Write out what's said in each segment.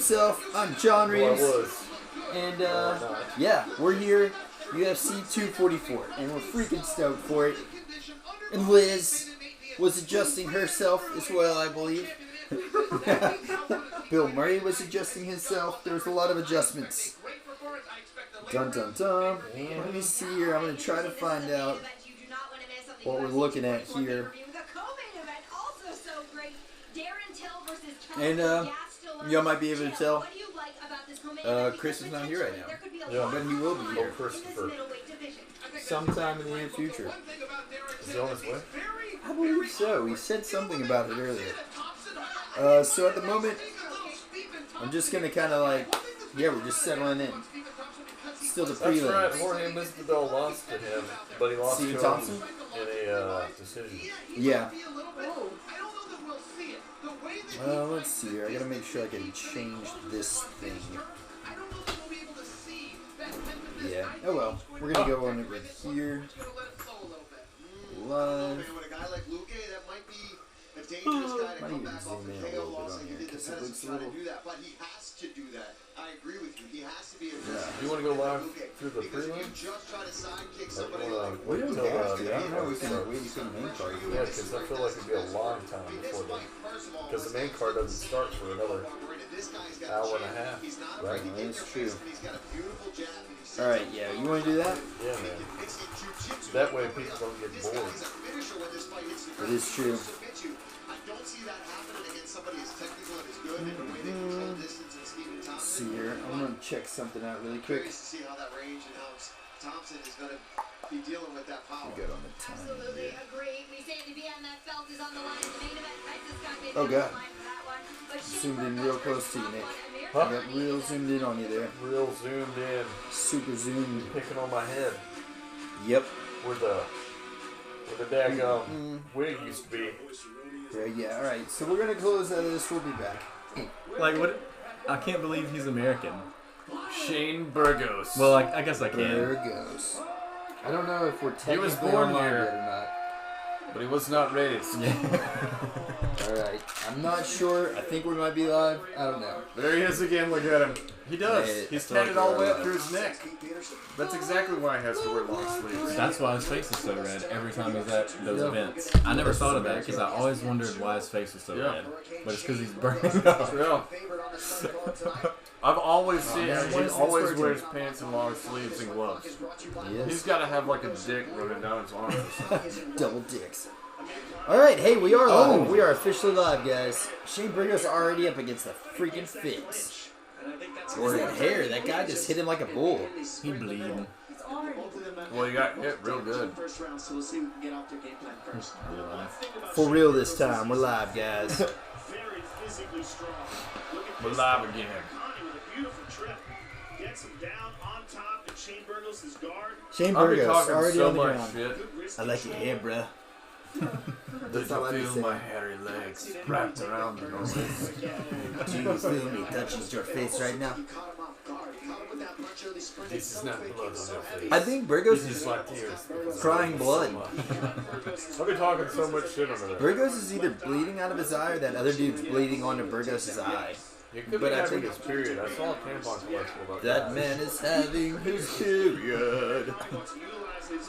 himself. I'm John Reeves. Well, I was. And, yeah, we're here, UFC 244, and we're freaking stoked for it. And Liz was adjusting herself as well, I believe. Bill Murray was adjusting himself. There was a lot of adjustments. Dun dun dun. Let me see here. I'm going to try to find out what we're looking at here. And, y'all might be able to tell. Chris is not here right now. Yeah. But he will be here Christopher. sometime in the near future. Is he on his way? I believe so. He said something about it earlier. So at the moment, I'm just going to kind of like, yeah, we're just settling in. Still the prelims. That's right. Jorge Masvidal lost to him, but he lost to him Thompson? in a decision. Yeah. Let's see here. I gotta make sure I can change this thing. Yeah. Oh well. We're gonna go on it right here. Live. Might even zoom in a little bit on here because it looks a little. I agree with you. He has to be You want to go live through the prelims? We don't Until, have to. I don't know. We start. can wait until the main card. Yeah, because I feel like it'd be a long time before the... Because the main card doesn't start for another hour and a half. Right, that's true. Alright, yeah, you want to do that? Yeah, man. That way people don't get bored. It is true. Let's see here. I'm going to check something out really quick. See how that range and how Thompson is going to be dealing with that power. We got on the time. Absolutely agree. We say the BMF belt is on the line. The main event. Oh god. Zoomed in real close to you, Nick. Huh? I got real zoomed in on you there. Real zoomed in. Super zoomed. Picking on my head. Yep. Where the daggum wig used to be. Yeah, alright. So we're going to close out of this. We'll be back. Like, what? I can't believe he's American. Shane Burgos. Well, I guess I can. There it goes. I don't know if we're technically was born online here. yet or not. But he was not raised. Alright. I'm not sure. I think we might be live. I don't know. There he is again. Look at him. He does. Yeah, He's it's tatted like, all the way up through his neck. That's exactly why he has to wear long sleeves. That's why his face is so red every time he's at those events. I never thought of that because I always wondered why his face was so red. But it's because he's burning up. Yeah. I've always seen man, he what is this always working? wears pants and long sleeves and gloves. Yes. He's got to have like a dick running down his arm or something. Double dicks. Alright, hey, we are live. We are officially live, guys. Shane Burgos already up against the freaking Fitz. Or that hair. That guy just hit him like a bull. He bleeding. Well, he got hit real good. For real this time. We're live, guys. We're live again. Shane I've been Burgos talking already so on the much ground. shit. I like your hair, bruh. Did not what you he feel said. my hairy legs wrapped around your waist? Do you feel me touching your face right now? This is not blood on your face. I think Burgos This is is like tears. crying blood. I've been talking so much shit under there. Burgos is either bleeding out of his eye or that other dude's bleeding onto Burgos' eye. He could be But I having think- his period. I saw a tampon commercial about That man is having his period.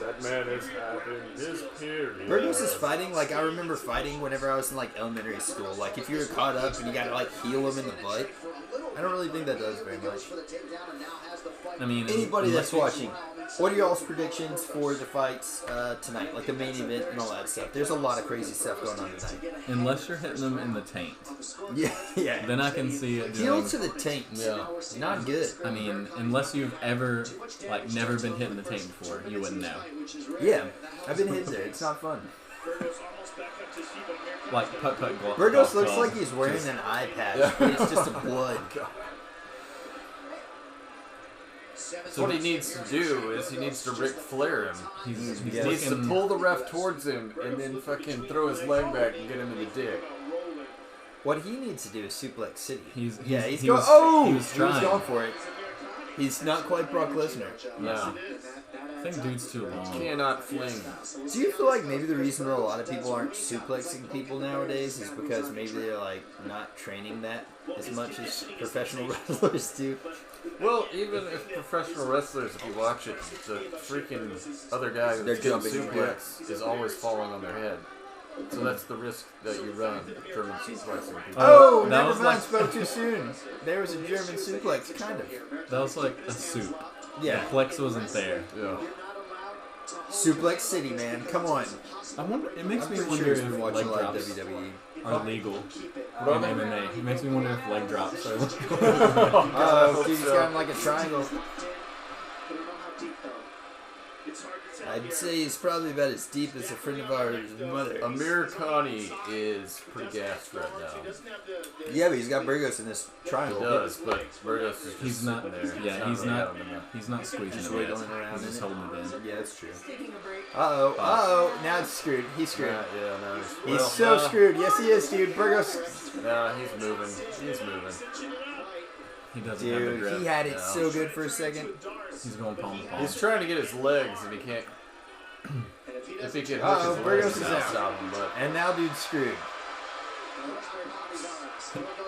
That man is having his period. Burgos is fighting like I remember fighting whenever I was in like elementary school. Like if you were caught up and you gotta like heal him in the butt. I don't really think that does very much. I mean, Anybody unless that's you- watching, what are y'all's predictions for the fights tonight? Like the main event and all that stuff. There's a lot of crazy stuff going on tonight. Unless you're hitting them in the taint, Yeah. then I can see it Heel doing. to the taint. Yeah. Not good. I mean, unless you've ever, like, never been hit in the taint before, you wouldn't know. Yeah. I've been hit there. It's not fun. Like putt-putt golf. Burgos golf looks club. like he's wearing an eye patch, but it's just a blood. So what he needs to do is he needs to Ric Flair him. He's He needs to looking- pull the ref towards him and then fucking throw his leg back and get him in the dick. What he needs to do is suplex City. He's He he going was he was trying. going for it. He's not quite Brock Lesnar. No. think dude's too long. Cannot fling. Do you feel like maybe the reason that a lot of people aren't suplexing people nowadays is because maybe they're like not training that as much as professional wrestlers do? Well, even if professional wrestlers, if you watch it, the freaking other guy They're that's getting jumping, suplex is always falling on their head. So that's the risk that you run German suplexing people. Oh, that never was mind. like- Spoke too soon. There was a German suplex, kind of. That was like a suit. Yeah, The Plex wasn't there. Yeah. Suplex City, man. Come on. I wonder. It makes I'm me pretty wonder sure he's if been leg watching a lot of drops WWE. are legal What in are they? MMA. It makes me wonder if leg drops are legal. Oh, dude, he's got him like a triangle. I'd say he's probably about as deep as a friend of ours' mother. Amir Khani is pretty gassed right now. Yeah, but he's got Burgos in this He triangle. does, but Burgos is just He's not sitting there. Yeah, he's really not. having enough. He's not squeezing Just it yet. wiggling around He's just in it. holding it in. Yeah, that's true. Uh-oh, uh-oh. Now it's screwed. He's screwed. Yeah, no, He's well, so screwed. Yes, he is, dude. Burgos. Nah, he's moving. He's moving. He doesn't have the Dude, grip. he had it Yeah. so good for a second. He's going palm to palm. He's trying to get his legs, and he can't. If he can hook Uh-oh, his Burgos legs, is that'll out. stop him, but And now dude's screwed.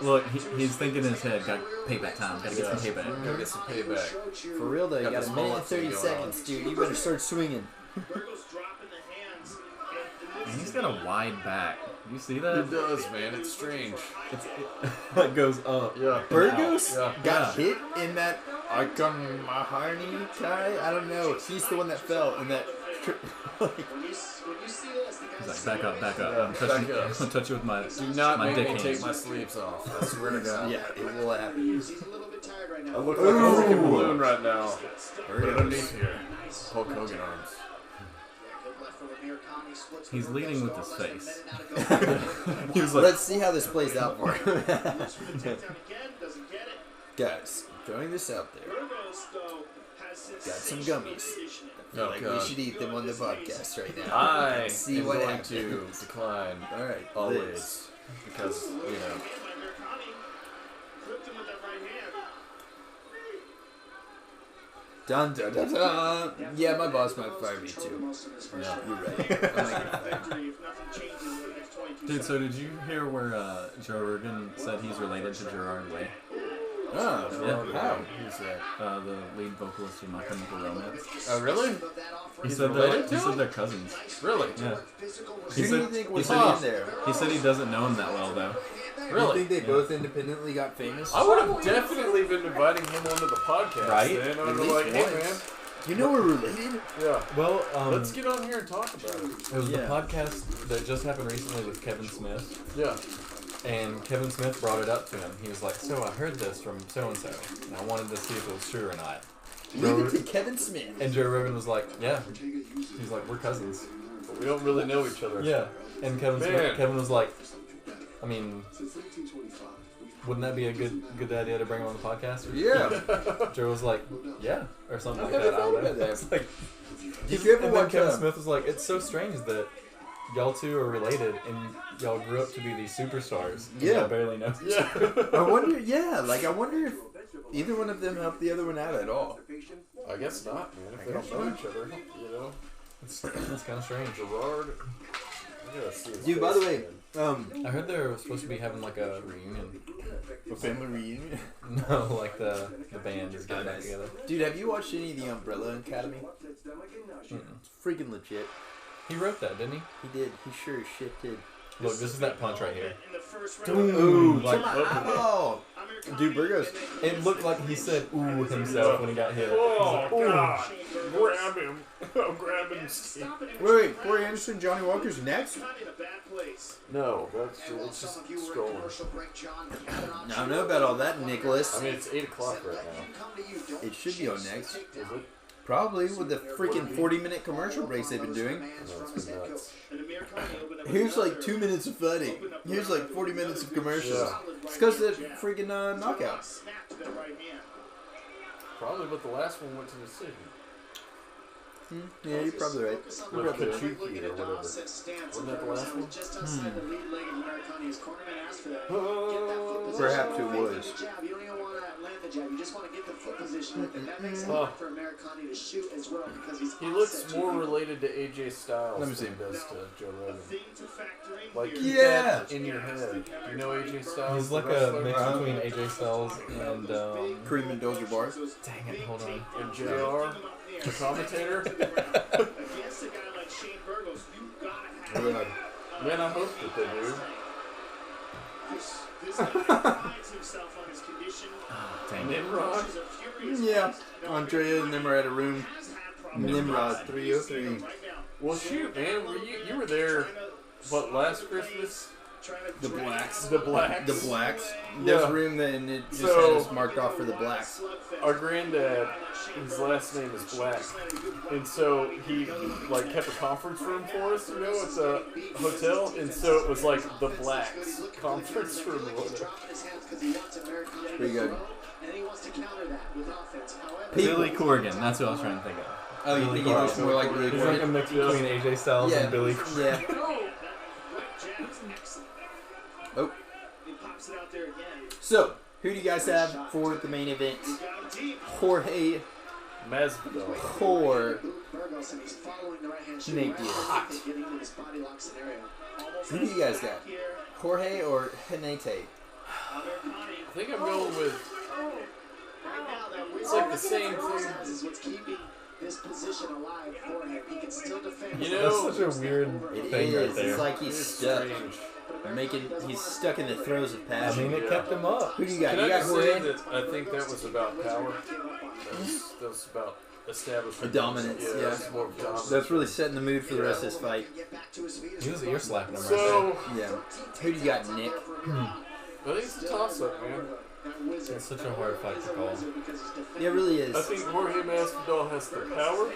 Look, he's thinking in his head, got payback time, gotta get some payback. gotta get some payback. For real, though, you Got got this a minute and mullet thing 30 going seconds, dude. You better start swinging. And he's got a wide back. You see that? It does, man. It's strange. It goes up. Yeah. Burgos Yeah. got hit in that Arkham Mahoney tie? I don't know. He's the one that fell in that. He's like, back up, back up. Yeah, I'm touching, back up. I'm touch you with my. Do not My make dick me take hands. my sleeves off. I swear to God. Yeah, it will happen. I look like a freaking balloon right now. But Burgos. underneath here, Hulk Hogan arms. He's leading with his face. He was like, Let's see how this plays out for him. Guys, throwing this out there. Got some gummies. I feel Oh, like we God. should eat them on the podcast right now. I See am what going happens. to decline Alright, always because, you know. Dun dun dun dun. Yeah, my boss might fire me too. Yeah. You're right. I might get fired. dude, so did you hear where Joe Rogan said he's related to Gerard Way? Oh, Yeah. how? Who's that? The lead vocalist of My Chemical Romance. Oh, really? He He's said related to they're cousins. Really? Yeah. Who do you think was he said in there? He said he doesn't know him that well though. Really? You think they both independently got famous? I would have definitely been inviting him onto the podcast. Right? Then. I At would have least like, hey, man. once. You know we're related? Yeah. Well, Let's get on here and talk about it. it was Yeah. the podcast that just happened recently with Kevin Smith, Yeah. and Kevin Smith brought it up to him. He was like, "So I heard this from so and so, and I wanted to see if it was true or not." Leave it to Kevin Smith. And Joe Rogan was like, "Yeah." He's like, "We're cousins." But we don't really know each other. Yeah. And Man. Kevin was like, "I mean, wouldn't that be a good idea to bring him on the podcast?" Or- Yeah. Joe was like, "Yeah," or something I've like never that. I thought don't know. about that. It's like, Did you ever and then watch Kevin Smith was like, "It's so strange that y'all two are related and y'all grew up to be these superstars. and Yeah. y'all barely know." Yeah. I wonder, yeah, like I wonder if either one of them helped the other one out at all. I guess not, man. If they don't know each other, you know. It's kind of strange. Gerard. I gotta see his Dude, by face the way, again. I heard they were supposed to be having like a reunion. a family reunion. No, like the band is getting back Nice. together. Dude, have you watched any of the Umbrella Academy? Mm-mm. It's freaking legit. He wrote that, didn't he? He did. He sure as shit did. Look, this is that punch right here. Ooh, like, oh, dude, Burgos. It looked like he said "ooh" himself when he got hit. Oh, God. Grab him. I'm grabbing Steve. Wait, Corey Anderson, Johnny Walker's next? No, it's just scrolling. I don't know about all that, Nicholas. I mean, it's 8 o'clock right now. It should be on next. Is it? Probably with the freaking 40-minute commercial breaks they've been doing. I know, it's been nuts. Here's like 2 minutes of fighting. Here's like 40 minutes of commercials. Yeah. It's because of the freaking knockout. Probably, but the last one went to decision. Yeah, you're probably right. With Kachuki or whatever. Wasn't that the last one? Perhaps it was. just want to get the foot position, and that makes it hard for Americani to shoot as well because he's He looks more related to AJ Styles Let me see. than he does to Joe Rogan. Like, Yeah. keep that in your head. You know AJ Styles? He's like the a wrestler? mix between AJ Styles and Kareem and Abdul-Jabbar. dang it, hold on. And JR, the commentator. Man, I hope that they do. Dang it. Nimrod. Yeah. Andrea and them are at a room. Nimrod 303. Well, shoot, man. You were there, what, last Christmas? The Blacks. The Blacks. The Blacks. Yeah. There's room that and it just So- had us marked off for the Blacks. Our granddad, his last name is Black, and so he like kept a conference room for us, you know, at the hotel, and so it was like the Blacks conference room or whatever. Pretty good. And he wants to counter that with offense. However, Billy Corgan, that's what I was trying to think of. Oh, you think he looks more like Billy He's like a Corgan? mix between AJ Styles Yeah. and Billy Corgan. Yeah. Oh. he pops it out there again. So, who do you guys have for the main event? Jorge Masvidal. or Burgos, and he's following the right-hand shooting Nate right Diaz? now, getting into this body lock scenario. Who do you guys got? Jorge or Henate? I think I'm going with. It's like the same thing. Is what's keeping this position alive for him. He can still defend. You his know, That's such a weird It thing is. right there. It's like he's stuck. strange. He's stuck in the throes of I passion. mean, it kept him up. Who do you got? Can You I got just say Jorge? that I think that was about power? That was about establishing A dominance, yeah. it's more of dominance. That's really setting the mood for the rest of this fight. He was ear slapping him right So, Yeah. Who do you got, Nick? I think it's a toss-up, man. It's such a hard fight to call. Yeah, it really I is. think Jorge Masvidal has the power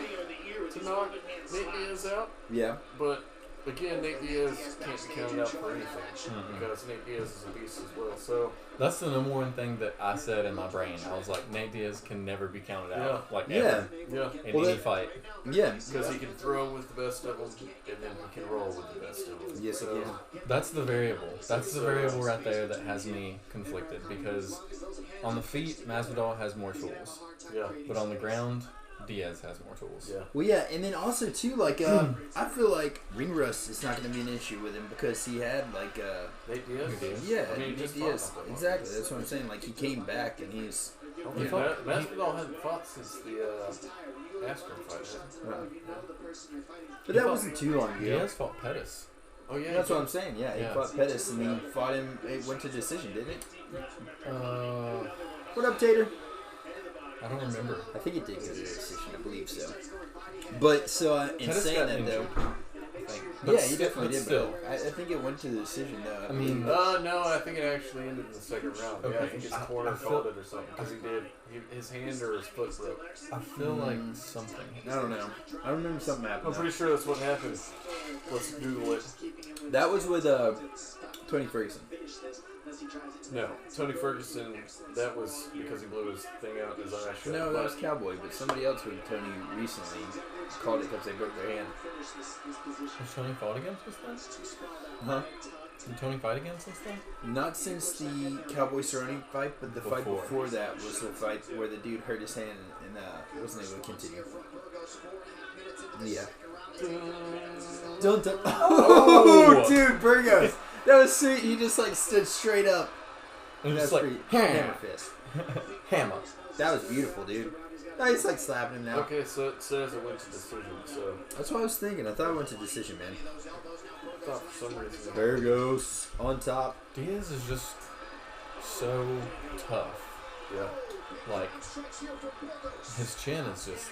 to knock Nate Diaz out, Yeah. but again, Nate Diaz can't be counted out for anything because Nate Diaz is a beast as well. So, That's the number one thing that I said in my brain. I was like, Nate Diaz can never be counted out. Yeah. Like, Yeah. ever. yeah, In Well, any that- fight. Yeah. because he can throw with the best of them, and then he can roll with the best of them. Yes, so, again. That's the variable. That's the variable right there that has me conflicted. Because on the feet, Masvidal has more tools. Yeah, But on the ground, Diaz has more tools. yeah. Well, yeah, and then also too, like, I feel like ring rust is not going to be an issue with him because he had like, Nate Diaz? Yeah. yeah, I mean, Nate just Diaz. fought him. Exactly. That's what I'm saying. Like, he came back and he's. Okay, Masvidal hasn't fought since the Askren fight. has he? But that wasn't too long ago. Diaz fought Pettis. Oh yeah, That's what I'm saying. Yeah, he Yeah. fought Pettis and he fought him. It went to decision, didn't it? Uh, What up, Tater? I don't remember. I think it did go to decision. I believe so. But so in Pettis saying got that though, injured, I think. yeah, he st- definitely but did. Still, But I think it went to the decision though. I mean, No, I think it actually ended in the second round. Yeah, I Okay. think his corner I feel- called it or something because his hand or his foot broke. I feel like something. I don't know. I remember something I'm happened. pretty sure that's what happened. Let's Google it. That was with Tony Ferguson. No, Tony Ferguson. That was because he blew his thing out in his eye. shut, No, that but- was Cowboy, but somebody else with Tony recently called it because they broke their hand. Has Tony fought against us then? Huh? Did Tony fight against us then? Not since the Cowboy Cerrone fight, but the fight Before. before that was the fight where the dude hurt his hand and wasn't able to continue. Yeah. Don't. Oh, dude, Burgos. That was sweet. He just like stood straight up. And That's just like, pretty. hammer. Hammer fist. Hammer. That was beautiful, dude. No, he's like slapping him now. Okay, so it says it went to decision. So That's what I was thinking. I thought it went to decision, man. I thought for some reason. Burgos on top. Diaz is just so tough. Yeah. Like, his chin is just,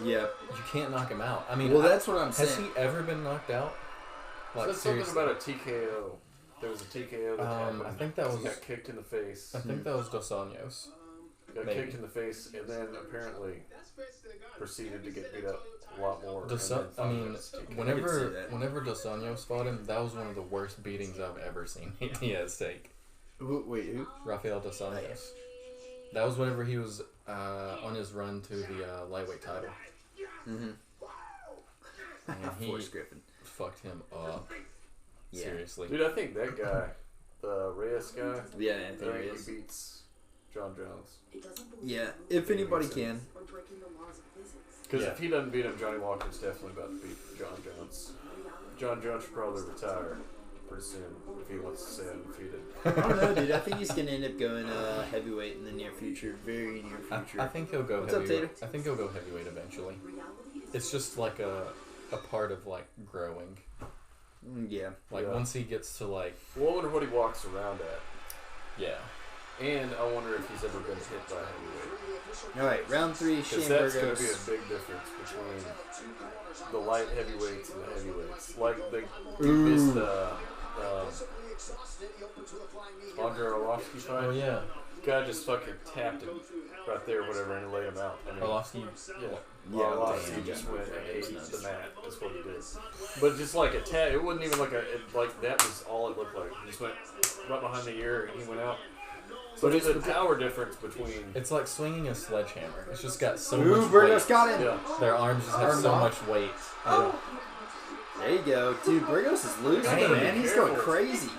Yeah. you can't knock him out. I mean, Well, that's what I'm has saying. he ever been knocked out? Like, Said something seriously. about a TKO. There was a TKO that happened. I think that was, He got kicked in the face. I think that was Dos Anjos. Got maybe. kicked in the face, and then apparently proceeded to get beat up a lot more. Dos, and then I mean, finally got TKO. whenever Dos Anjos fought him, that was one of the worst beatings I've ever seen Diaz take. Wait, who? Rafael Dos Anjos. That was whenever he was on his run to the lightweight title. Mm-hmm. And he Forrest Griffin. fucked him up. Yeah. Seriously. Dude, I think that guy, the Reyes guy, Yeah, I Anthony think Reyes. he beats John Jones. Yeah, if anybody can. Because if he doesn't beat him, Johnny Walker's definitely about to beat John Jones. John Jones should probably retire pretty soon if he wants to stay undefeated. I don't know, dude. I think he's gonna end up going heavyweight in the near future. Very near future. I think he'll go What's up, heavyweight. Tater? I think he'll go heavyweight eventually. It's just like a part of like growing. Yeah. Like Yeah. once he gets to like Well, I wonder what he walks around at. yeah. And I wonder if he's ever been hit by a heavyweight. All right, round 3. Shane Because that's going Burgos. to be a big difference between the light heavyweights and the heavyweights. Like the missed Andre Arlovsky fight. Oh yeah. Guy just fucking tapped him right there, whatever, and laid him out. I mean, Arlovsky. yeah. Yeah, Arlovsky damn. just went and ate the mat. That's what he did. But just like a tap, it wasn't even like that was all it looked like. He just went right behind the ear and he went out. But it's a power difference between. It's like swinging a sledgehammer. It's just got so Ooh, much Burgos weight. got him. Yeah. Their arms just have so much weight. Oh. There you go. Dude, Burgos is losing, Dang, man. be He's careful. going crazy.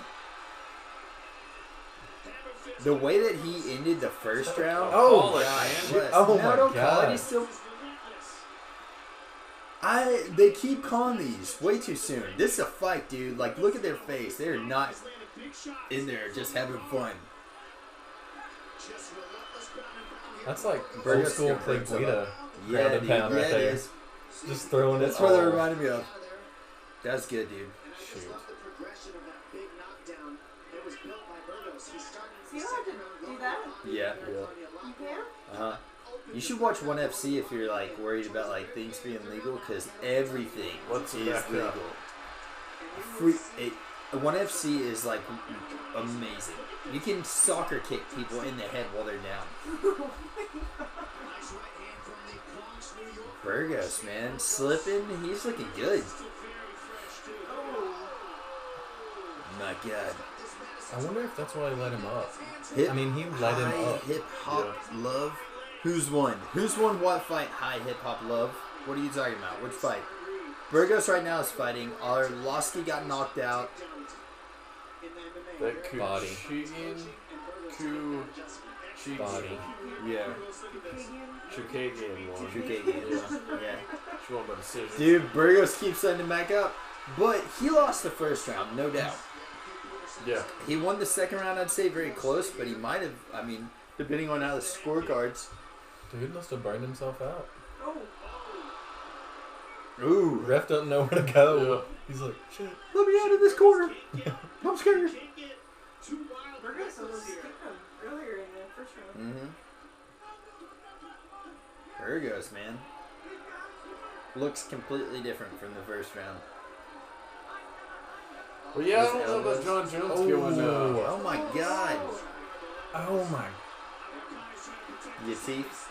The way that he ended the first round. Call it, gosh, man. yes. Oh No, my don't call it. God. He's still. They keep calling these way too soon. This is a fight, dude. Like, look at their face. They're not in there just having fun. That's like Burgos old school gonna bring some Plaguita. Yeah, Grounded dude. pound Yeah, right it there. is. Just throwing That's it what they all. reminded me of. That's good, dude. Shoot. So you don't have to do that? Yeah. Yeah. You can? Uh-huh. You should watch ONE FC if you're like worried about like things being legal, because everything What's is back legal. up? ONE FC is like amazing. You can soccer kick people in the head while they're down. Burgos, man, slipping. He's looking good. My God. I wonder if that's why he let him up. Hip, I mean, he let him high up. hip hop love. Who's won? Who's won what fight? High hip hop love. What are you talking about? Which fight? Burgos right now is fighting. Arlovsky got knocked out. That Body. Body. Yeah. Chukagian won. Yeah. She won by decision. Dude, Burgos keeps sending him back up. But he lost the first round, no doubt. Yeah. He won the second round, I'd say very close, but he might have, I mean, depending on how the scorecards. Dude must have burned himself out. Oh. Ooh. Ref doesn't know where to go. Yeah. He's like, shit. Let me out of this corner. I'm scared. Burgos was kicking him earlier in the first round. Mm-hmm. Burgos, man. Looks completely different from the first round. Well, yeah, I don't know about John Jones going. Oh my God. Oh my. Your teeth.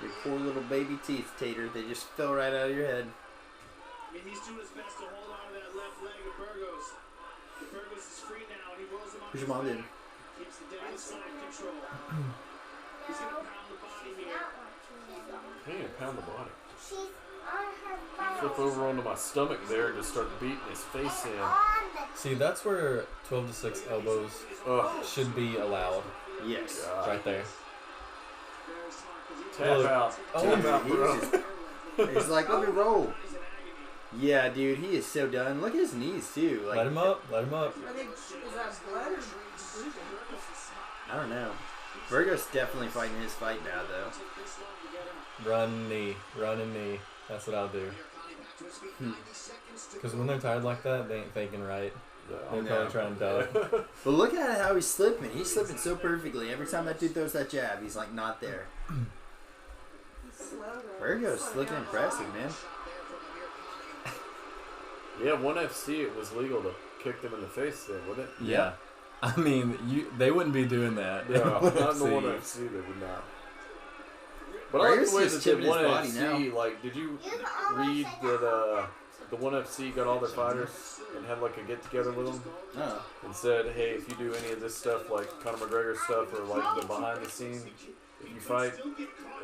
Your poor little baby teeth, Tater. They just fell right out of your head. I mean, he's doing his best to hold on to that left leg of Burgos. Burgos is free now, and he rolls him up. Who's your mom doing? Keeps the dead inside control. He's going to pound the body here. He ain't pound the body. Flip over onto my stomach there and just start beating his face in. See, that's where 12 to 6 elbows Ugh. should be allowed. Yes. Right there. Tap out. Oh, Tap out, He bro. was just- He's like, let me roll. Yeah, dude, he is so done. Look at his knees, too. Let Like, him up. Let him up. Are they, is that blood or bruising? I don't know. Burgos definitely fighting his fight now, though. Run knee. Run and knee. That's what I'll do. Because when they're tired like that, they ain't thinking right. They're No. probably trying to duck. But look at how he's slipping. He's slipping so perfectly. Every time that dude throws that jab, he's like not there. He's slow though. Burgos Slow looking down. impressive, man. Yeah, ONE FC, it was legal to kick them in the face then, wouldn't it? Yeah. I mean, they wouldn't be doing that. Yeah, not in the See. ONE FC, they would not. But I like Burgos the way just that the chipping his ONE body FC, like, did you read that the ONE FC got all their fighters and had like a get together with them Oh. and said, hey, if you do any of this stuff, like Conor McGregor stuff or like the behind the scenes, if you fight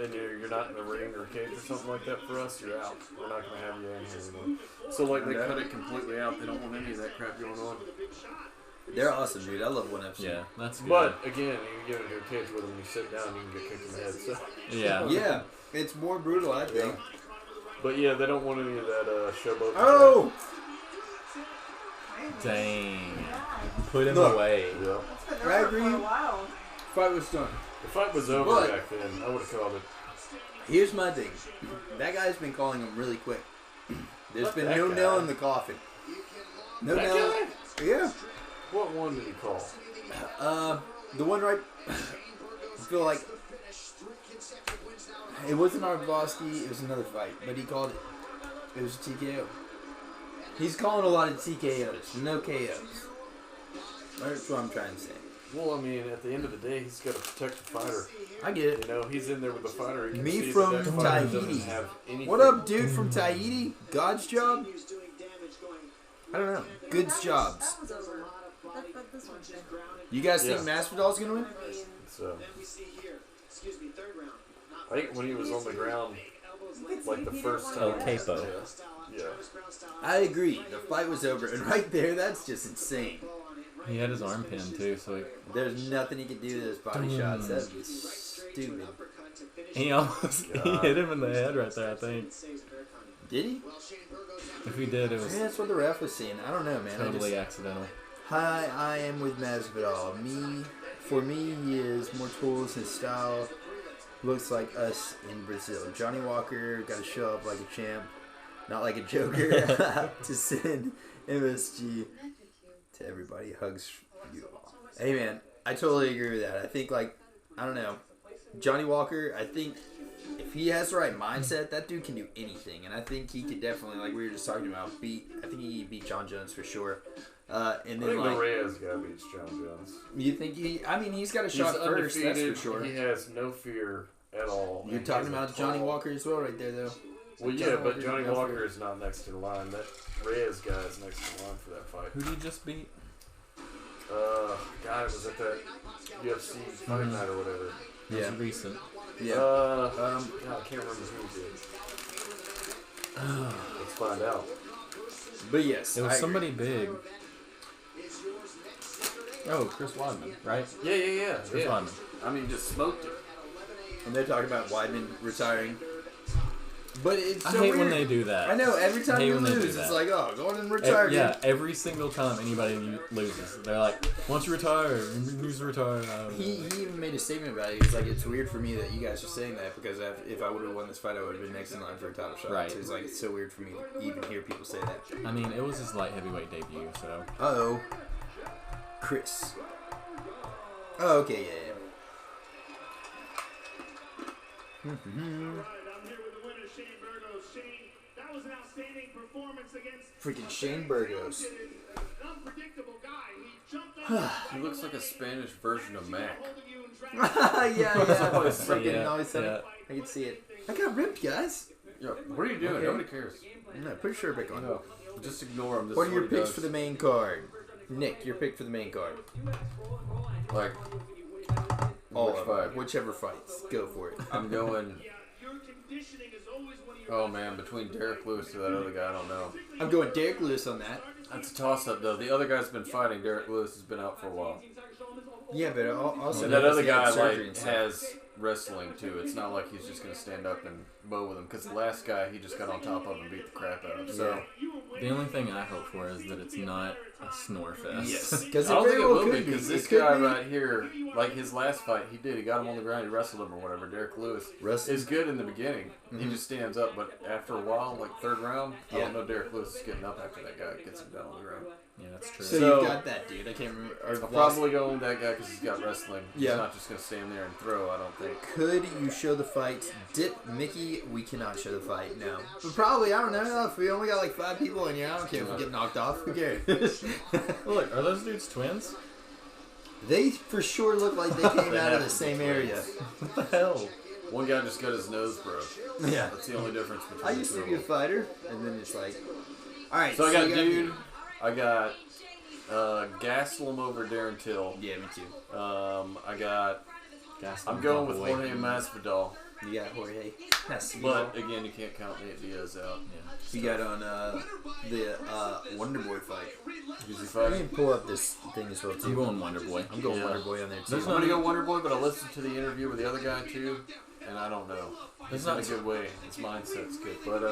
and you're not in a ring or a cage or something like that for us, you're out. We're not going to have you in here anymore. So like they cut it completely out. They don't want any of that crap going on. They're awesome, dude. I love ONE FC. Yeah, that's good. But again, you get into a cage with them, you sit down, you can get kicked in the head. So. yeah. Yeah, it's more brutal, I think. But yeah, they don't want any of that showboat. Oh! Dang. Put him Look. away. Yeah. It's been I over for agree. a while. Fight was done. The fight was over But- back then. I would have called it. Here's my thing. That guy's been calling him really quick. There's been that no guy? nail in the coffin. No That nail. guy? Yeah. What one did he call? The one right. I feel like it wasn't Arlovsky. It was another fight, but he called it. It was a TKO. He's calling a lot of TKOs, no KOs. That's what I'm trying to say. Well, I mean, at the end of the day, he's got to protect the fighter. I get it. You know, he's in there with the fighter. He can Me see from that fighter doesn't Tahiti. have anything. What up, dude from Tahiti? God's job? I don't know. Good's jobs. That was over. But this one's good. You guys Yeah. think Masvidal's gonna win? So, we see here. Excuse me, third round. I think when he was on the ground, like the first El time. Capo. Yeah. I agree. The fight was over, and right there, that's just insane. He had his arm pinned too, so There's nothing he could do to those body shots. That was stupid. he almost he hit him in the head right there. I think Did he? if he did, it was Yeah, that's what the ref was saying. I don't know, man. totally accidental. Hi, I am with Masvidal. For me, he is more tools. His style looks like us in Brazil. Johnny Walker got to show up like a champ, not like a joker. To send MSG to everybody. Hugs for you all. Hey, man, I totally agree with that. I think, like, I don't know. Johnny Walker, I think if he has the right mindset, that dude can do anything. And I think he could definitely, like we were just talking about, I think he could beat John Jones for sure. And I then, think like, the Reyes guy beats John Jones. you think he's got a He's shot first, that's undefeated. for sure. He has no fear at all. You're and talking he has a about Johnny call. Walker as well right there, though. Well, Johnny yeah, but Walker's Johnny no Walker fear. is not next to the line. That Reyes guy is next to the line for that fight. Who did he just beat? Guy was at that UFC fight night or whatever. It was recent. Yeah. God, I can't remember who he did. Let's find out. But yes, It was I agree. somebody big. Oh, Chris Weidman, right? Yeah. Chris Weidman. I mean, just smoked it. And they're talking about Weidman retiring. But it's so I hate weird. when they do that. I know, every time hate you when they do lose, that. it's like, oh, go on and retire. Yeah, dude. every single time anybody loses, they're like, "Once you retire, you need to retire." He even made a statement about it. He's like, it's weird for me that you guys are saying that because if I would have won this fight, I would have been next in line for a title shot. Right. So he's like, it's so weird for me to even hear people say that. I mean, it was his light heavyweight debut, so Uh-oh. Chris. Oh, okay, yeah. All right, I'm here with the winner, Shane Burgos. Shane, that was an outstanding performance against Freaking Shane Burgos. an unpredictable guy. He jumped up. He looks like a Spanish version of Mac. holding you and yeah. Freaking Yeah, always said yeah. it. I can see it. I got ripped, guys. Yeah, what are you doing? Okay. Nobody cares. No, put your shirt back on. No, just ignore him. This What is are your he picks does. for the main card? Nick, your pick for the main card. Like, All which of them. fight? Whichever fights. Go for it. I'm going. your conditioning is always one of your Oh man, between Derek Lewis and that other guy, I don't know. I'm going Derek Lewis on that. That's a toss-up though. The other guy's been fighting. Derek Lewis has been out for a while. Yeah, but also And that other he had guy surgery like and stuff. has wrestling too. It's not like he's just gonna stand up and bow with him. Because the last guy he just got on top of and beat the crap out of him. So the only thing I hope for is that it's not a snore fest. Yes, because I don't think it will be be. because this It could guy be. right here, like his last fight, he did. He got him on the ground. He wrestled him or whatever. Derek Lewis Wrestled. is good in the beginning. He just stands up, but after a while, like third round, I Yeah. don't know. Derek Lewis is getting up after that guy gets him down on the ground. Yeah, that's true. So, So- you've got that dude. I can't remember. Or I'll lost- probably go with that guy because he's got wrestling. Yeah. He's not just gonna stand there and throw. I don't think. Could you show the fight? Dip Mickey, we cannot show the fight, no. But probably, I don't know, if we only got like 5 people in here, I don't care if we get knocked off. Who cares? Look, are those dudes twins? They for sure look like they came They out of have the to same be area. What the hell? One guy just got his nose broke. Yeah. That's the only difference between I the used two to of be a them. fighter, and then it's like, alright. So I got you gotta dude. I got Gastelum over Darren Till. Yeah, me too. I got Gastelum I'm going with walk away. Jorge Masvidal. You got Jorge. That's But again, you can't count Nate Diaz out. you got on the Wonder Boy fight. Who's he Let fighting? me pull up this thing as well I'm too. going Wonder Boy. I'm going Yeah. Wonder Boy on there too. I'm gonna go Wonder Boy, but I listened to the interview with the other guy too, and I don't know. He's not in a good way. His mindset's good, but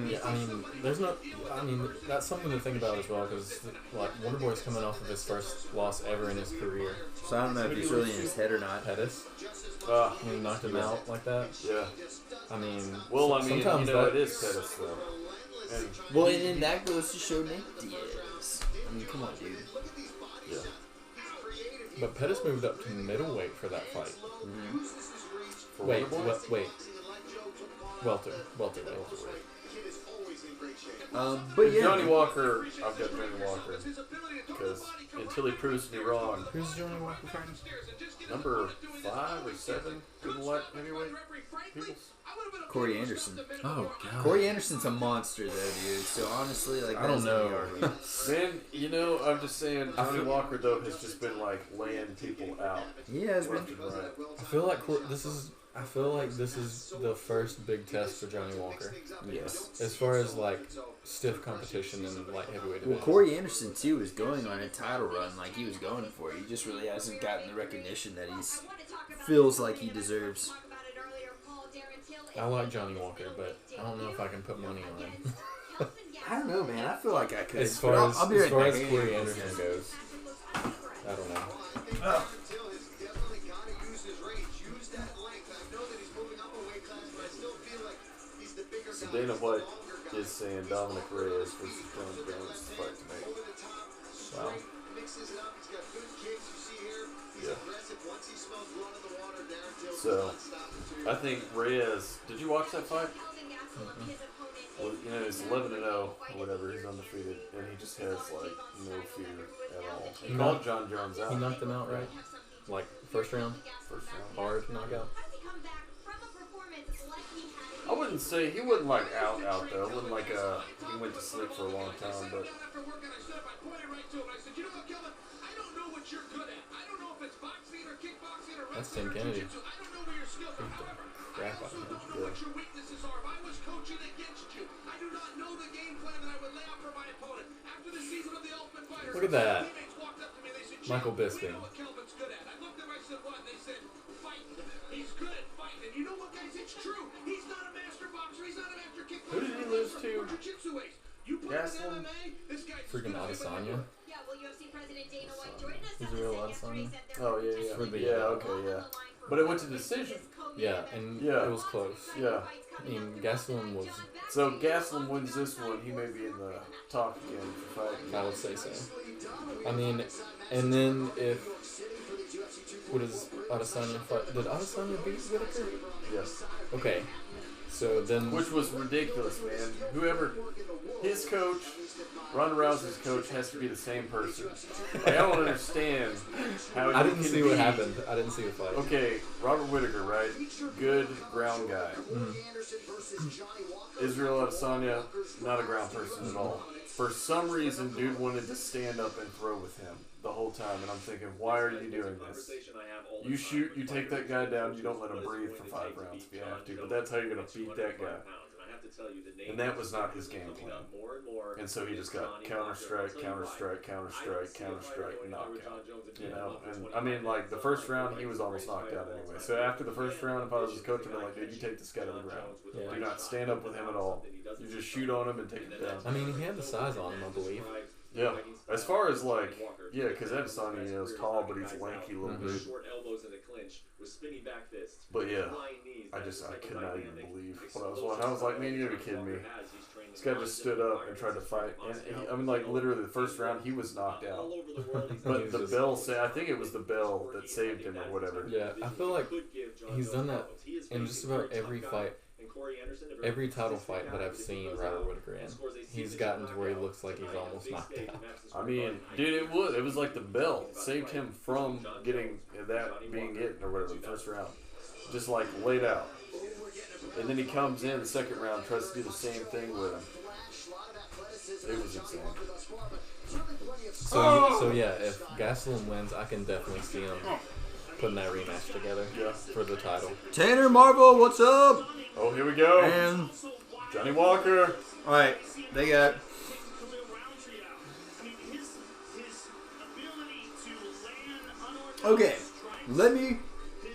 Yeah, I mean, there's no. I mean, that's something to think about as well, because like Wonder Boy's coming off of his first loss ever in his career. So I don't know if he's really in his head or not. Pettis, uh, he knocked him out like that. yeah. I mean, Well, I mean, sometimes you know, that it is Pettis though. And Well, and then that goes to show Nate Diaz. I mean, come on, dude. yeah, But Pettis moved up to middleweight for that fight. for Wait, Wonder Boy. wait. Welterweight. But yeah, Johnny Walker, I've got Johnny Walker because until he proves me wrong, Who's Johnny Walker fighting? number 5 or 7 in the light heavyweight people. Corey Anderson. Oh God. Corey Anderson's a monster, though, dude. So honestly, like, I don't that's gonna be know. argued. Man, you know, I'm just saying, Johnny Walker though has just been like laying people out. He has been. Left and right. I feel like this is the first big test for Johnny Walker. Yes. As far as like stiff competition in the light heavyweight Well, division. Corey Anderson too is going on a title run, like he was going for it. He just really hasn't gotten the recognition that he's feels like he deserves. I like Johnny Walker, but I don't know if I can put money on him. I don't know, man. I feel like I could. As far as, I'll be as, right far back. as Corey Anderson goes, I don't know. So Dana White is saying Dominic Reyes versus John Jones to fight tonight. Wow. Yeah. So, I think Reyes. Did you watch that fight? Well, you know, he's 11-0 or whatever. He's undefeated, and he just has like no fear at all. He called John Jones out. He knocked him out, right? Like first round, First round. hard knockout. I wouldn't say he wasn't like out though. It wasn't like he went to sleep for a long time, but That's Tim Kennedy. Beat the crap out of him. Look at that. Michael Bisping. who did he lose to? Gastelum? Freaking Adesanya. He's a real Adesanya. Oh yeah. For the, Yeah, okay, yeah. But it went to decision. Yeah, and Yeah. it was close. Yeah. I mean, Gastelum was, So Gastelum wins this one, he may be in the talk again for fighting. I would say so. I mean, and then if, what is Adesanya fight? Did Adesanya beat Whitaker? Yes. Okay, so then, Which was ridiculous, man. Whoever, his coach, Ronda Rousey's coach, has to be the same person. Like, I don't understand how I you didn't can see what be- happened. I didn't see the fight. Okay, Robert Whitaker, right? Good ground guy. Israel Adesanya, not a ground person at all. For some reason, dude wanted to stand up and throw with him the whole time, and I'm thinking, why are you doing this? You shoot, you take that guy down, you don't let him breathe for 5 rounds if you have to, but that's how you're going to beat that guy. And that was not his game plan. And so he just got counter-strike, counter-strike, counter-strike, counter-strike, knockout. You know, and I mean, like, the first round, he was almost knocked out anyway. So after the first round, if I was his coach, I'd be like, dude, you take this guy to the ground. Yeah. Do not stand up with him at all. You just shoot on him and take him down. I mean, he had the size on him, I believe. Yeah. As far as, like, yeah, because Adesanya, you know, is tall, but he's lanky little dude. But yeah, I could not even believe what I was watching. I was like, man, you gotta be kidding me. This guy just stood up and tried to fight. And he, I mean, like, literally the first round, he was knocked out. But the bell, I think it was the bell that saved him or whatever. Yeah, I feel like he's done that in just about every fight. Every title fight that I've seen Robert Whitaker in, he's gotten to where he looks like he's almost knocked out. I mean, dude, it was like the bell saved him from getting that being it or whatever the first round. Just like laid out. And then he comes in the second round, tries to do the same thing with him. It was insane. So yeah, if Gastelum wins, I can definitely see him putting that rematch together for the title. Tanner Marvel, what's up? Oh, here we go. And Johnny Walker. all right, they got. Okay, let me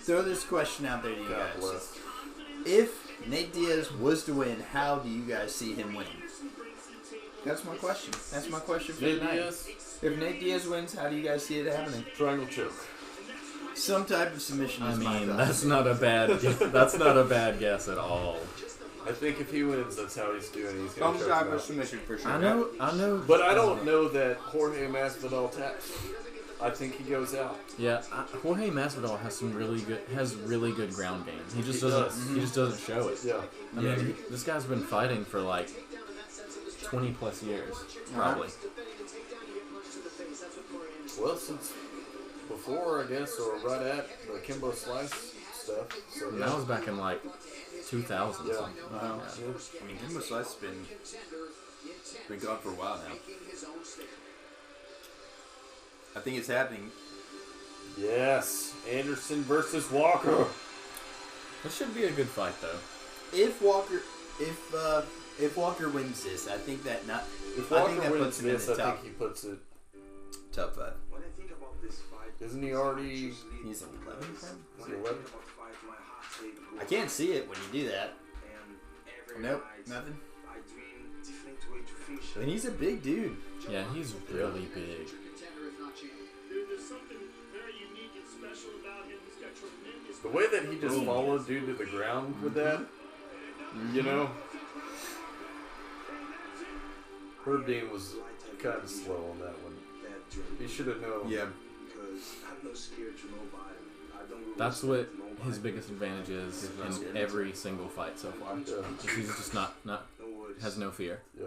throw this question out there to you God guys. bless. If Nate Diaz was to win, how do you guys see him winning? That's my question. That's my question for Nate tonight. Diaz, If Nate Diaz wins, how do you guys see it happening? triangle choke. Some type of submission I is my mean, thought. that's not a bad that's not a bad guess at all. I think if he wins, that's how he's doing. He's gonna Some choke type him of out. submission for sure. I know. But I don't know that Jorge Masvidal taps. I think he goes out. Yeah, Jorge Masvidal has really good ground game. He just doesn't. He just doesn't show it. Yeah. I mean, this guy's been fighting for like 20 plus years, probably. Well, since before, I guess, or right at the Kimbo Slice stuff. So And that was back in like 2000. Yeah. Something. Wow. Yeah. I mean, Kimbo Slice has been gone for a while now. I think it's happening. Yes, Anderson versus Walker. That should be a good fight, though. If Walker wins this, I think that not. If I Walker think that wins puts him in this, the I top think he puts it. top 5. When I think about this fight, Isn't he already? He's 11. Is he 11? I can't see it when you do that. Nope, nothing. I dream different way to fish. And he's a big dude. Yeah, he's really big. There's something very unique and special about him. He's got tremendous. The way that he just followed dude to the ground with that, you know. Herb Dean was kind of slow on that one. He should have known. Yeah. Because I'm not scared to nobody. I don't really That's what respect nobody. his biggest advantage is not scared. in every single fight so far. Yeah. He's just not No worries. has no fear. Yeah.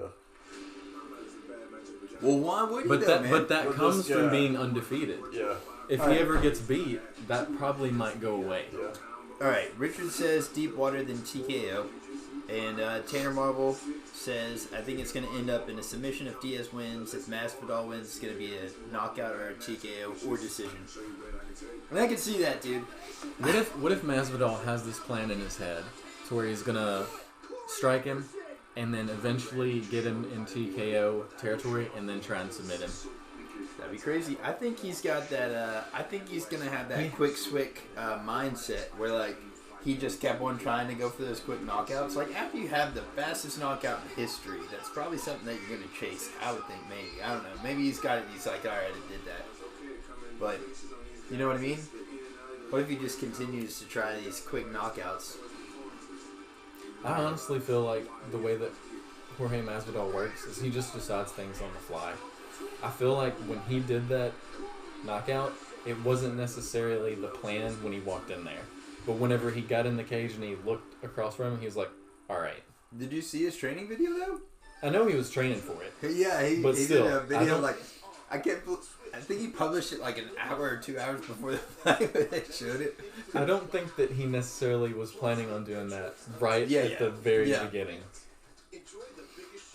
Well, why would he But though, that man? but that But comes this from guy- being undefeated. Yeah. If he ever gets beat, that probably might go away. Yeah. All right, Richard says deep water than TKO, and Tanner Marvel says I think it's going to end up in a submission if Diaz wins. If Masvidal wins, it's going to be a knockout or a TKO or decision. And I can see that, dude. What if Masvidal has this plan in his head to where he's gonna strike him and then eventually get him in TKO territory and then try and submit him? That'd be crazy. I think he's got that. I think he's gonna have that quick switch mindset where like he just kept on trying to go for those quick knockouts. Like after you have the fastest knockout in history, that's probably something that you're gonna chase. I would think maybe. I don't know. Maybe he's got it. He's like, all right, I did that. But you know what I mean? What if he just continues to try these quick knockouts? I honestly feel like the way that Jorge Masvidal works is he just decides things on the fly. I feel like when he did that knockout, it wasn't necessarily the plan when he walked in there. But whenever he got in the cage and he looked across from him, he was like, all right. Did you see his training video though? I know he was training for it. Yeah, he But still, did a I video don't- like I think he published it like an hour or 2 hours before the fight when they showed it. I don't think that he necessarily was planning on doing that right Yeah, at yeah. the very Yeah. beginning.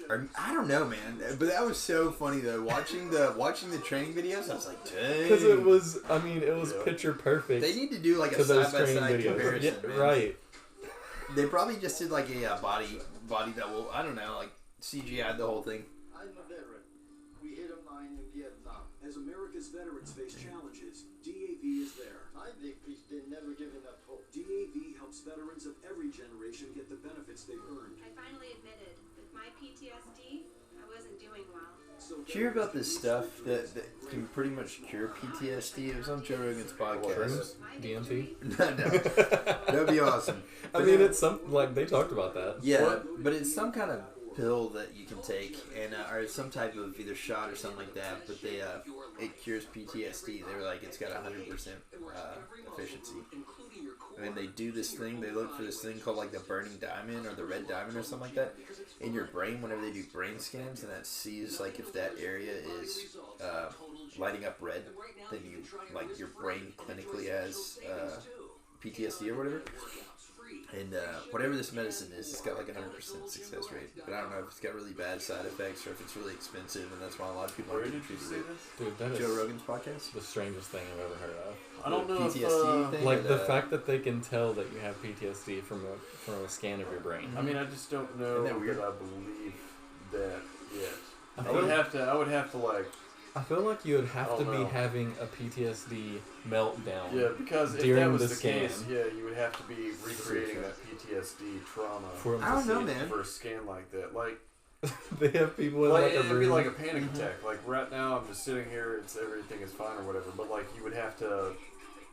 Or, I don't know, man. But that was so funny though. Watching the training videos, I was like, dang. Because it was picture perfect They need to do like to a those side by training side videos. comparison, Yeah, man. right. They probably just did like a body double. I don't know, like CGI'd the whole thing. I'm a veteran. We hit a mine in Vietnam. As America's veterans face challenges, DAV is there. I think they're never giving up hope. DAV helps veterans of every generation get the benefits they've earned. I finally admitted, with my PTSD, I wasn't doing well. So Did you hear about this stuff that can pretty much cure PTSD? It was on Joe Rogan's podcast. DMT? No, that'd be awesome. I mean, it's they talked about that. Yeah, but it's some kind of pill that you can take, and or some type of either shot or something like that. But it cures PTSD. They were like, it's got 100% efficiency. And then they do this thing. They look for this thing called like the burning diamond or the red diamond or something like that in your brain whenever they do brain scans, and that sees like if that area is lighting up red, then you like your brain clinically has PTSD or whatever. And whatever this medicine is, it's got like 100% success rate. But I don't know if it's got really bad side effects or if it's really expensive, and that's why a lot of people Where are did getting you treated. see this? Dude, that Joe is Rogan's podcast? the strangest thing I've ever heard of. I don't know PTSD if, thing. Like or the fact that they can tell that you have PTSD from a scan of your brain. I mean, I just don't know Isn't that weird? I believe that yet. I I would have to like, I feel like you would have I to don't be know. having a PTSD meltdown. yeah, because if During that was the the scan. case, yeah, you would have to be recreating that PTSD trauma For 'em I to don't know, see. man. for a scan like that. Like, They have people in like like a it'd be room. like a panic attack. Like right now, I'm just sitting here, everything is fine or whatever. But like, you would have to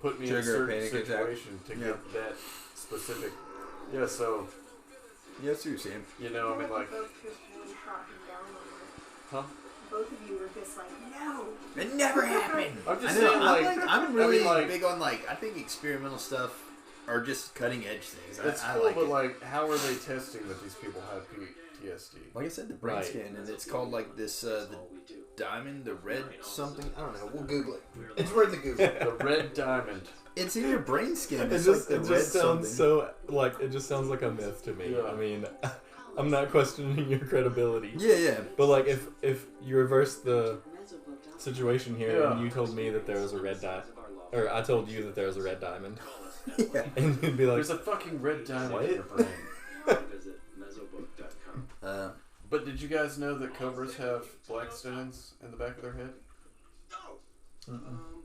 put me in a Trigger a certain panic attack. situation to Yeah. get that specific. Yeah, so Yeah, that's what you're saying. you know, I mean, like, Both just really shot him down on it. huh? Both of you were just like, no. It never happened. I'm just I know, saying, like, I'm really I mean, like, big on I think experimental stuff are just cutting edge things. it's I cool, like but it. like, how are they testing that these people have PTSD? Like I said, the brain Right. scan, and it's called like this, the diamond, the red something. I don't know. We'll Google it. It's worth the Google. The red diamond. It's in your brain scan. It It's just, like it the red just sounds something. so like it just sounds like a myth to me. Yeah. I mean, I'm not questioning your credibility, Yeah, yeah. but like if you reverse the situation here and Yeah. you told me that there was a red diamond, or I told you that there was a red diamond, Yeah. and you'd be like, There's a fucking red diamond What? in your brain. Visit mesobook.com. But did you guys know that cobras have black stones in the back of their head?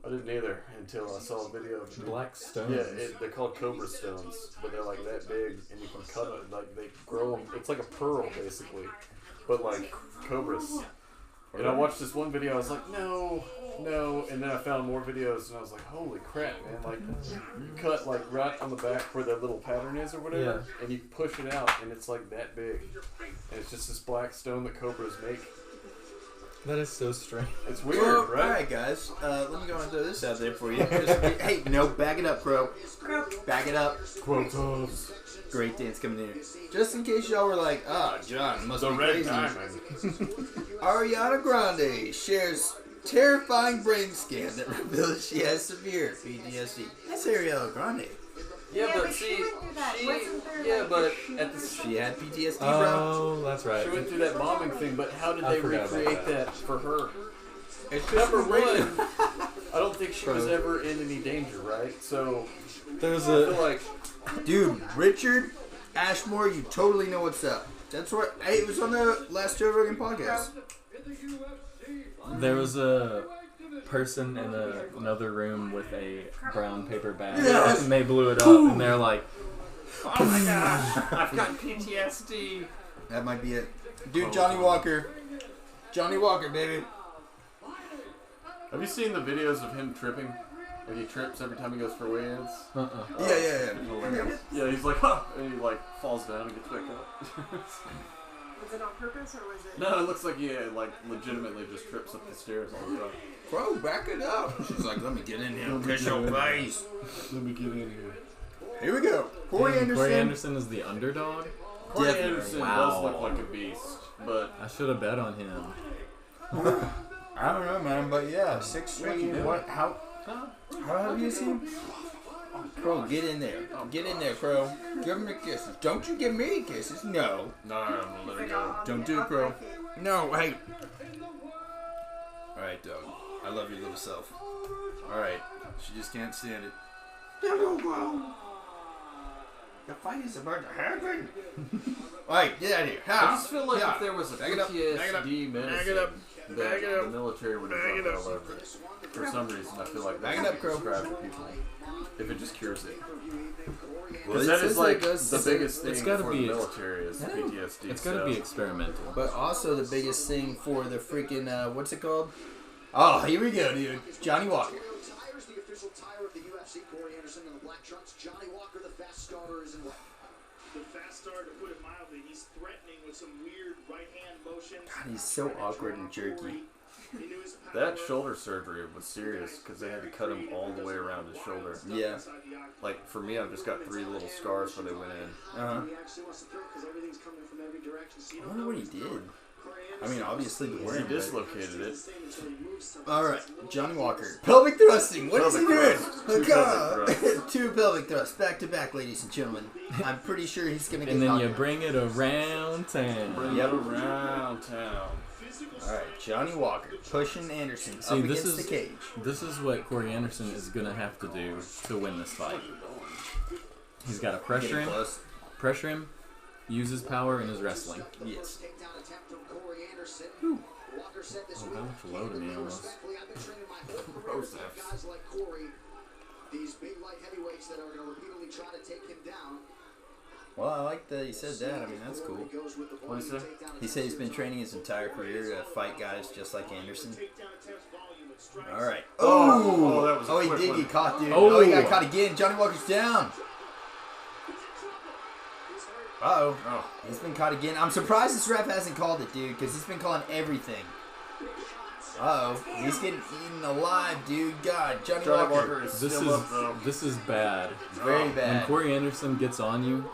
I didn't either until I saw a video of black stones. Yeah, they're called cobra stones, but they're like that big, and you can cut it. Like they grow them. It's like a pearl, basically, but like cobras. And I watched this one video. I was like, no, and then I found more videos, and I was like, holy crap, man! Like you cut like right on the back where that little pattern is or whatever, and you push it out, and it's like that big, and it's just this black stone that cobras make. That is so strange. It's weird, Well, right? Alright, guys. Let me go and throw this out there for you. Hey, no, back it up, Crow. Back it up. Quotas. Great dance coming in. Just in case y'all were like, ah, John must The be red crazy. diamond. Ariana Grande shares terrifying brain scan that reveals she has severe PTSD. That's Ariana Grande. Yeah, but but she see, went through that. Wasn't there, yeah, like, but a at the She had PTSD, bro. Oh, that's right. She went through that bombing thing, but how did I they forgot about recreate that. that for her? It's just Number brain- one, I don't think she was ever in any danger, right? So There's I feel a like Dude, Richard Ashmore, you totally know what's up. That's what. Hey, it was on the last Joe Rogan podcast. there was a person in another room with a brown paper bag, Yes. and they blew it up, and they're like, oh my gosh, I've got PTSD. That might be it. Dude, Johnny Walker. Johnny Walker, baby. Have you seen the videos of him tripping? Like he trips every time he goes for weigh-ins. Yeah. Yeah, he's like, huh, and he like falls down and gets back up. Was it on purpose or was it? No, it looks like he like legitimately just trips up the stairs all the time. Bro, back it up. She's like, let me get in here and kiss your face. Let me get in here. Here we go. Corey "Dang, Anderson. Corey Anderson is the underdog. Corey Definitely. Anderson Wow. does look like a beast, but I should have bet on him." I don't know, man, but yeah, 6'3". What? How have you seen? Crow, get in there. Get in there, Crow. Give him the kisses. Don't you give me kisses. No. no, I'm gonna let it go. Don't do it, Crow. No, hey. Alright, dog. I love your little self. Alright. She just can't stand it. Hello, Crow. The fight is about to happen. Alright, get out of here. I just feel like if there was a Back it up, back it up, PTSD back medicine it up, that back it up, the military would have back done it up. all over it. For some reason, I feel like Back that's it up, Crow. prescribed to people. If it just cures it. Well, Because it that says is that like it does- the biggest thing it's gotta for be- the military is PTSD. It's got to so- be experimental. But also the biggest thing for the freaking, what's it called? Oh, here we go, dude. Johnny Walker. Tires, the official tire of the UFC. Corey Anderson in the black trunks. Johnny Walker, the fast starter, is in white. The fast start, to put it mildly, he's threatening with some weird right hand motions. God, he's so awkward and jerky. He knew his power. That shoulder surgery was serious because they had to cut him all the way around his shoulder. Yeah. Inside the octagon. Like for me, I've just got 3 little scars where they went in. Uh-huh. He actually wants to throw because everything's coming from every direction. So you I don't wonder know what he he's did. throwing. I mean, obviously the He word. dislocated it. All right, Johnny Walker. Pelvic thrusting. What is he doing? Pelvic thrust. Two pelvic Two pelvic thrusts back to back, ladies and gentlemen. I'm pretty sure he's gonna get. And then knocked you out. bring it around town. Bring it around town. All right, Johnny Walker pushing Anderson See, up this against is- the cage. This is what Corey Anderson is gonna have to do to win this fight. He's got to pressure Getting him, close. use his power in his wrestling. Yes. Oh, that looks low to me almost. These big light heavyweights that are going to repeatedly try to take him down. Well, I like that he said that. I mean, that's cool. What is that? He said he's been training his entire career to fight guys just like Anderson. All right. Oh, that was a Oh, he quick did one. get caught, dude. Oh. Oh, he got caught again. Johnny Walker's down. Uh-oh. Oh, He's been caught again. I'm surprised this ref hasn't called it, dude, because he's been calling everything. Uh-oh. He's getting eaten alive, dude. God, Johnny Johnny Walker. Walker is This still up is though. this is bad. Very When bad. Corey Anderson gets on you,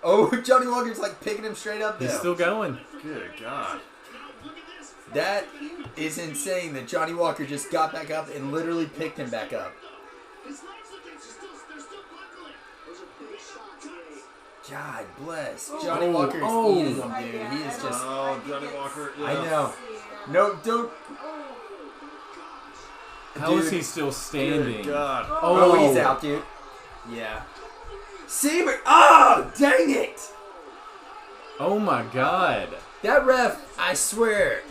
Oh, Johnny Walker's like picking him straight up he's now. still going. Good God. That is insane that Johnny Walker just got back up and literally picked him back up. God bless. Johnny Walker is eating him, dude. He is just... Oh, Johnny Walker. Yeah. I know. No, don't... How is Dude. he still standing? Good God. Oh, he's out, dude. Yeah. See, but... Oh, dang it! Oh my God. That ref, I swear.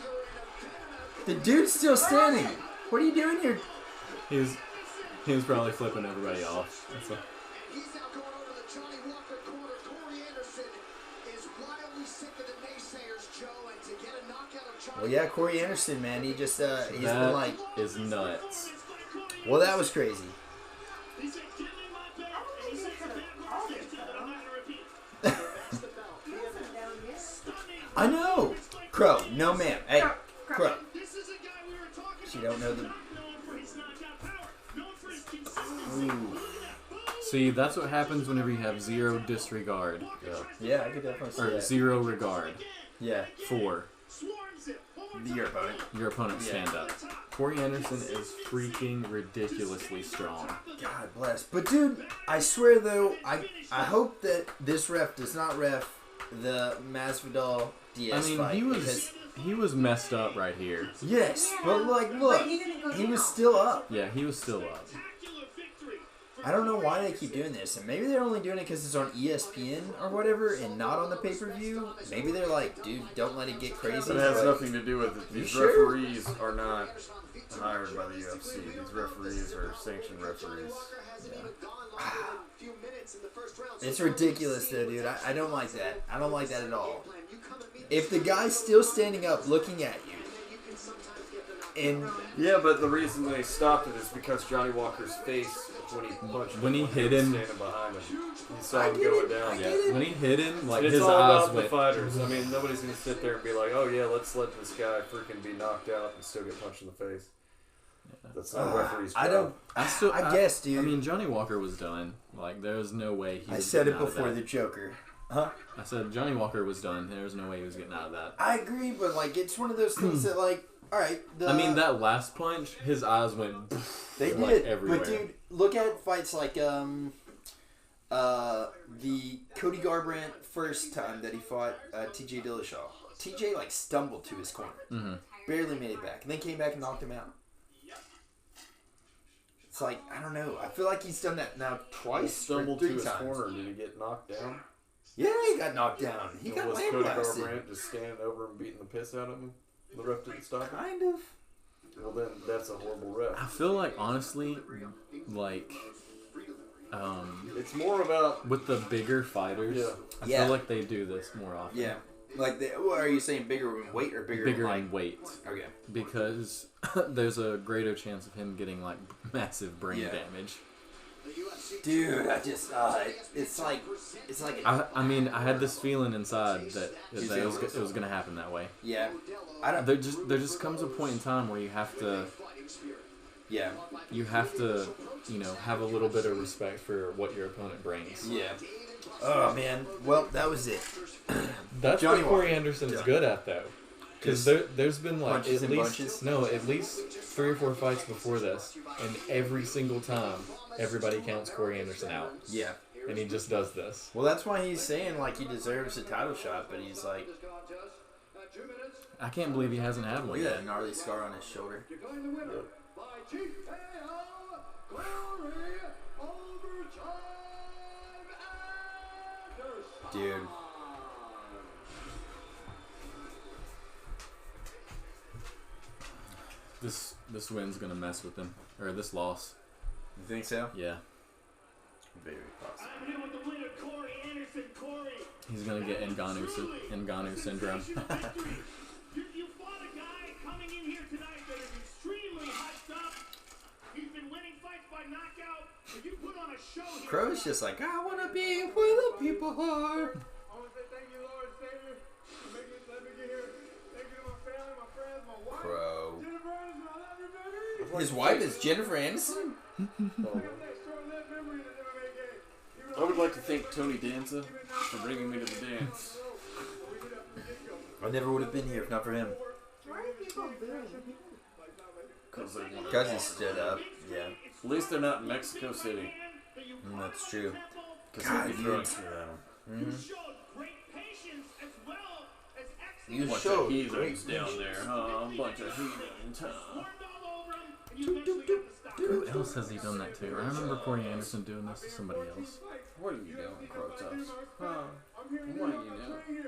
The dude's still standing. What are you doing here? He was probably flipping everybody off. That's what- He's now going over the Johnny Walker corner. Corey Anderson is wildly sick of the naysayers, Joe, and to get a knockout of Johnny Well, yeah, Corey Anderson, man. He just, he's been That like... is nuts. Well, that was crazy. I know. Crow, no ma'am. Hey, Crow. She don't know the... Ooh. See, that's what happens whenever you have zero disregard. Yeah, I could definitely see Or that. zero regard Yeah, for your opponent. your opponent's Yeah. stand up. Corey Anderson is freaking ridiculously strong. God bless. But dude, I swear though, I hope that this ref does not ref the Masvidal Diaz I mean, fight. he was messed up right here. Yes, but like, look, But he didn't go he was down. still up. Yeah, he was still up. I don't know why they keep doing this, and maybe they're only doing it because it's on ESPN or whatever, and not on the pay-per-view. Maybe they're like, dude, don't let it get crazy. But it has but- nothing to do with it. These sure? referees are not hired by the UFC. These referees are sanctioned referees. It's ridiculous, though, dude. I don't like that. I don't like that at all. If the guy's still standing up looking at you, and Yeah, but the reason they stopped it is because Johnny Walker's face, when he punched When he hit him- standing behind him, he saw I him get going it, down. I Yeah, get it. when he hit him, like It's his all eyes about the went. fighters. I mean, nobody's gonna sit there and be like, "Oh yeah, let's let this guy freaking be knocked out and still get punched in the face." That's not a referee's job. I don't. I guess, dude. I mean, Johnny Walker was done. Like, there was no way he. I was said it getting out of before that. the Joker. Huh? I said Johnny Walker was done. There was no way he was getting out of that. I agree, but like, it's one of those things that, like, all right. I mean, that last punch, his eyes went. They like, did, everywhere. but dude, look at fights like the Cody Garbrandt first time that he fought T.J. Dillashaw. T.J. like stumbled to his corner, barely made it back, and then came back and knocked him out. It's like, I don't know. I feel like he's done that now He twice, stumbled or to three his times. corner. Did he get knocked down? Yeah, he got knocked down. He got Was Cody lambasted. Garbrandt just standing over and beating the piss out of him? The ref didn't stop him. Kind of. Well, then that's a horrible I ref. feel like, honestly, like, It's more about with the bigger fighters, Yeah. I Yeah. feel like they do this more often. Yeah. Like, what are you saying? Bigger in weight or bigger? Bigger in in weight. Okay. Because there's a greater chance of him getting, like, massive brain Yeah. damage. Dude, I just, it's like, I mean, I had this feeling inside that You it feel was going to happen that way. yeah. I don't. There just comes a point in time where you have to, Yeah. you know, have a little bit of respect for what your opponent brings. Yeah. Oh man. Well, that was it. That's Johnny what Corey Walker. Anderson is Done. good at, though. Because there's been like Punches at and least bunches? at least 3 or 4 fights before this, and every single time everybody counts Corey Anderson out, Yeah. and he just does this. Well, that's why he's saying like he deserves a title shot, but he's like, I can't believe he hasn't had one look at yet. that gnarly scar on his shoulder. Dude. This win's gonna mess with him, or this loss. You think so? Yeah, Very possible. I'm here with the winner, Corey Anderson. Corey. he's gonna get Ngannou syndrome. You fought a guy coming in here tonight that is extremely hyped up. He's been winning fights by knockout. If you put on a show here. Crow's just like, I want to be where the people are. I want to say thank you, Lord Savior, for let me get here. Thank you to my family, my friends, my wife. Crow. Jennifer Aniston, I love you, baby. His wife is Jennifer Aniston? I got that short-lived memory in the MMA game. Even I would like to thank Tony Danza for bringing me to the dance. I never would have been here if not for him. Why are people booing? Because he stood up. Yeah. At least they're not in Mexico City. That's true. Because God, he'd be dude. throwing shit at him. Mm-hmm. great patience as well as excellent. You Bunch showed of heathens great down there, huh? A bunch of heathens, huh? Who else has he done that to? I remember Corey Anderson doing this to somebody else. What are you doing, Crotos? Huh? What are you doing?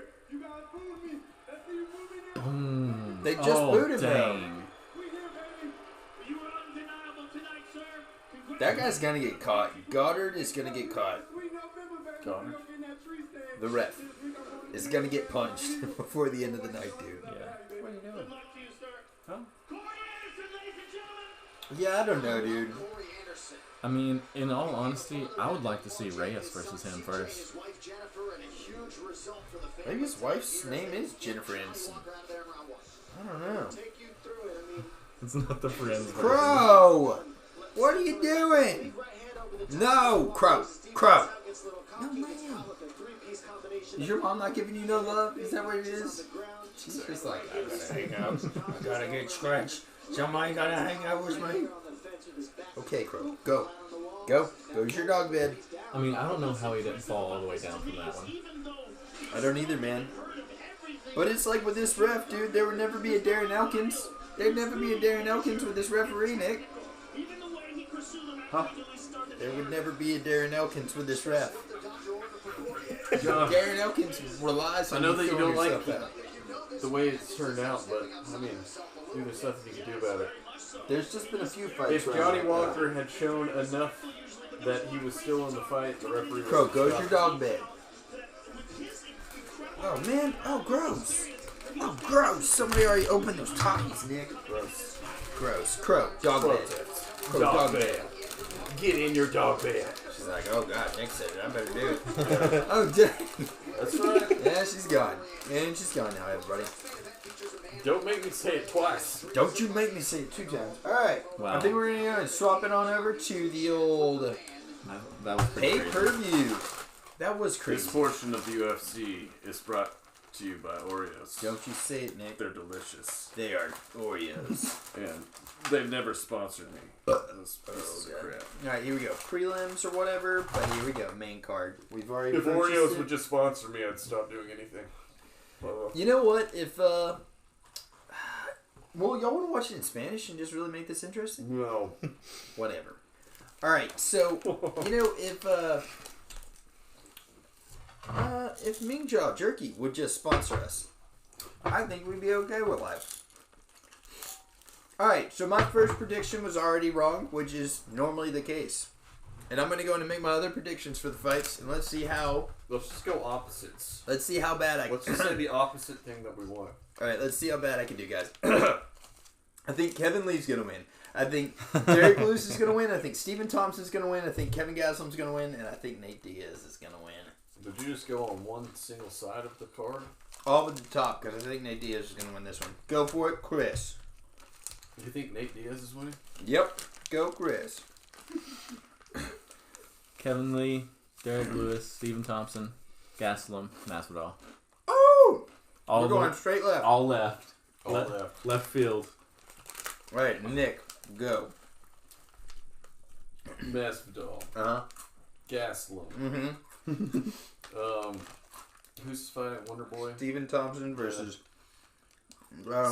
Boom. They just booed him, though. dang. That guy's gonna get caught. Goddard is gonna get caught. Goddard? The ref is gonna get punched before the end of the night, dude. Yeah. What are you doing? Huh? Yeah, I don't know, dude. I mean, in all honesty, I would like to see Reyes versus him first. Maybe his wife's name is Jennifer Aniston. I don't know. It's not the friends version. Crow! What are you doing? No, Crow. Crow. No, man. Is your mom not giving you no love? Is that what it is? She's just like, I gotta hang out. I gotta get scratched. Somebody gotta hang out with me. Okay, Crow. Go. Go. Go to your dog bed. I mean, I don't know how he didn't fall all the way down from that one. I don't either, man. But it's like with this ref, dude. There would never be a Darren Elkins. There'd never be a Darren Elkins with this referee, Nick. Huh? There would never be a Darren Elkins with this ref. John, Darren Elkins relies on I know that you throwing don't like yourself out. the way it's turned out, but I mean, dude, there's nothing you can do about it. There's just been a few fights. If around Johnny like Walker had shown enough that he was still in the fight, the referee that. would Crow, have go to stopped your it. dog bed. Oh man! Oh gross! Oh gross! Somebody already opened those Takis, Nick. Gross. Gross. Crow, dog bed. Crow, Dog bed. Get in your dog bed. She's like, oh god, Nick said it. I better do it. Oh dang! That's right. Yeah, she's gone. And she's gone now, everybody. Don't make me say it twice. Don't you make me say it 2 times. Alright. Wow. I think we're gonna swap it on over to the old That was pretty crazy. pay-per-view. That was This crazy. portion of the UFC is brought to you by Oreos. Don't you say it, Nick. They're delicious. They are Oreos. And they've never sponsored me. Those pieces of crap. Alright, here we go. Prelims or whatever, but here we go. Main card. We've already If purchased Oreos it. would just sponsor me, I'd stop doing anything. You know what? If, well, y'all want to watch it in Spanish and just really make this interesting? No. Whatever. Alright, so, you know, if Ming Jaw Jerky would just sponsor us, I think we'd be okay with life. Alright, so my first prediction was already wrong, which is normally the case. And I'm going to go in and make my other predictions for the fights, and let's see how Let's just go opposites. bad I Let's just say the opposite thing that we want. Alright, let's see how bad I can do, guys. I think Kevin Lee's going to win. I think Derek Lewis is going to win. I think Stephen Thompson's going to win. I think Kevin Gaslam's going to win. And I think Nate Diaz is going to win. Did you just go on one single side of the card? All but the top, because I think Nate Diaz is going to win this one. Go for it, Chris. You think Nate Diaz is winning? Yep. Go, Chris. Kevin Lee, Derek Lewis, Stephen Thompson, Gastelum, Masvidal. Oh! All We're the- going straight left. All left. All left. Left field. All right, Nick, go. Masvidal. Uh-huh. Gastelum. Mm-hmm. Who's fighting Wonder Boy? Stephen Thompson versus...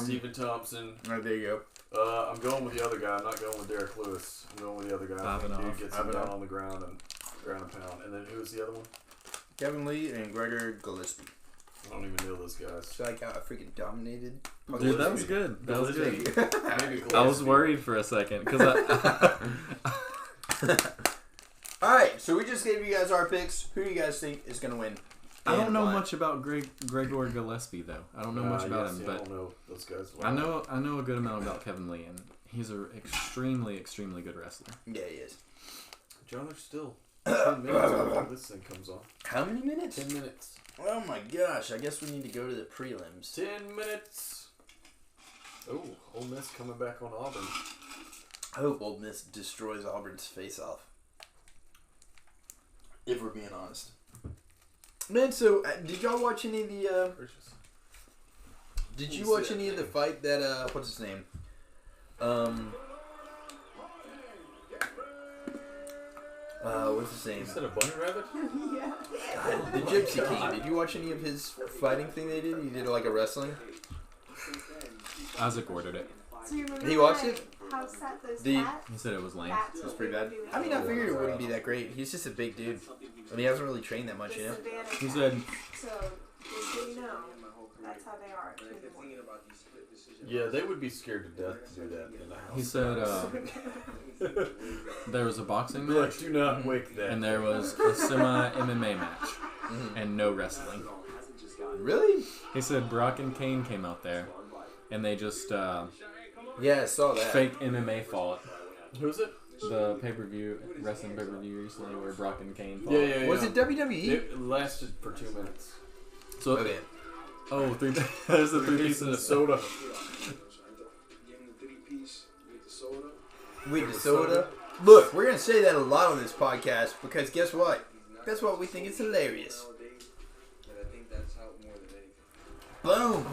Stephen Thompson. Right, there you I'm going with the other guy. I'm not going with Derek Lewis. I'm going with the other guy. Ivanov. Dude gets him Ivanov. down on the ground and pound. And then who was the other one? Kevin Lee and Gregor Gillespie. I don't even know those guys. So I got freaking dominated. Dude, that was good. That was Maybe good. Gillespie. I was worried for a second because Alright, so we just gave you guys our picks. Who do you guys think is going to win? I don't And know why? much about Gregor Gillespie though. I don't know much about him, I but don't know those guys. I know a good amount about Kevin Lee, and he's an extremely good wrestler. Yeah, he is. John, there's still 10 minutes before this thing comes on. How many minutes? 10 minutes. Oh my gosh, I guess we need to go to the prelims. 10 minutes. Oh, Ole Miss coming back on Auburn. I hope Ole Miss destroys Auburn's face off. If we're being honest. Man, so did y'all watch any of the? Gracious. Did you Who's watch that any of the name? fight that? What's his name? What's his name? You said a bunny rabbit? Yeah. The Gypsy King. Did you watch any of his fighting thing they did? He did like a wrestling. Isaac ordered it. So you remember He watched that it? House that those The- cats? He said it was lame. Cats It was pretty bad. do I mean, I it. figured it wouldn't be that great. He's just a big dude. And he hasn't really trained that much, you know. Savannah He cat. said So, just so you know, that's how they are. at 2 in the morning. Yeah, they would be scared to death to do that in the house. he said there was a boxing Be like, match do not wake that. and there was a semi MMA match and no wrestling. Really? He said Brock and Kane came out there and they just Yeah, I saw that. fake MMA fought. Who's it? The pay-per-view wrestling pay-per-view recently where Brock and Kane fought. Yeah. Was it WWE? It lasted for 2 minutes. So Okay. oh, there's the three Piece pieces of the soda. With the soda. Look, we're gonna say that a lot on this podcast because guess what? That's what we think is hilarious. Boom.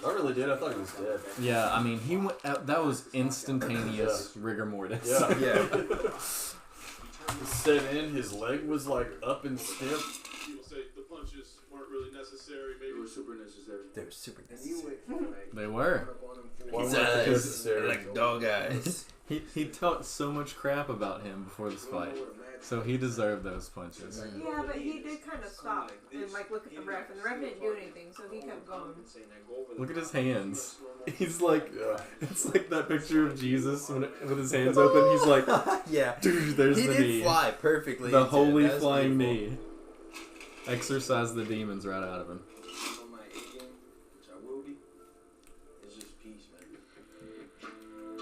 I really did. I thought he was dead. Yeah, I mean, he went. That was instantaneous rigor mortis. Yeah. Yeah. Set in, his leg was like up and stiff. People say the punches weren't really necessary. Maybe it was super necessary. They were super necessary. They were. Why His weren't they eyes necessary? like dog eyes. He talked so much crap about him before this fight, so he deserved those punches. Yeah, but he did kind of stop and like look at the ref, and the ref didn't do anything, so he kept going. Look at his hands. He's like, Yeah. it's like that picture of Jesus with his hands open. He's like, Yeah. dude, there's He the did knee, fly perfectly. the into it. holy That was flying beautiful. knee. Exorcise the demons right out of him.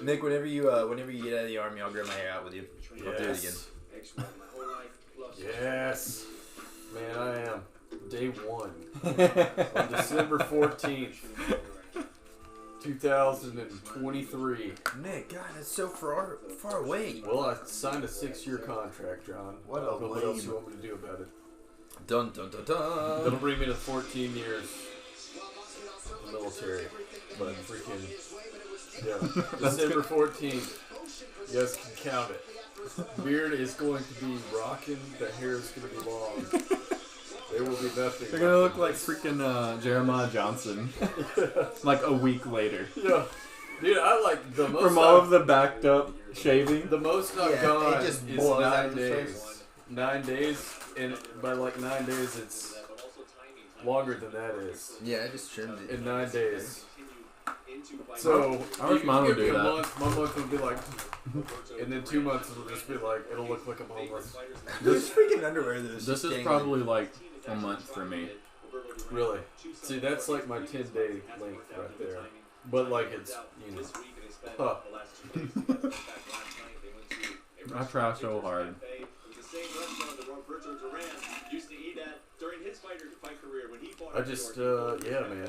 Nick, whenever you get out of the army, I'll grow my hair out with you. I'll do it again. Yes. Man, I am. Day 1. On December 14th, 2023. Nick, God, that's so far away. Well, I signed a 6-year contract, John. What I don't know what else lame. you want me to do about it. Dun dun dun That'll dun. bring me to 14 years in the military. But freaking, yeah. December 14th. You guys can count it. Beard is going to be rocking. The hair is going to be long. There will be nothing. They're gonna look like freaking Jeremiah Johnson, like a week later. Yeah. Dude, I like the most. From all of the backed up shaving. The most I've Yeah, gone it just is blows out 9 of his days. face. 9 days, and by like 9 days, it's longer than that is. Yeah, I just trimmed it. In 9 days. So, I wish you mine would give me do a that. month, my month would be like, and then 2 months it'll just be like, it'll look like I'm homeless. Those freaking underwear. Those This is dangling. probably like a month for me. Really. See, that's like my 10-day length right there. But like it's, you know, huh. I try so hard. I just, yeah, man.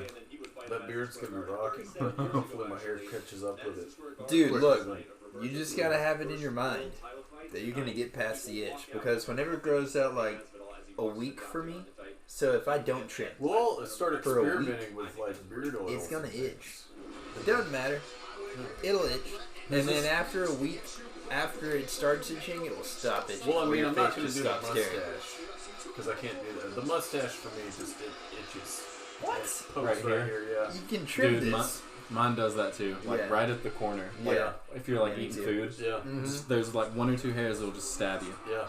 That beard's gonna be rocking. Hopefully my hair catches up with it. Dude, look. You just gotta have it in your mind that you're gonna get past the itch, because whenever it grows out like a week for me, so if I don't trim, We'll start For a week. experimenting with like beard oil. it's gonna itch. It doesn't matter. It'll itch, and then after a week, after it starts itching, it will stop itching. Well, I mean, Your I'm not face going to just do the stops staring. mustache because I can't do that. The mustache for me just it itches. What? It pokes Right right, here? here, yeah. You can trim Dude, this. mine does that too. Like Yeah. right at the corner. Yeah. Like, if you're like Yeah, me eating too. food, Yeah, there's like 1 or 2 hairs that'll just stab you. yeah.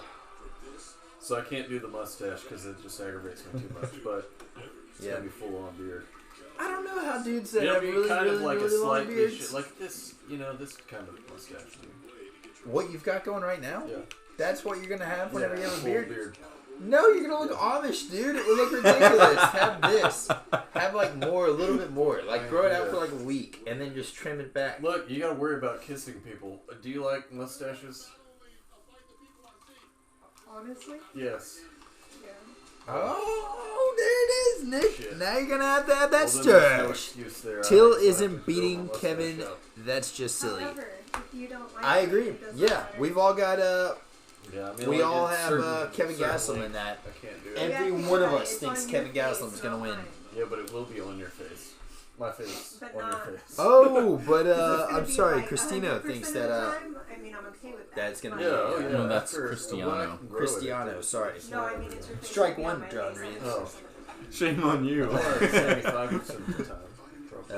So I can't do the mustache because it just aggravates me too much. But it's Yeah. gonna be full on beard. I don't know how dudes that It'll have be really, kind really, of like really a long slight beards. like this, this kind of mustache. Dude. What you've got going right now? Yeah. That's what you're gonna have whenever you have a full beard? No, you're gonna look Amish, dude. It would look ridiculous. Have this. Have like more, a little bit more. Like grow it out for like a week and then just trim it back. Look, you gotta worry about kissing people. Do you like mustaches? Honestly, Yes. yeah. Oh, there it is, Nick. Shit. Now you're gonna have to have that Well, then there's no stash. excuse there. Till I have to isn't grow my beating mustache Kevin. out. That's just silly. However, if you don't like I it, agree. it doesn't Yeah, matter. we've all got Yeah, I mean, we like, all it's have certain- Kevin certain Gaslam in length. that. I can't do it. And- every Yeah, one of but us it's thinks on Kevin your Gaslam's face, gonna not win. mine. Yeah, but it will be on your face. My face But on not- your face. Oh, but If it's gonna I'm be sorry, like Christina 100% thinks of that the time, I mean, I'm okay with that. that's gonna But- be Yeah, oh yeah. No, that's after- Cristiano. when I can grow it, Cristiano. Sorry. No, I mean, it's your face Strike will be on one, my John face Reeves. 100% Oh. of the time. Shame on you. 75% of the time. probably.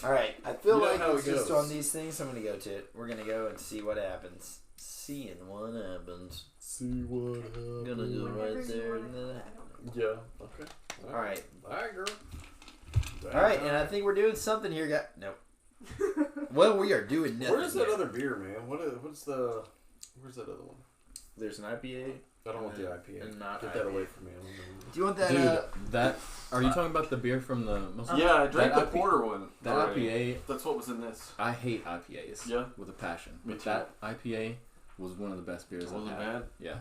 All right, I feel You know like how it's it just goes. on these things. I'm gonna go to it. We're gonna go and see what happens. Seeing what happens. See what I'm gonna go Whenever right you there. wanna- And then I don't- Yeah. Okay. all right, Bye, girl. all right, and I think we're doing something here, guys. Nope. Well, we are doing nothing. Where's that here. other beer, man? Where's that other one? There's an IPA. I don't want the IPA. And not Get that IPA. away from me. I don't know. Do you want that? Dude, that. Are you talking about the beer from the? Yeah, I drank That the porter one. That already. IPA. That's what was in this. I hate IPAs. Yeah? With a passion. Me But too. that IPA was one of the best beers I've Wasn't had. bad? Yeah.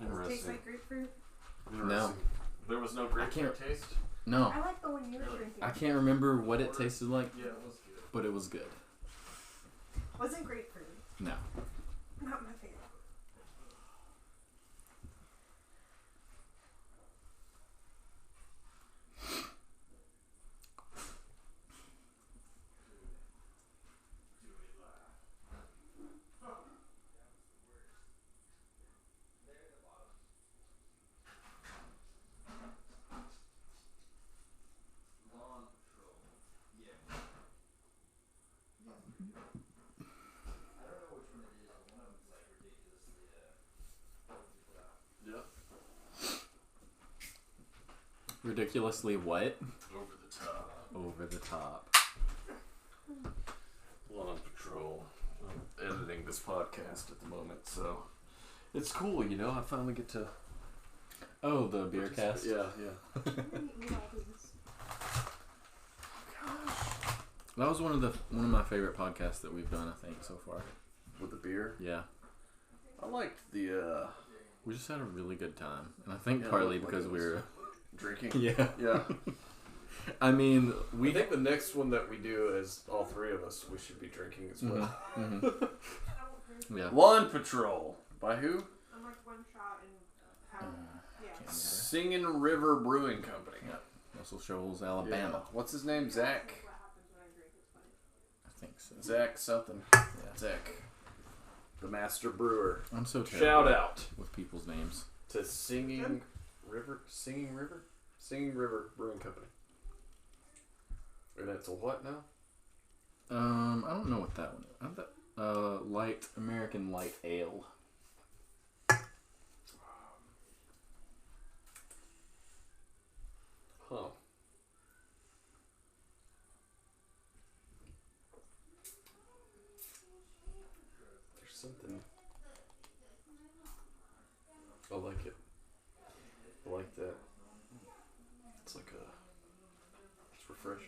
Does it taste like grapefruit? No. There was no grapefruit taste? No. I like the one you were drinking. I can't remember what it tasted like, Yeah, it was good. but it was good. Wasn't grapefruit. No. Not my favorite. Yeah. Ridiculously what? Over the top. Over the top. Lawn Patrol. I'm editing this podcast at the moment, so it's cool, I finally get to. Oh, the beer cast? Yeah. I'm gonna eat all these. That was one of my favorite podcasts that we've done, I think, so far. With the beer. Yeah. I liked the We just had a really good time. And I think Yeah, partly like because it we was- were... drinking. Yeah. Yeah. I mean, We think the next one that we do as all three of us, we should be drinking as well. Yeah. Lawn Patrol. By who? I'm like one shot and how. Yeah. Singing River Brewing Company. Muscle Shoals, Alabama. Yeah. What's his name? Zach? What happens when I drink is funny. I think so. Zach something. Zach. The master brewer. I'm so terrible Shout out with people's names. to Singing River Brewing Company. And it's a what now? I don't know what that one is. Light American Light Ale. Huh. There's something. I like it. I like that. It's like it's refreshing.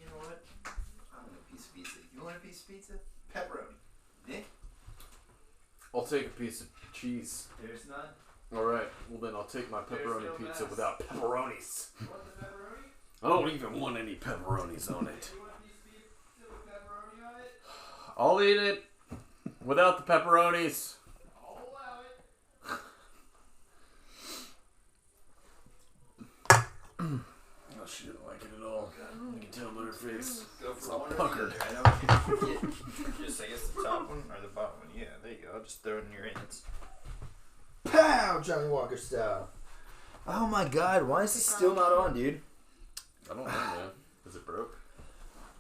You know what? I want a piece of pizza. You want a piece of pizza? Pepperoni. Nick? I'll take a piece of cheese. There's none. Alright, well then I'll take my pepperoni There's no pizza mess. without pepperonis. You want the pepperoni? I don't even want any pepperonis on it. You want a piece of pizza with pepperoni on it? I'll eat it without the pepperonis. Oh, she didn't like it at all. You can tell by her face. It's all puckered. Just, I guess the top one or the bottom one. Yeah, there you go. I'll just throw it in your hands. Pow! Johnny Walker style. Oh my god, why is this still not on, dude? I don't know, man. Is it broke?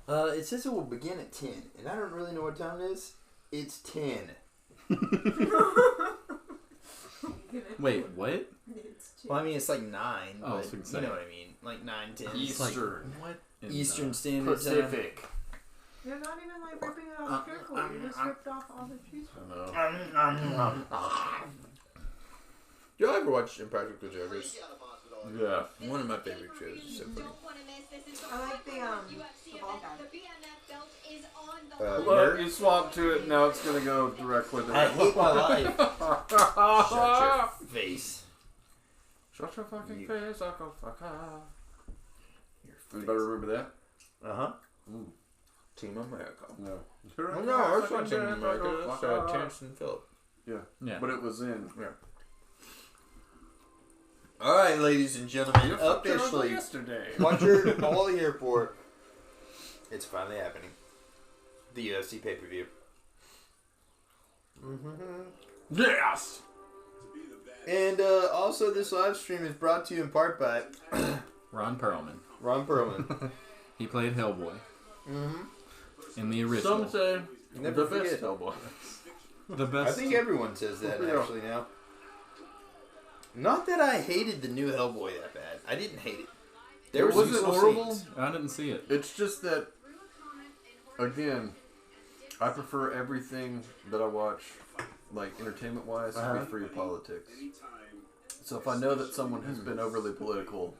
It says it will begin at 10, and I don't really know what time it is. It's 10. Wait, what? Well, I mean, it's like 9, Oh, I but was gonna you say. know what I mean. Like 9, 10. Eastern. What? in Eastern the- Standard Time. Pacific. You're not even like ripping it off carefully. You just ripped off all the juice. I know. Did you ever watch Impractical Jokers? Yeah. One of my favorite shows. It's so funny. I like the ball guy. Look, you swapped to it, now it's gonna go directly there. I hate my life. Shut your face. Shut your fucking You- face, Uncle Fucker. You better remember that? Uh-huh. Ooh. Team America. No. Oh, no, that's not Team America. That's Terrence and Phillip. Yeah. Yeah. But it was in. Yeah. All right, ladies and gentlemen, officially, yesterday. Puncher All Airport. It's finally happening. The UFC pay-per-view. Yes! And also, this live stream is brought to you in part by Ron Perlman. Ron Perlman. He played Hellboy Mm-hmm. in the original. Some say Never the best forget. Hellboy. The I best. think everyone says that Yeah. actually now. Not that I hated the new Hellboy that bad. I didn't hate it. There Was was it some horrible? scenes. I didn't see it. It's just that, again, I prefer everything that I watch, like entertainment-wise, to be free of politics. So if I know that someone has been overly political,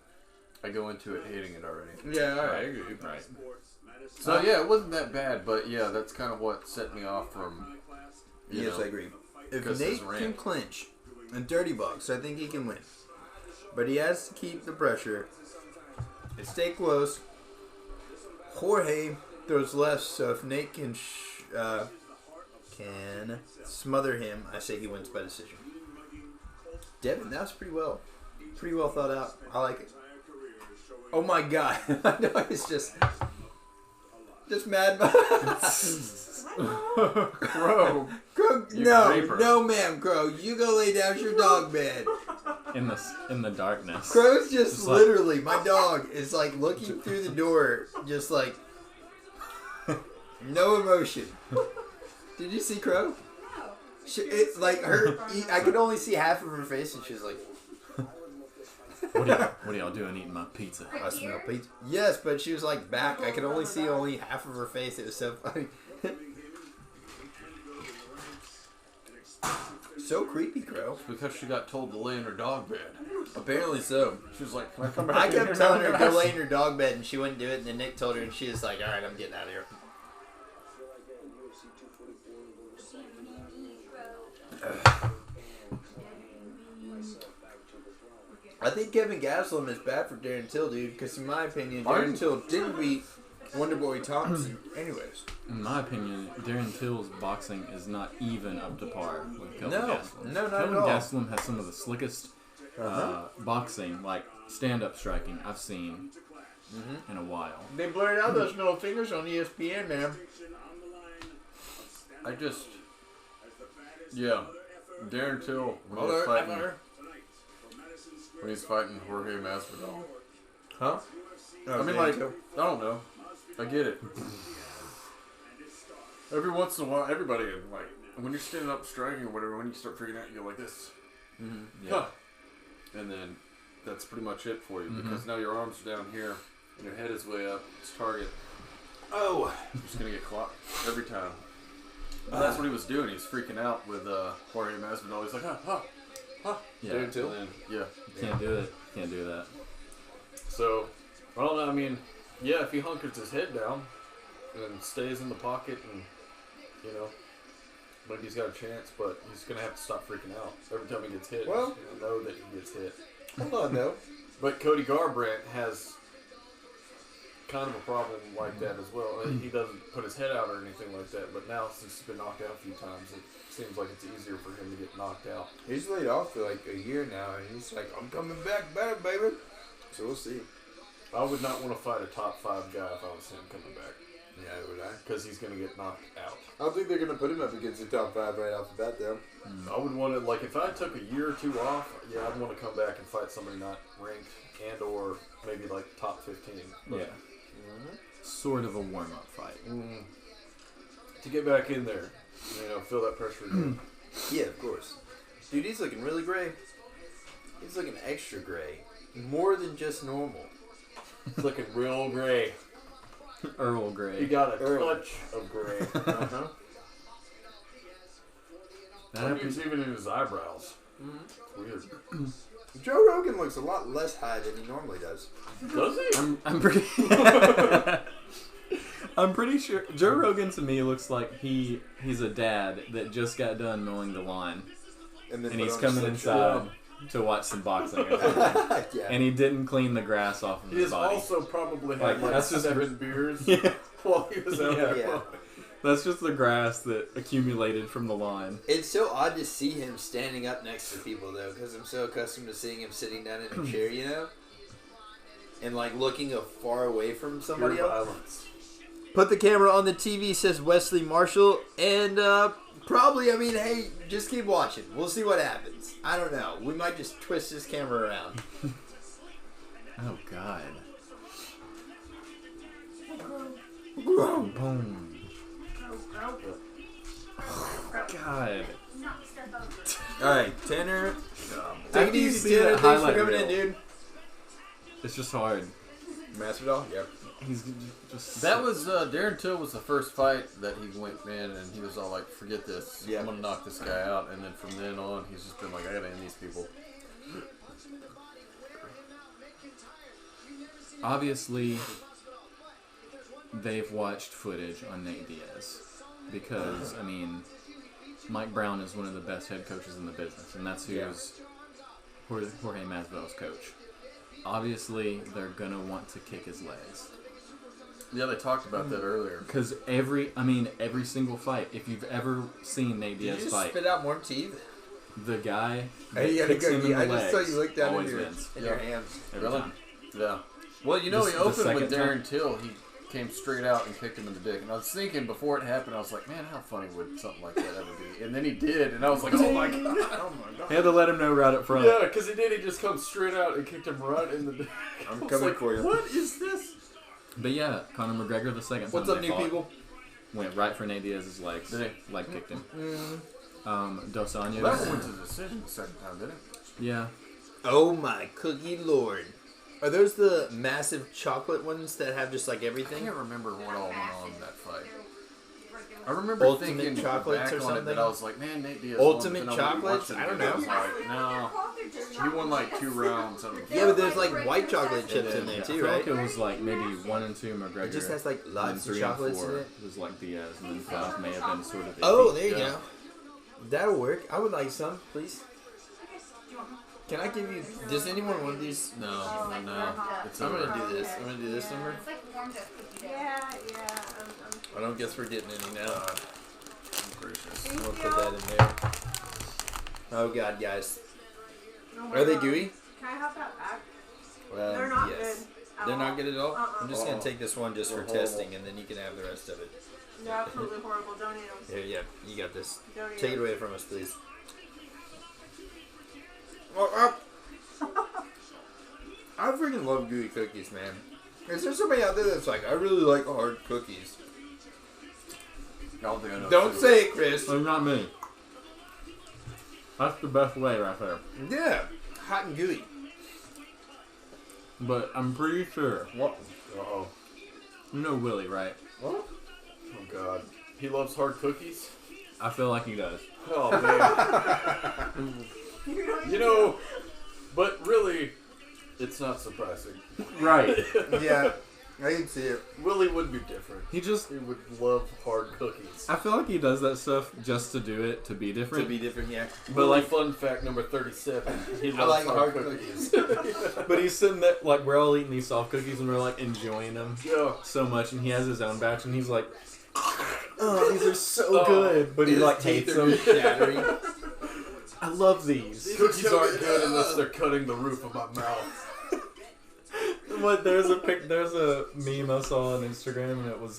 I go into it hating it already. Yeah, all right, I agree. Right. So yeah, it wasn't that bad, but yeah, that's kind of what set me off from. You Yes, know, I agree. If because Nate his can rant. clinch and dirty box, I think he can win. But he has to keep the pressure and stay close. Jorge throws left, so if Nate can smother him, I say he wins by decision. Devin, that was pretty well thought out. I like it. Oh my god, I know it's just mad. Bro, Crow, You no, creeper. no, ma'am, Crow. You go lay down your dog bed. In the darkness. Crow's just It's like- literally, my dog is like looking through the door, just like no emotion. Did you see Crow? It's like her. I could only see half of her face, and she's like, What are y'all doing eating my pizza? "I smell pizza." Yes, but she was like back. I could only see only half of her face. It was so funny. So creepy, Crow. because she got told to lay in her dog bed. Apparently so. She was like, "Can I come back?" I in kept here telling now, her to go guys?" lay in her dog bed, and she wouldn't do it. And then Nick told her, and she was like, "All right, I'm getting out of here." I think Kevin Gastelum is bad for Darren Till, dude. Because in my opinion, Darren Till didn't beat Wonderboy Thompson, anyways. In my opinion, Darren Till's boxing is not even up to par with Kelvin No, Gastelum. no, not at Kelvin all. Gastelum has some of the slickest boxing, like stand-up striking, I've seen in a while. They blurred out those middle fingers on ESPN, man. I just, yeah, Darren Till when he's fighting Jorge Masvidal. Huh? I mean, like, I don't know. I get it. Every once in a while, everybody, like, when you're standing up striking or whatever, when you start figuring out, you go like this. Yeah. Huh. And then that's pretty much it for you because now your arms are down here and your head is way up. It's target. Oh. You're just going to get clocked every time. And that's what he was doing. He was freaking out with Jorge Masvidal. He's like, Yeah. Darren Till? And then, yeah. Can't do it. Can't do that. So, I don't know. I mean, yeah, if he hunkers his head down and stays in the pocket and, you know, maybe he's got a chance, but he's going to have to stop freaking out. Every time he gets hit, Well- he'll know that he gets hit. Hold on, though. But Cody Garbrandt has kind of a problem like that as well. I mean, he doesn't put his head out or anything like that, but now since he's been knocked out a few times, it seems like it's easier for him to get knocked out. He's laid off for like a year now, and he's like, I'm coming back better, baby. So we'll see. I would not want to fight a top 5 guy if I was him coming back, Yeah, would I? because he's going to get knocked out. I don't think they're gonna put him up against the top 5 right off the bat, though. I would want to, like, if I took a year or 2 off, yeah, I'd want to come back and fight somebody not ranked and or maybe like top 15. But, Yeah. Sort of a warm-up fight. to get back in there, feel that pressure again. Yeah, of course. Dude, he's looking really gray. He's looking extra gray. More than just normal. It's looking real gray. Earl He Grey. got a Earl. touch of gray. Uh-huh. That Onions happens. even in his eyebrows. Weird. Joe Rogan looks a lot less high than he normally does. Does he? I'm pretty. I'm pretty sure Joe Rogan to me looks like he's a dad that just got done mowing the lawn And, then and put he's on coming a inside to watch some boxing or something. yeah. And he didn't clean the grass off of He his has body. also probably Like, had like that's just 7 beers Yeah. while he was out there. Yeah. That's just the grass that accumulated from the lawn. It's so odd to see him standing up next to people, though, because I'm so accustomed to seeing him sitting down in a chair, and like looking far away from somebody Pure else. violence. Put the camera on the TV, says Wesley Marshall, and probably, hey, just keep watching. We'll see what happens. I don't know. We might just twist this camera around. Oh God. Boom. God. Knock stuff over. All right, Tanner. Take it After you easy, see Tanner. that Thanks for highlight coming in, reel. dude. It's just hard. Masvidal? Yep. He's just That was Darren Till was the first fight that he went in, and he was all like, "Forget this, Yeah. I'm gonna knock this guy out." And then from then on, he's just been like, "I gotta end these people." obviously they've watched footage on Nate Diaz because Mike Brown is one of the best head coaches in the business, and that's who's Jorge Masvidal's coach. Obviously, they're gonna want to kick his legs. Yeah, they talked about that earlier. Because every single fight, if you've ever seen Nate Did you Diaz just fight, spit out more teeth? the guy Hey, you that gotta kicks go. him in the I just saw legs you look down in always your, wins. in your hands. Every Really? time. Yeah. Well, This- he the opened with second time? Darren Till. He came straight out and kicked him in the dick. And I was thinking before it happened, I was like, man, how funny would something like that ever be? And then he did, and I was like, oh my god, oh my god. He had to let him know right up front. Yeah, because he did. He just comes straight out and kicked him right in the dick. I'm I was coming like, for you. What is this? But yeah, Conor McGregor the second time What's up, they new fought, people? went right for Nate Diaz's legs. Did Leg kicked him. Mm-hmm. Dos Anjos. That one went to decision the second time, didn't it? Yeah. Oh my cookie lord. Are those the massive chocolate ones that have just like I everything? can't remember what all went on in that fight. I remember Ultimate thinking chocolates back or on it something? that I was like, man, Nate Diaz Ultimate won, but then I chocolates? watched it I don't again, know. I was like, no. He won like 2 rounds. Of Yeah, but there's like white chocolate chips in there I too, feel right? like it was like maybe 1 and 2 McGregor. It just has like and then lots of 3 chocolates and in 4 it. was like Diaz, and then 5 may have been sort of. Oh, iffy. there you Yeah. go. That'll work. I would like some, please. Can I give you? Does anyone want these? No, it's I'm over. gonna do this. I'm gonna do this number. It's like warmed up cookie dough. Yeah. I don't guess we're getting any now. Gracious. I'm gonna put that in there. Oh god, guys. Are they gooey? Can I have that back? Well, They're not yes. good. at They're all. not good at all. Uh-uh. I'm just gonna take this one just for They're horrible. testing, and then you can have the rest of it. They're absolutely horrible. Don't eat them. Here, yeah, you got this. Don't eat Take it them. away from us, please. Oh, I freaking love gooey cookies, man. Is there somebody out there that's like, I really like hard cookies? I don't think I know. Don't say it, Chris. Oh, not me. That's the best way right there. Yeah, hot and gooey. But I'm pretty sure. What? Uh-oh. You know Willie, right? What? Oh, God. He loves hard cookies? I feel like he does. Oh, man. You know, but really, it's not surprising. Right. Yeah. I can see it. Willie would be different. He just. He would love hard cookies. I feel like he does that stuff just to do it, to be different. To be different, yeah. But like, fun fact number 37, he loves like hard hard cookies. But he's sitting there, like, we're all eating these soft cookies and we're, like, enjoying them Yeah. so much. And he has his own batch and he's like, oh, these are so good. But he, His like, teeth hates are them. shattering. I love these. Cookies aren't good unless they're cutting the roof of my mouth. What, there's a meme I saw on Instagram and it was,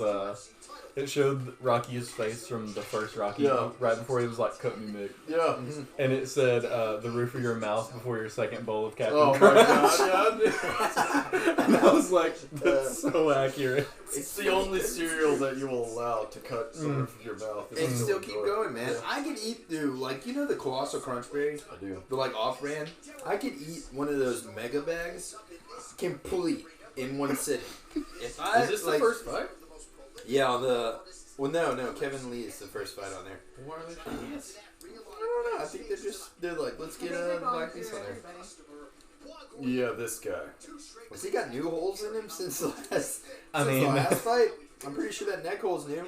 it showed Rocky's face from the first Rocky, Yeah. right before he was like, cut me, Mick. Yeah. And it said, the roof of your mouth before your second bowl of Captain Oh my Crunch. god, yeah. And I was like, that's so accurate. It's the only cereal that you will allow to cut the roof of your mouth. And still keep going, man. I could eat through, like, you know the Colossal Crunch Berry? I do. The, like, off-brand? I could eat one of those mega bags complete in one sitting. If I, Is this like, the first fight? Yeah, on the... Well, no. Kevin Lee is the first fight on there. Why are they shooting this? I don't know. I think they're like, let's get a Black Beast on there. Yeah, this guy. Has he got new holes in him since the last, I since mean- the last fight? I'm pretty sure that neck hole's new.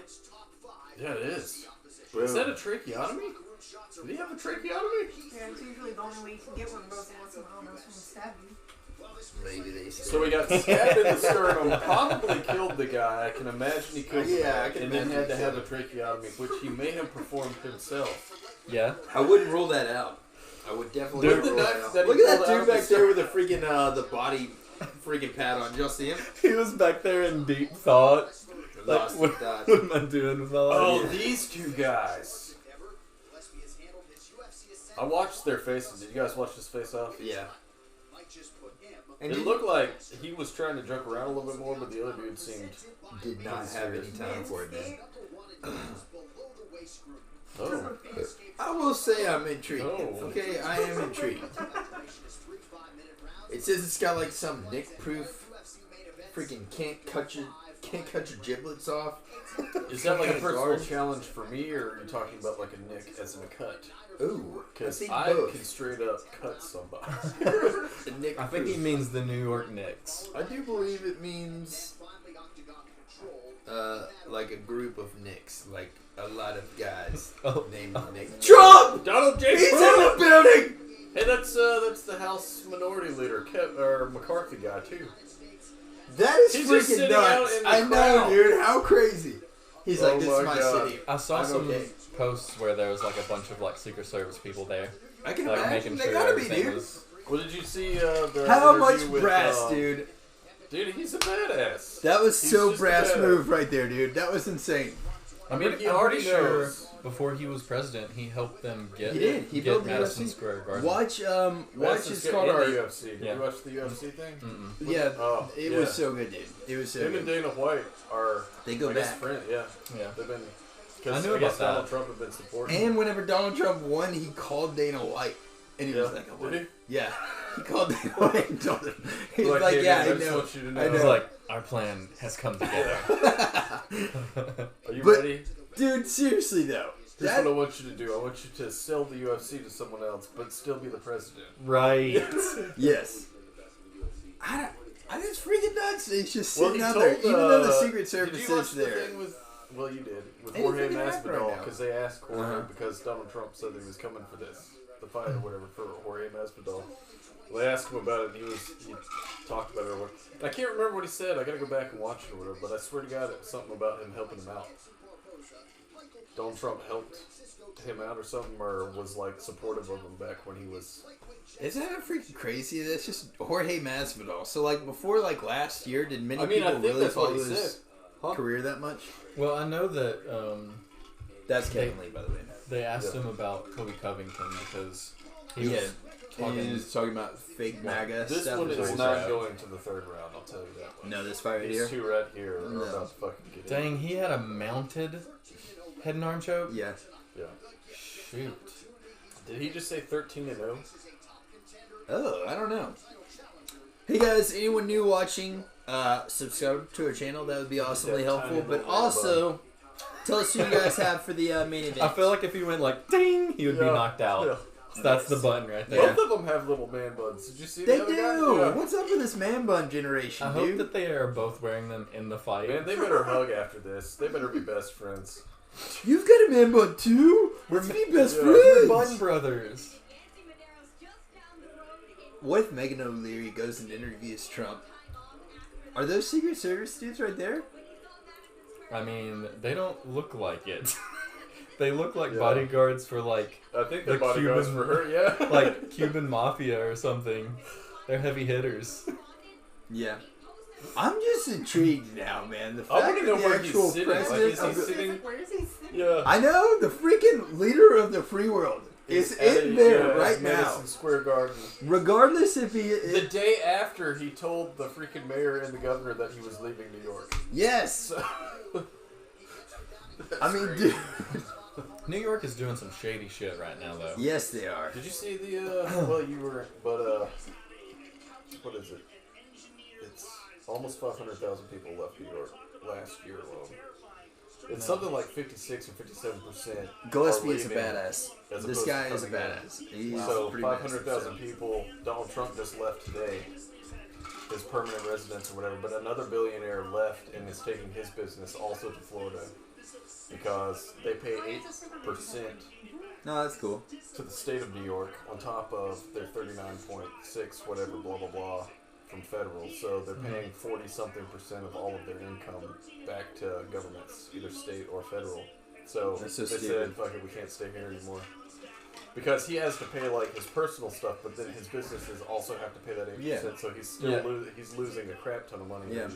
Yeah, it is. Is that a tracheotomy? Did he have a tracheotomy? Yeah, it's usually the only way you can get one of those unless someone else will stab you. Maybe they say. So he got stabbed in the sternum, probably killed the guy. I can imagine he killed the Yeah, guy, I can and then imagine had to he have a killed tracheotomy, which he may have performed himself. Yeah. I wouldn't rule that out. I would definitely Dude, not the rule that knife out. that he Look at pulled that out dude of the back there with the freaking the body freaking pad on. Did y'all see him? He was back there in deep thought. Like, Lost what, in thought. what am I doing with my life? Oh, these two guys. I watched their faces. Did you guys watch this face off? Yeah. And It looked like he was trying to joke around a little bit more, but the other dude seemed... did not have any time for it, man. Oh. I will say I'm intrigued. Oh. Okay, I am intrigued. It says it's got like some nick-proof, freaking can't cut your giblets off. Is that like a Some kind of personal guard. challenge for me, or are you talking about like a nick as in a cut? Ooh, I Because think I both. can straight up cut somebody. The nick I think he proof. means the New York Knicks. I do believe it means like a group of Nicks, like a lot of guys Oh. named Nick. Trump! Donald J. He's in Trump! the building! Hey, that's the House Minority Leader, or McCarthy guy too. That is He's just freaking sitting out nuts. in the I know, crowd. dude. How crazy. He's Oh like, this is my my God. city. I saw I'm some okay. posts where there was like a bunch of like Secret Service people there, I can like imagine. making They sure gotta be, everything dude. was. Well, did you see the How interview much with, brass, dude? Dude, he's a badass. That was He's so just brass a- move right there, dude. That was insane. I mean, But he I'm already pretty sure knows. before he was president, he helped them get He did. He get built the Madison UFC. Square Garden. Watch Madison his Square called and our. the UFC. Did Yeah. you watch the UFC thing? Mm-mm. Yeah, Oh, it yeah. was so good, dude. It was so Him and good. Dana White are They go I guess back. friend. Yeah, Yeah. they've been. I Because knew I guess about that. Donald Trump had been supporting. And whenever Donald Trump won, he called Dana White, and he yeah. was like, I won. Did Yeah, he called Dana White and told him. He was Like, like, hey, yeah, man, I I just know. want you to I know. It was know. like our plan has come together. Are you But- ready? Dude, seriously though. Here's That, what I want you to do. I want you to sell the UFC to someone else, but still be the president. Right. yes. It's freaking nuts. It's just Well, sitting he out told, there. Even though the Secret did Service you watch is the there. thing with? Well, you did with And he's Jorge freaking rapping right Masvidal now. because they asked Jorge Uh-huh. because Donald Trump said that he was coming for this, the fight or whatever for Jorge Masvidal. Well, they asked him about it. And he talked about it. Or what. I can't remember what he said. I gotta go back and watch it or whatever. But I swear to God, it was something about him helping him out. Donald Trump helped him out or something, or was like supportive of him back when he was. Isn't that freaking crazy? That's just Jorge Masvidal. So like before like last year, did many I mean, I people think really that's what follow he his said. Huh? career that much? Well, I know that That's Kevin Lee, by the way. they asked Yeah. him about Kobe Covington because he Yeah, was he talking. was talking about fake MAGA This stuff. one as is well. not right. going to the third round. I'll tell you that one. No, this fight right These here. two right here are No. about to fucking get in. Dang, he had a mounted head and arm choke. Yeah. Yeah. Shoot. Did he just say 13-0? Oh, I don't know. Hey guys, anyone new watching, subscribe to our channel. That would be awesomely that helpful. tiny But little also, tell us who you guys have for the main event. I feel like if he went like ding, he would be Yeah. knocked out. Yeah. That's the button right there. Both of them have little man buns. Did you see They the other do. guy? Yeah. What's up with this man bun generation, I dude? hope that they are both wearing them in the fight. Man, they better hug after this. They better be best friends. You've got a man bun too. Let's be best Yeah. friends. Bun Brothers. What if Megan O'Leary goes and interviews Trump? Are those Secret Service dudes right there? I mean, they don't look like it. They look like Yeah. bodyguards for like I think The the bodyguards Cuban- for her, yeah. like Cuban mafia or something. They're heavy hitters. Yeah. I'm just intrigued now, man. The I fact want to know that the where he's actual sitting. Like, president is he of the- sitting? Where is he sitting? Yeah. I know the freaking leader of the free world is At in there yeah, right now. Madison Square Garden. Regardless if he The day after he told the freaking mayor and the governor that he was leaving New York. yes. So, I mean, dude. New York is doing some shady shit right now, though. Yes, they are. did you see the, well, you were, but, what is it? It's almost 500,000 people left New York last year alone. It's something like 56 or 57%. Gillespie are is a leaving badass. as This opposed to guy is a coming in. badass. He's So pretty 500,000 badass, people. Donald Trump just left today, his permanent residence or whatever. But another billionaire left and is taking his business also to Florida because they pay 8% No, that's cool. to the state of New York on top of their 39.6 whatever blah blah blah from federal. So they're paying 40-something% of all of their income back to governments, either state or federal. So That's so they stupid. said, "Fuck it, we can't stay here anymore." Because he has to pay like his personal stuff, but then his businesses also have to pay that 8%. Yeah. So he's still Yeah. he's losing a crap ton of money. Yeah.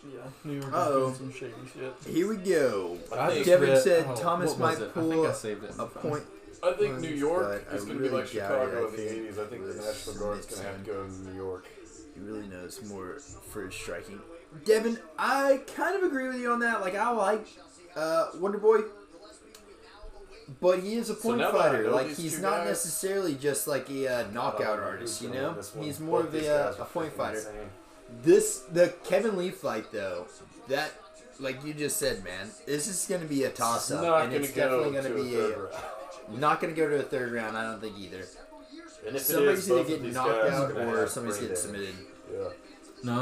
Yeah, New York Uh-oh. is doing some shady shit. Here we go. I think- Devin said oh, Thomas what was might it? I pull think I saved it. a point. I think New York But I is going to really be like doubt it. Chicago I in the think 80s. I think the was National Guard's going to have to go to New York. He really knows more for his striking. Devin, I kind of agree with you on that. Like, I like Wonder Boy, but he is a So point now that I fighter. know Like, these he's two not guys- necessarily just like a knockout know artist, who's you gonna know? win this one. He's more Both of these guys a are point freaking fighter. insane. The Kevin Lee fight, though, that, like you just said, man, this is going to be a toss up. Not And going it's to go definitely going to to be a third round. not going to go to a third round, I don't think either. And if Somebody's it is, either both of getting these knocked guys out are gonna or have somebody's brain getting damage. submitted. Yeah. No,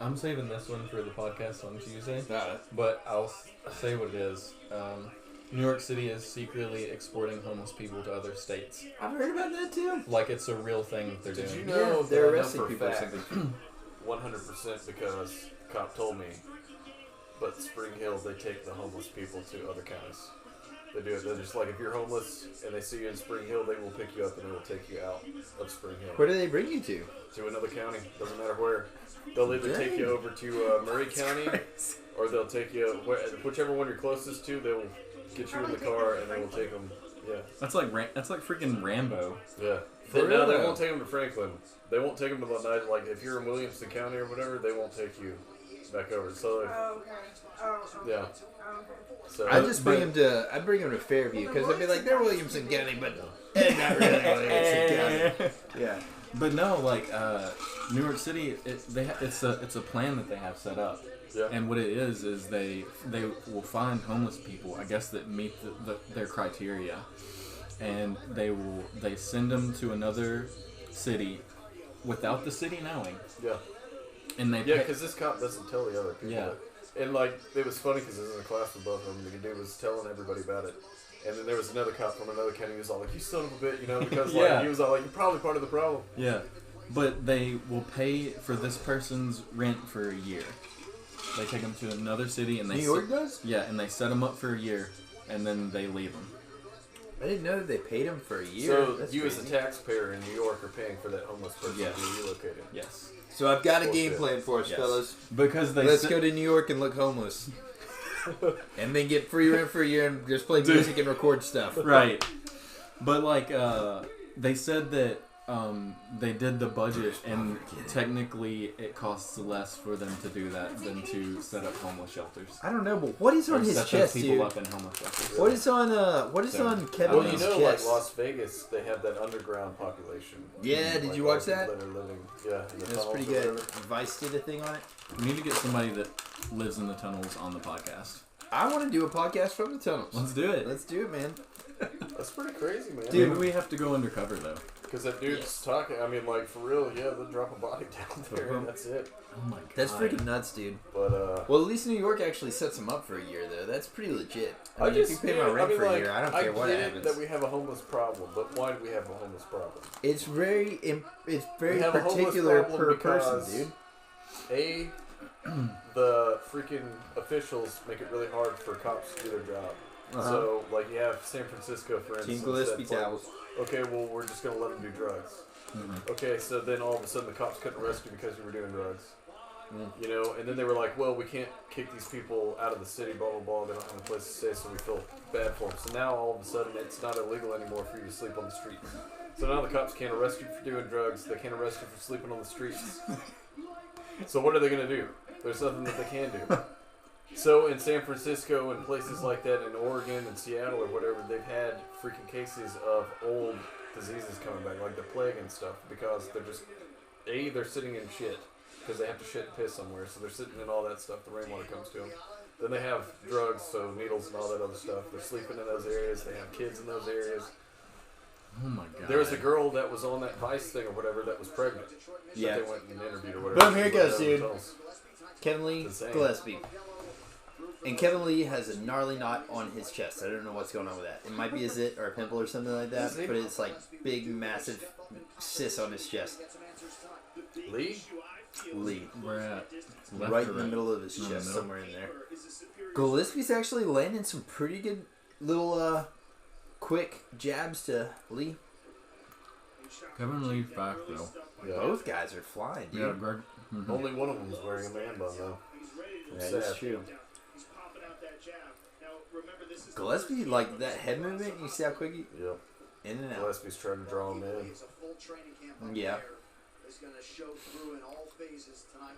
I'm saving this one for the podcast on Tuesday. But I'll say what it is. New York City is secretly exporting homeless people to other states. I've heard about that too. Like it's a real thing that they're Did doing. you know Yeah, they're that I know arresting for a people or fact, something. 100% because cop told me. But Spring Hill, they take the homeless people to other counties. They do it. They're just like, if you're homeless and they see you in Spring Hill, they will pick you up and they will take you out of Spring Hill Where do they bring you to? to another county. Doesn't matter where. They'll either take you over to Murray County, or they'll take you whichever one you're closest to. They will get you in the car and they will take them. Yeah, That's like freaking Rambo. yeah. For No, real, they though? won't take them to Franklin. They won't take them to Night. Like if you're in Williamson County or whatever, they won't take you back over. So Oh, okay. Oh, okay. yeah. Oh, okay. So I just bring him to Fairview because I'd be like, they're Williamson County, but they're not really Williamson County. Yeah. But no, like New York City, it's a plan that they have set up. yeah. And what it is they will find homeless people, I guess, that meet their criteria, and they send them to another city without the city knowing, Yeah. and they Yeah, pay- because this cop doesn't tell the other people. Yeah. And, like, it was funny because I was in a class with both of them. The dude was telling everybody about it. And then there was another cop from another county who was all like, you son of a bitch, you know, because, like, Yeah. he was all like, you're probably part of the problem. yeah, but they will pay for this person's rent for a year. They take them to another city and they New York does? yeah, and they set them up for a year, and then they leave them. I didn't know that they paid him for a year. So That's you as a crazy. taxpayer in New York are paying for that homeless person Yes. to be relocated. Yes, So I've got a Bullshit. game plan for us, Yes. fellas. because they Let's se- go to New York and look homeless. And then get free rent for a year and just play music and record stuff. right. But like they said that they did the budget, and technically it costs less for them to do that than to set up homeless shelters. I don't know, but what is Or on his set chest, those people dude? up in homeless shelters. What is on Kevin Well, you Lee's know, like chest? Las Vegas, they have that underground population. Yeah, did Like, you watch all the that? people that are living, yeah, in the That's tunnels pretty or good. whatever. Vice did a thing on it. We need to get somebody that lives in the tunnels on the podcast. I want to do a podcast from the tunnels. Let's do it. Let's do it, man. That's pretty crazy, man. Maybe we have to go undercover though. Because that dude's talking. I mean, like for real, yeah, they'll drop a body down there, and that's it. Oh my god. That's freaking nuts, dude. But Well, at least New York actually sets them up for a year, though. That's pretty legit. I mean, just if you pay my rent for a year, I don't care what get happens. that we have a homeless problem, but why do we have a homeless problem? It's very We have a homeless particular problem per because, person, dude. A, the freaking officials make it really hard for cops to do their job. So, like, you have San Francisco, for instance. Team Gillespie that's like, towels. okay, well, we're just going to let them do drugs. Okay, so then all of a sudden the cops couldn't arrest you because you were doing drugs. You know, and then they were like, well, we can't kick these people out of the city, blah, blah, blah. They don't have a place to stay, so we feel bad for them. So now all of a sudden it's not illegal anymore for you to sleep on the streets. So now the cops can't arrest you for doing drugs. They can't arrest you for sleeping on the streets. So what are they going to do? There's nothing that they can do. So in San Francisco and places like that, in Oregon and Seattle or whatever, they've had freaking cases of old diseases coming back, like the plague and stuff, because they're just, A, they're sitting in shit, because they have to shit and piss somewhere, so they're sitting in all that stuff, the rainwater comes to them. Then they have drugs, so needles and all that other stuff. They're sleeping in those areas, they have kids in those areas. Oh my god. There was a girl that was on that Vice thing or whatever that was pregnant. Yeah. That they went and interviewed or whatever. Boom, here it She went goes, down and dude. told us. Kevin Lee Insane. Gillespie. And Kevin Lee has a gnarly knot on his chest. I don't know what's going on with that. It might be a zit or a pimple or something like that, but it's like big, massive cyst on his chest. Lee? Lee. We're at left Right or in the right? middle of his In the chest, middle. somewhere in there. Gillespie's actually landing some pretty good little, quick jabs to Lee. Kevin Lee's back though. Yeah. Both guys are flying, dude. Yeah, Greg. Mhm. Only one of them is wearing a man bun, though. Yeah, that's Sad. true. He's popping out that jab. Now, remember, this is Gillespie, like that head movement, you see how quick he Yep. in and out. Gillespie's trying to draw him in. It's a full training camp up Yeah. there. It's going to show through in all phases tonight.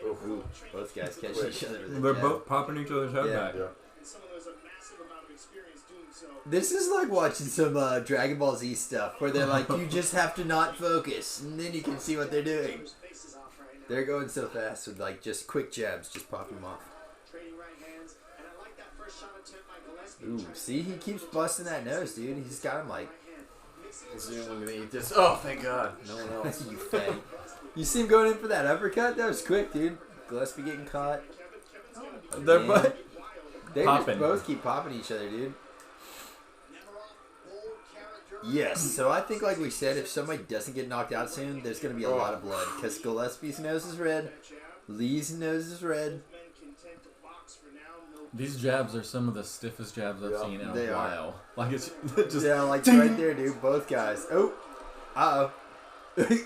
Ooh, both guys catch Quick. each other with a They're jab. both popping each other's head Yeah. back. Yeah. And someone who has a massive amount of experience doing so. This is like watching some Dragon Ball Z stuff where they're like, you just have to not focus, and then you can see what they're doing. His face is off right now. They're going so fast with like just quick jabs, just pop them off. Trading right hands. And I like that first shot attempt by Gillespie. Ooh, see, he keeps busting that nose, dude. He's got him like, Zoom when he just. Oh, thank God. No one else. you fag. You see him going in for that uppercut? That was quick, dude. Gillespie getting caught. They're Man. both They popping. just both keep popping each other, dude. Yes, so I think like we said, if somebody doesn't get knocked out soon, there's going to be a lot of blood. Because Gillespie's nose is red, Lee's nose is red. Men content to box for now. No These jabs are some of the stiffest jabs I've Yeah, seen in they a are. while. Like it's just Yeah, like right there, dude. Both guys. Oh, uh-oh.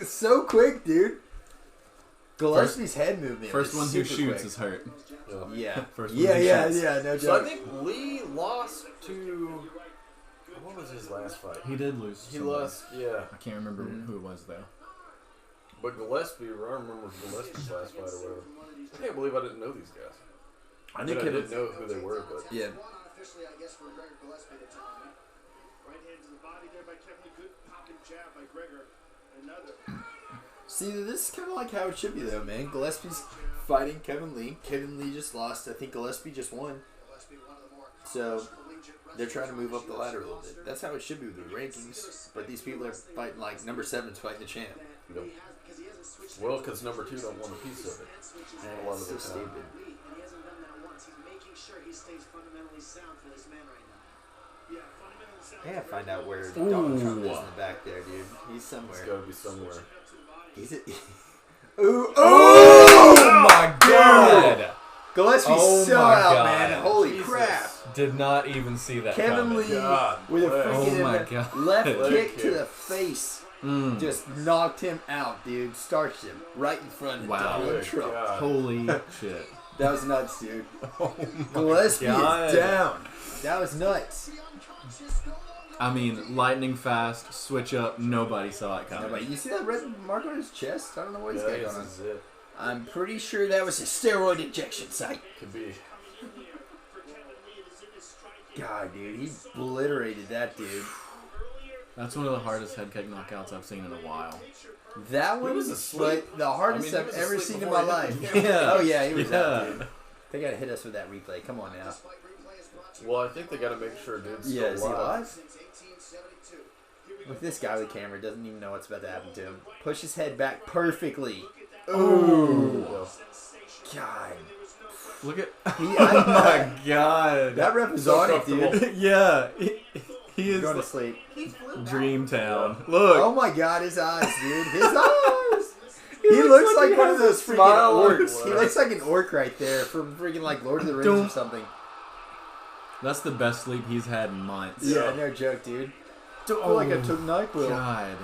So quick, dude. Gillespie's head movement first was one who super shoots quick. is hurt. Yeah. Yeah. First one Yeah, who yeah, shoots. yeah, no So I joke. think Lee lost to. What was his last fight? He did lose. He somebody. lost, yeah. I can't remember Mhm. who it was though. But Gillespie, I remember Gillespie's last fight or whatever. I can't believe I didn't know these guys. I I, think I Kevin, didn't know who they were, but yeah. Unofficially, I guess, for Greg Gillespie to tell him. right hand to the body there by Kevin Lee. Good popping jab by Gregor. Another. See, this is kind of like how it should be, though, man. Gillespie's fighting Kevin Lee. Kevin Lee just lost. I think Gillespie just won. Gillespie, one of the more So collegiate they're trying to move up the ladder a little bit. That's how it should be with the rankings. But these people are fighting like number 7's fighting the champ. no. Well, because number 2 don't want a piece of it. Man, A lot it's of so the time. stupid. And he hasn't done that once. He's making sure he stays fundamentally sound for this man right now. Yeah, fundamentally sounds I gotta find out where Ooh. Donald Trump is in the back there, dude. He's It's somewhere. got to be somewhere. He's it. Ooh! Oh my god! Gillespie's Oh so my out, God. man. Holy Jesus. crap. Did not even see that Kevin coming. Lee God. with a Oh freaking my God. left Leg kick to kick. the face. Mm. Just knocked him out, dude. Starched him right in front of Wow. Donald Good Trump. God. Holy shit. That was nuts, dude. Oh Gillespie God. is down. That was nuts. I mean, lightning fast, switch up, nobody saw it coming. Nobody, you see that red mark on his chest? I don't know what he's Yeah, got this going on. is it. I'm pretty sure that was a steroid injection site. Could be. God, dude, he obliterated that dude. That's one of the hardest head kick knockouts I've seen in a while. That one was was asleep. like the hardest I mean, he I've was ever asleep seen in before my he hit life. the Yeah. Oh yeah, he was out, Yeah. dude. They gotta hit us with that replay. Come on now. Well, I think they got to make sure dude's Yeah, is still he alive. alive? Look, this guy with the camera doesn't even know what's about to happen to him. Push his head back perfectly. Ooh. God. Look at. He, Oh my god. that ref is So on it, dude. Yeah. He is Going to like sleep. He flew back. Dreamtown. Oh Look. my god, his eyes, dude. His eyes. He looks like he one has of a those freaking smile on orcs. his He looks like an orc right there from freaking like Lord of the Rings or Don't- something. That's the best sleep he's had in months. Yeah, no joke, dude. I feel Oh, like I took NyQuil. God.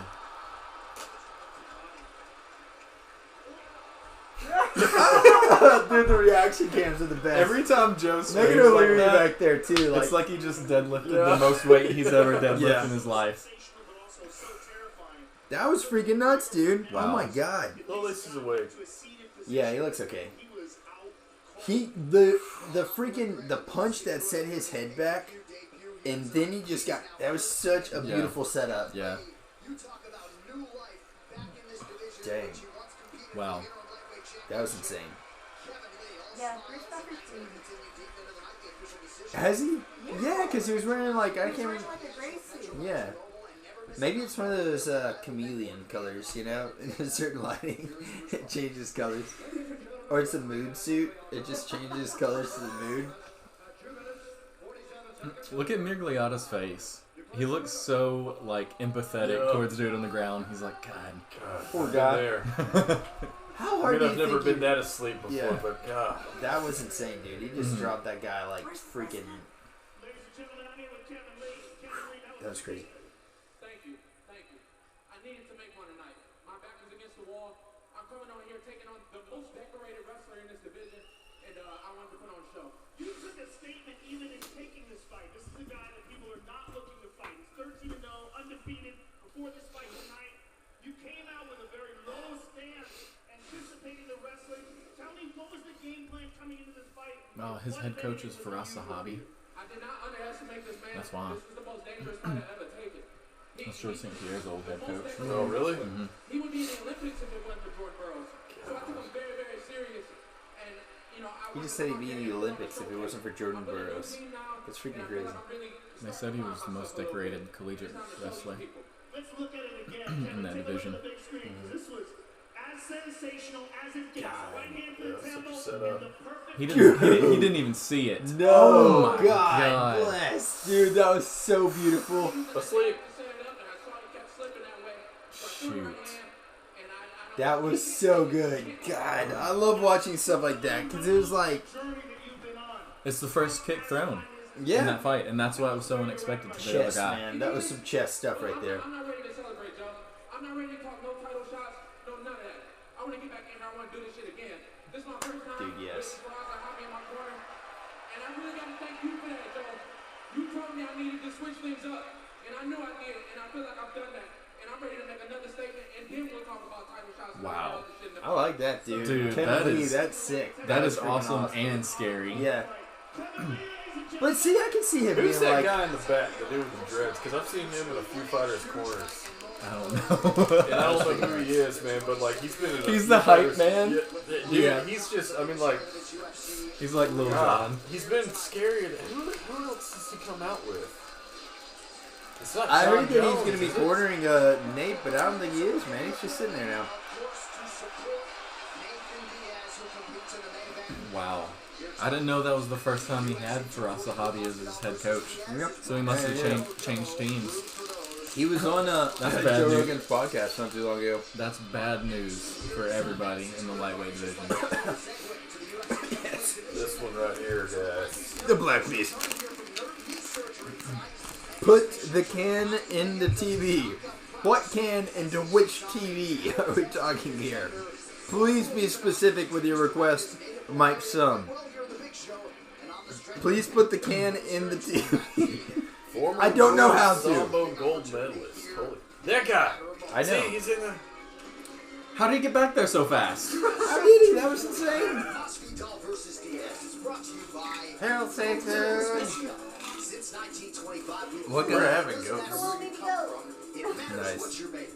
Dude, the reaction cams are the best. Every time Joe Make screams it like O'Leary that, back there too. Like, it's like he just deadlifted the most weight he's ever deadlifted Yeah. in his life. that was freaking nuts, dude. Oh Wow. my god. Oh, this is away. Yeah, he looks okay. The freaking the punch that set his head back, and then he just got. That was such a Yeah. beautiful setup. Yeah. Dang, Wow. that was insane. Yeah, Bruce Buffer's too. Has he? Yeah, because he was wearing like I He's can't. wearing like a gray suit. Yeah. Maybe it's one of those chameleon colors, you know? In a certain lighting, it changes colors. Or it's a mood suit, it just changes colors to the mood. Look at Migliotta's face. He looks so like empathetic Yeah. towards the dude on the ground. He's like, God. Poor I've guy. been there. How I hard mean, do I've you never think been you- that asleep before, Yeah. but God. That was insane, dude. He just dropped that guy like freaking. That was crazy. Thank you. I needed to make one tonight. My back was against the wall. I'm coming on here taking on the most decorated wrestler in this division, and I wanted to put on a show. You took a statement even in taking this fight. This is a guy that people are not looking to fight. He's 13-0, undefeated before this fight tonight. You came out with a very low stance, anticipating the wrestling. Tell me, what was the game plan coming into this fight? Oh, his head coach is Faraz Sahabi. I did not underestimate this man. That's wild. This was the most dangerous fight I've ever taken. That's George St. Pierre's old head coach. Oh, really? He would be in the Olympics if it wasn't for Jordan Burroughs. So I took him very, very serious. And, you know, He just said he'd be in the Olympics if it wasn't for Jordan Burroughs. That's freaking crazy. They said he was the most decorated collegiate wrestler Let's look at it again. in that division. Big screen. This was as sensational as it gets. Right hand to the Yeah, temple, such a setup. and the perfect He didn't even see it. No, Oh my God, God. bless, dude. That was so beautiful. Asleep. Shoot. That was so good. God, I love watching stuff like that because it was like, journey that you've been on. It's the first kick thrown in yeah, that fight, and that's why it was so unexpected to the other chest, guy. man. That was some chest stuff right there. I'm not ready to celebrate, Joe. I'm not ready to talk no title shots, no none of that. I want to get back in here. I want to do this shit again. This is my first time. Dude, yes. with Faraz Sahabi in my corner. And I really got to thank you for that, Joe. You told me I needed to switch things up. And I knew I did. And I feel like I've done that. And I'm ready to make another statement. And then we'll talk about title shots. Wow. I like that, dude. Dude, Kevin that Lee, is- that's sick. That is freaking awesome and scary. Yeah. But see, I can see him Who's being that like, guy in the back, the dude with the dreads? Because I've seen him in a few fighters' corners. I don't know. And I don't know who he is, man, but like he's been in a He's few the hype fighters- man? Yeah, dude, Yeah. he's just, I mean, like, He's like Lil Jon. he's been scary. Who else does he come out with? It's not I John heard that he's Jones, going to be is it? cornering Nate, but I don't think he is, man. He's just sitting there now. Wow. I didn't know that was the first time he had Faraz Sahabi as his head coach. Yep. So he must have Yeah. changed teams. He was on That's bad Joe news. Rogan's podcast not too long ago. That's bad news for everybody in the lightweight division. This one right here, guys. The Black Beast. Put the can in the TV. What can and to which TV are we talking here? Please be specific with your request, Mike Sum. Please put the can in the TV. Former I don't know how to. Sambo gold medalist. Holy, that guy. I know. See, he's in the. How did he get back there so fast? How did he? That was insane. Masvidal versus Diaz is brought to you by Harold Sanchez. Since 1925, Look We're at having goats. Come on, baby, go. it matters Nice. what you're made of.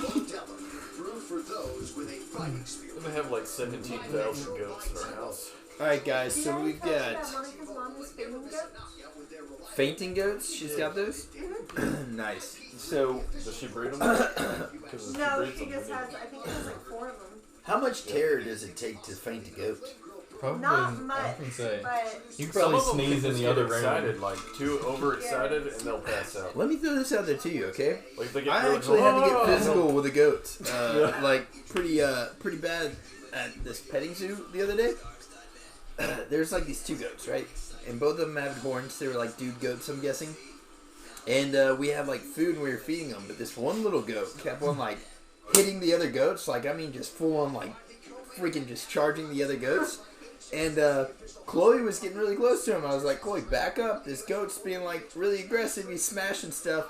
Modelo, brewed for those with a fighting spirit. We have like 17,000 goats in our house. All right, guys. Do you So know we've that got Monica's mom is fainting goat? fainting goats. She's got those. Nice. So Does she breed them? Because No, she just has, I think she has like 4 of them. how much terror does it take to faint a goat? Probably, Not I much, can say. but You could Some probably of them sneeze in just the get other excited, room. like too overexcited, and they'll pass out. Let me throw this out there to you, okay? Like they get I really actually had to "Oh!" get physical with a goat. Like pretty bad at this petting zoo the other day. There's like these 2 goats, right? And both of them had horns. They were like dude goats, I'm guessing. And we had like food and we were feeding them, but this one little goat kept on like hitting the other goats. Like, I mean, just full on like freaking just charging the other goats. And Chloe was getting really close to him. I was like, Chloe, back up. This goat's being like really aggressive. He's smashing stuff.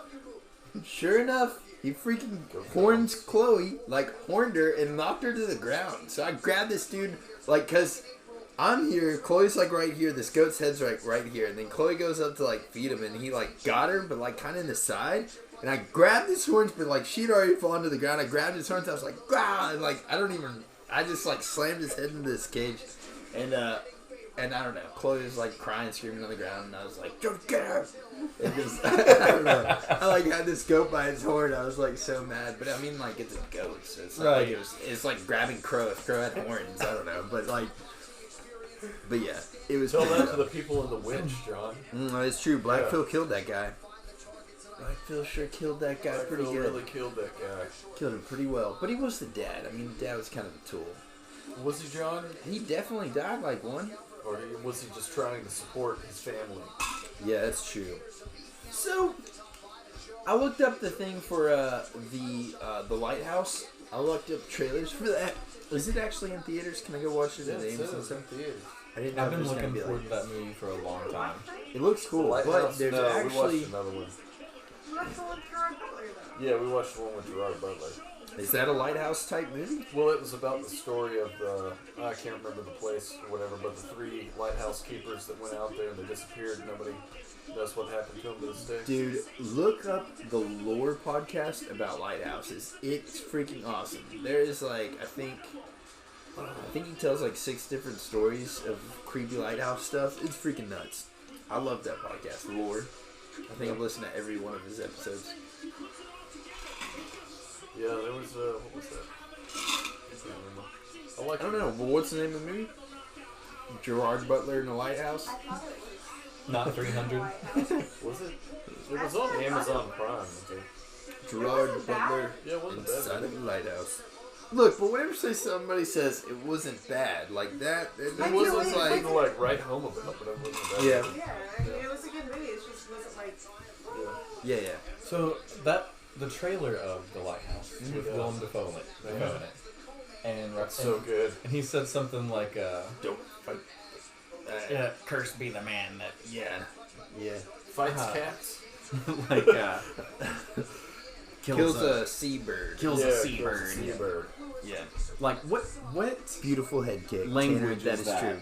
Sure enough, he freaking horns Chloe, like horned her and knocked her to the ground. So I grabbed this dude, like, cause I'm here, Chloe's like right here, this goat's head's right here, and then Chloe goes up to like feed him, and he like got her, but like kind of in the side, and I grabbed his horns, but like she'd already fallen to the ground. I grabbed his horns, I was like, "Grah!" And like I just like slammed his head into this cage, and I don't know, Chloe was like crying, screaming on the ground, and I was like, "Don't get her!" And just, I don't know, I like had this goat by its horn. I was like so mad, but I mean like it's a goat, so it's not like it's like grabbing Crow if Crow had horns. I don't know, but like. But yeah, it was. Tell that to the people in the Witch, John. It's true. Black Phil killed that guy. Black Phil sure killed that guy pretty Phil good. really killed that guy. Killed him pretty well. But he was the dad. I mean, the dad was kind of a tool. Was he, John? He definitely died like one. Or was he just trying to support his family? Yeah, that's true. So, I looked up the thing for the Lighthouse. I looked up trailers for that. Is it actually in theaters? Can I go watch it in the AMC? theaters. I didn't know I've if it been was gonna looking be forward like to that movie for a long time. It looks cool, but Lighthouse? there's No, we actually. watched another one. What's the one with Gerard Butler, though? Yeah, we watched the one with Gerard Butler. Is that a Lighthouse type movie? Well, it was about the story of the, I can't remember the place or whatever, but the 3 lighthouse keepers that went out there and they disappeared. Nobody knows what happened to them to this day. Dude, look up the Lore podcast about lighthouses. It's freaking awesome. There is like, I think he tells like 6 different stories of creepy lighthouse stuff. It's freaking nuts. I love that podcast, Lore. I think I've listened to every one of his episodes. Yeah, there was, what was that? I can't remember. I don't know, but what's the name of the movie? Gerard Butler in the Lighthouse? I thought it was. Not 300. Was it? It was on Amazon Prime, I think. Gerard wasn't bad. Butler Yeah, it wasn't bad. inside of the Lighthouse. Look, but whenever somebody says it wasn't bad, like that, it I was feel like, like- People like write home about, but it wasn't bad. Yeah. Yeah, I mean, it was a good movie. It just wasn't like. yeah. So the trailer of The Lighthouse with Willem Dafoe in it, and That's so good. and he said something like, Don't fight. "Cursed be the man that Yeah. Fights cats? like Kills a seabird. kills Yeah, a kills seabird." seabird. Yeah. Like what Beautiful head kick. language Tanner, is that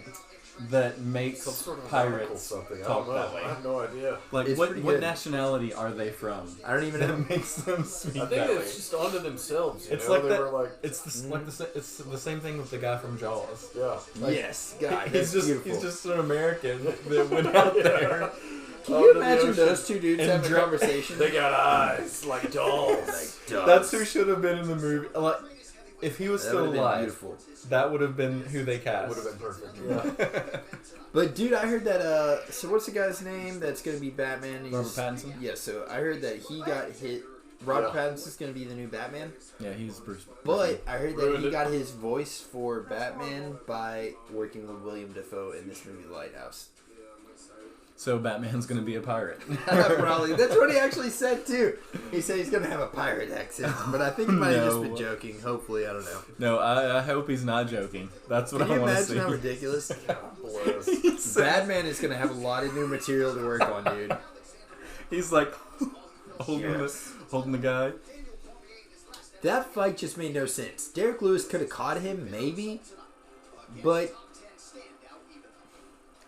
that makes Some sort of pirates something. I talk don't know. that way? I have no idea. Like It's pretty what good. nationality are they from? I don't even know. That makes them speak I think that way. it's just onto themselves. You It's know? like they that. were like, It's it's the same thing with the guy from Jaws. yeah. Yes, God, he's that's just beautiful. he's just an American that went out there. Can Out you in the imagine ocean. those 2 dudes And having a dra- conversation? They got eyes like dolls. That's who should have been in the movie. Like, if he was That still would've been alive, beautiful. that would have been who they cast. Would have been perfect. Yeah. But dude, I heard that. So what's the guy's name that's gonna be Batman? He's- Robert Pattinson? Yeah. So I heard that he got hit. Robert Yeah. Pattinson's gonna be the new Batman. Yeah, he's Bruce. But I heard that Ruined he it. got his voice for Batman by working with William Dafoe in this movie, Lighthouse. So Batman's gonna be a pirate. Probably. That's what he actually said too. He said he's gonna have a pirate accent, but I think he might have just been No. joking. Hopefully, I don't know. No, I hope he's not joking. That's what Can I you want to imagine see. how ridiculous? Bless. Batman is gonna have a lot of new material to work on, dude. He's like holding Yes. holding the guy. That fight just made no sense. Derek Lewis could have caught him, maybe, but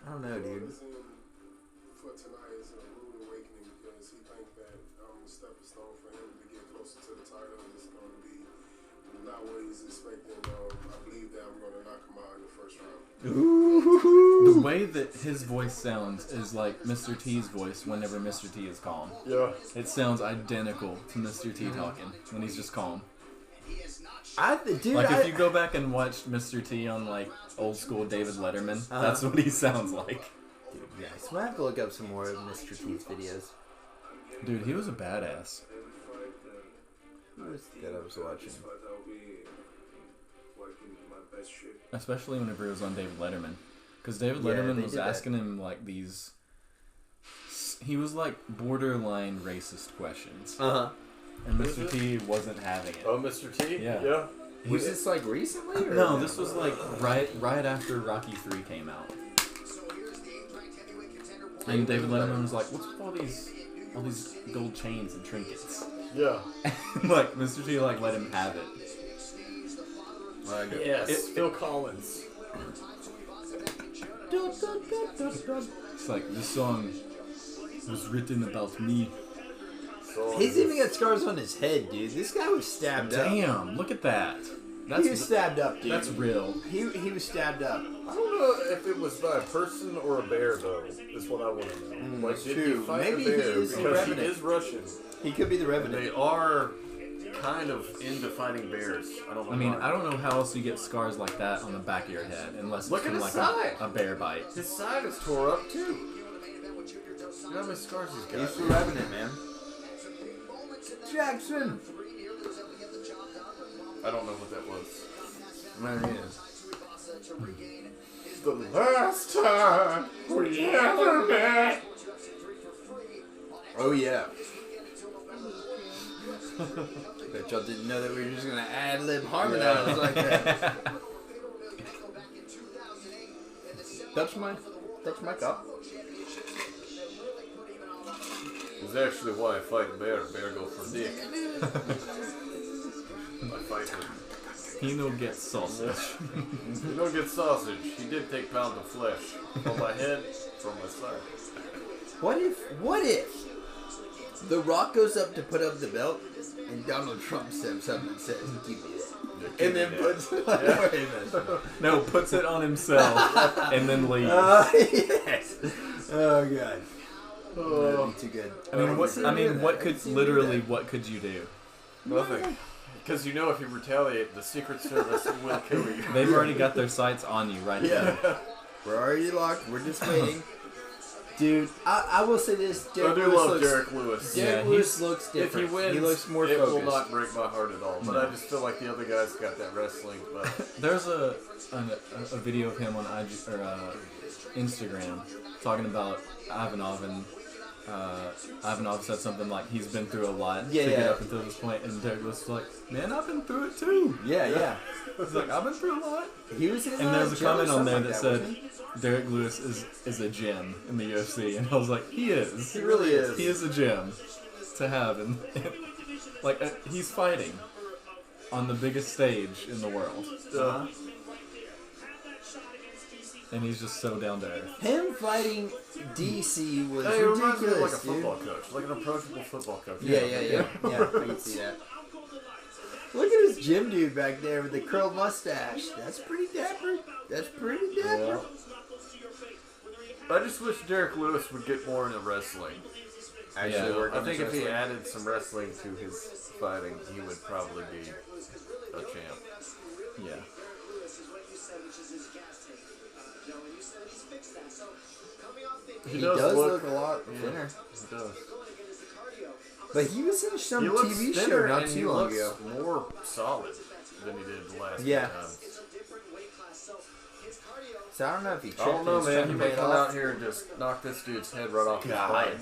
I don't know, dude. For tonight is a rude awakening because he thinks that stepping stone for him to get closer to the title is going to be allow was expecting, I believe that I'm going to knock him out in the first round. The way that his voice sounds is like Mr. T's voice whenever Mr. T is calm. Yeah. It sounds identical to Mr. T talking when he's just calm. If you go back and watch Mr. T on like old school David Letterman, that's what he sounds like. Dude, nice. We'll have to look up some more of Mr. T's videos. Dude, he was a badass. Who was that I was watching? Especially whenever he was on David Letterman. Because David Letterman was asking him like these... He was like borderline racist questions. Uh-huh. And Mr. T wasn't having it. Oh, Mr. T? Yeah. Yeah. Was this like recently? Or No, this was like right after Rocky 3 came out. And David Letterman was like, "What's with all these gold chains and trinkets?" Yeah. Like Mr. T like let him have it. Yes. Phil Collins. It's like this song was written about me. He's even got scars on his head, dude. This guy was stabbed up. Damn, look at that. He was stabbed up, dude. That's real. He was stabbed up. I don't know if it was by a person or a bear, though. Is what I want to know. Like, did he fight Maybe a bear? he is the Because he Revenant. is Russian. He could be the Revenant. They are kind of into fighting bears. I don't know. I mean, why. I don't know how else you get scars like that on the back of your head unless it's Look from at like his side. a bear bite. His side is tore up too. Look how many scars he's got. He's the Revenant, man. Jackson. I don't know what that was. There he is. The last time we ever met. Oh yeah. Bet y'all didn't know that we were just gonna ad-lib harmonize like that. Touch my cup. It's actually why I fight bear. Bear go for dick. I fight him. He no get sausage. You don't get sausage. He did take pound of flesh from my head, from my side. What if The Rock goes up to put up the belt and Donald Trump steps up and says, "Give me that." And then puts it on wait a minute. No, puts it on himself and then leaves. Yes. Oh god. That'd be too good. What could you do? Nothing. Because you know if you retaliate, the Secret Service will kill you. They've already got their sights on you right now. We're already locked. We're just waiting. Dude, I will say this. I do love Derek Lewis. Derek Lewis looks different. If he wins, he looks more it focused. will not break my heart at all. But I just feel like the other guys got that wrestling. But There's a video of him on IG, or Instagram talking about Ivanov, and Ivanov said something like he's been through a lot to get up until this point, and Derek was like, "Man, I've been through it too." Yeah. He's like, "I've been through a lot." He was in and there's a comment on there like that said, Derek Lewis is a gem in the UFC, and I was like, he is. He really is. He is a gem to have, and like he's fighting on the biggest stage in the world, and he's just so down to earth. Him fighting DC was it reminds me of like ridiculous, a football coach, like an approachable football coach. Yeah. I can see that. Look at this gym dude back there with the curled mustache. That's pretty dapper. Yeah. I just wish Derek Lewis would get more into wrestling. Actually, work I on think his if he wrestling. added some wrestling to his fighting, he would probably be a champ. Yeah. He does look a lot Yeah, thinner. he does. But he was in some He looks TV show thinner not and he too long looks ago. more solid than he did the last Yeah. few times. So I don't know if he I tripped don't know, and man. He trying may to come off. out here and just knock this dude's head right off his God. body.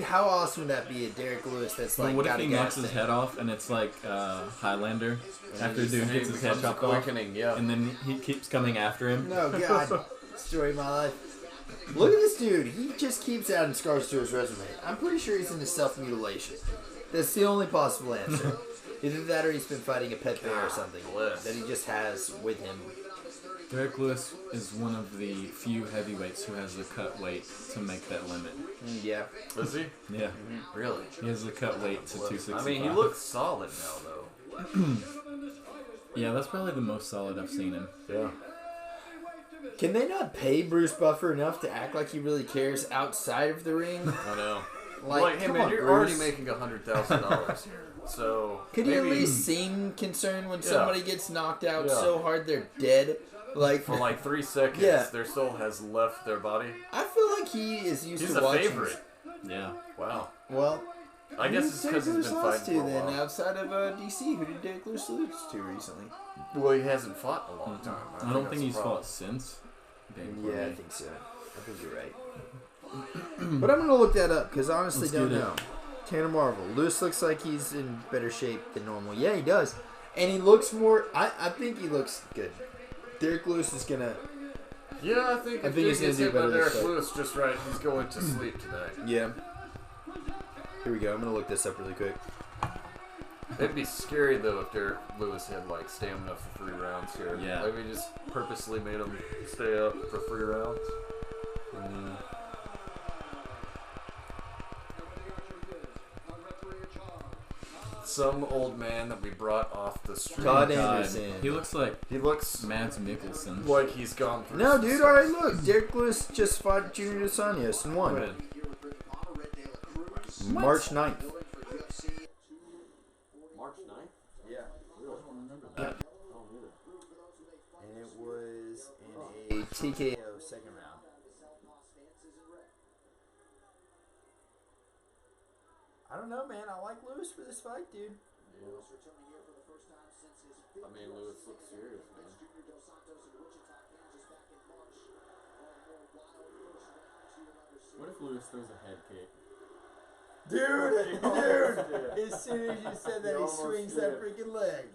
How awesome would that be, a Derek Lewis that's But like what if got he a knocks gas his thing? head off and it's like Highlander after the dude And he gets his head becomes chopped a off, quickening, yeah. and then he keeps coming after him? No, God. Story of my life. Look at this dude. He just keeps adding scars to his resume. I'm pretty sure he's into self-mutilation. That's the only possible answer. Either that or he's been fighting a pet bear or something that he just has with him. Derek Lewis is one of the few heavyweights who has the cut weight to make that limit. Yeah. Is he? Yeah. Really? He has the cut weight to 265. I mean, he looks solid now, though. Yeah, that's probably the most solid I've seen him. Yeah. Can they not pay Bruce Buffer enough to act like he really cares outside of the ring? I know. Like, hey come man, on, you're Bruce. already making $100,000 here. So Could you at maybe least seem concerned when Yeah. somebody gets knocked out Yeah. so hard they're dead? Like for like 3 seconds, Yeah. their soul has left their body. I feel like he is used He's to a watching. favorite. Yeah. Wow. Well, I guess it's because he's been lost fighting to for a then while. outside of DC. Who did Derek Lewis lose to recently? Well, he hasn't fought in a long time. I don't that's think the he's problem. fought since. Dan Yeah, I Cormier. think so. I think you're right. But I'm gonna look that up because I honestly Let's don't do it. know. Tanner Marvel. Lewis looks like he's in better shape than normal. Yeah, he does, and he looks more. I think he looks good. Derek Lewis is gonna. Yeah, I think if he's he gonna gets do hit by better this Derek fight. Lewis just right, he's going to sleep tonight. Yeah. Here we go. I'm gonna look this up really quick. It'd be scary though if Derek Lewis had like stamina for 3 rounds here. Yeah. Like we just purposely made him stay up for 3 rounds. Some old man that we brought off the street. Todd God, Anderson. he looks like He looks Mads Mikkelsen. like he's gone through. No, some dude. stuff. All right, look. Derek Lewis just fought Junior Dos Anjos and won. When? March 9th. March 9th? Yeah. That. And it was in a TKO second round. I don't know, man. I like Lewis for this fight, dude. I mean, Lewis looks serious, man. What if Lewis throws a head kick? Dude! As soon as you said that, he almost swings did. that freaking leg.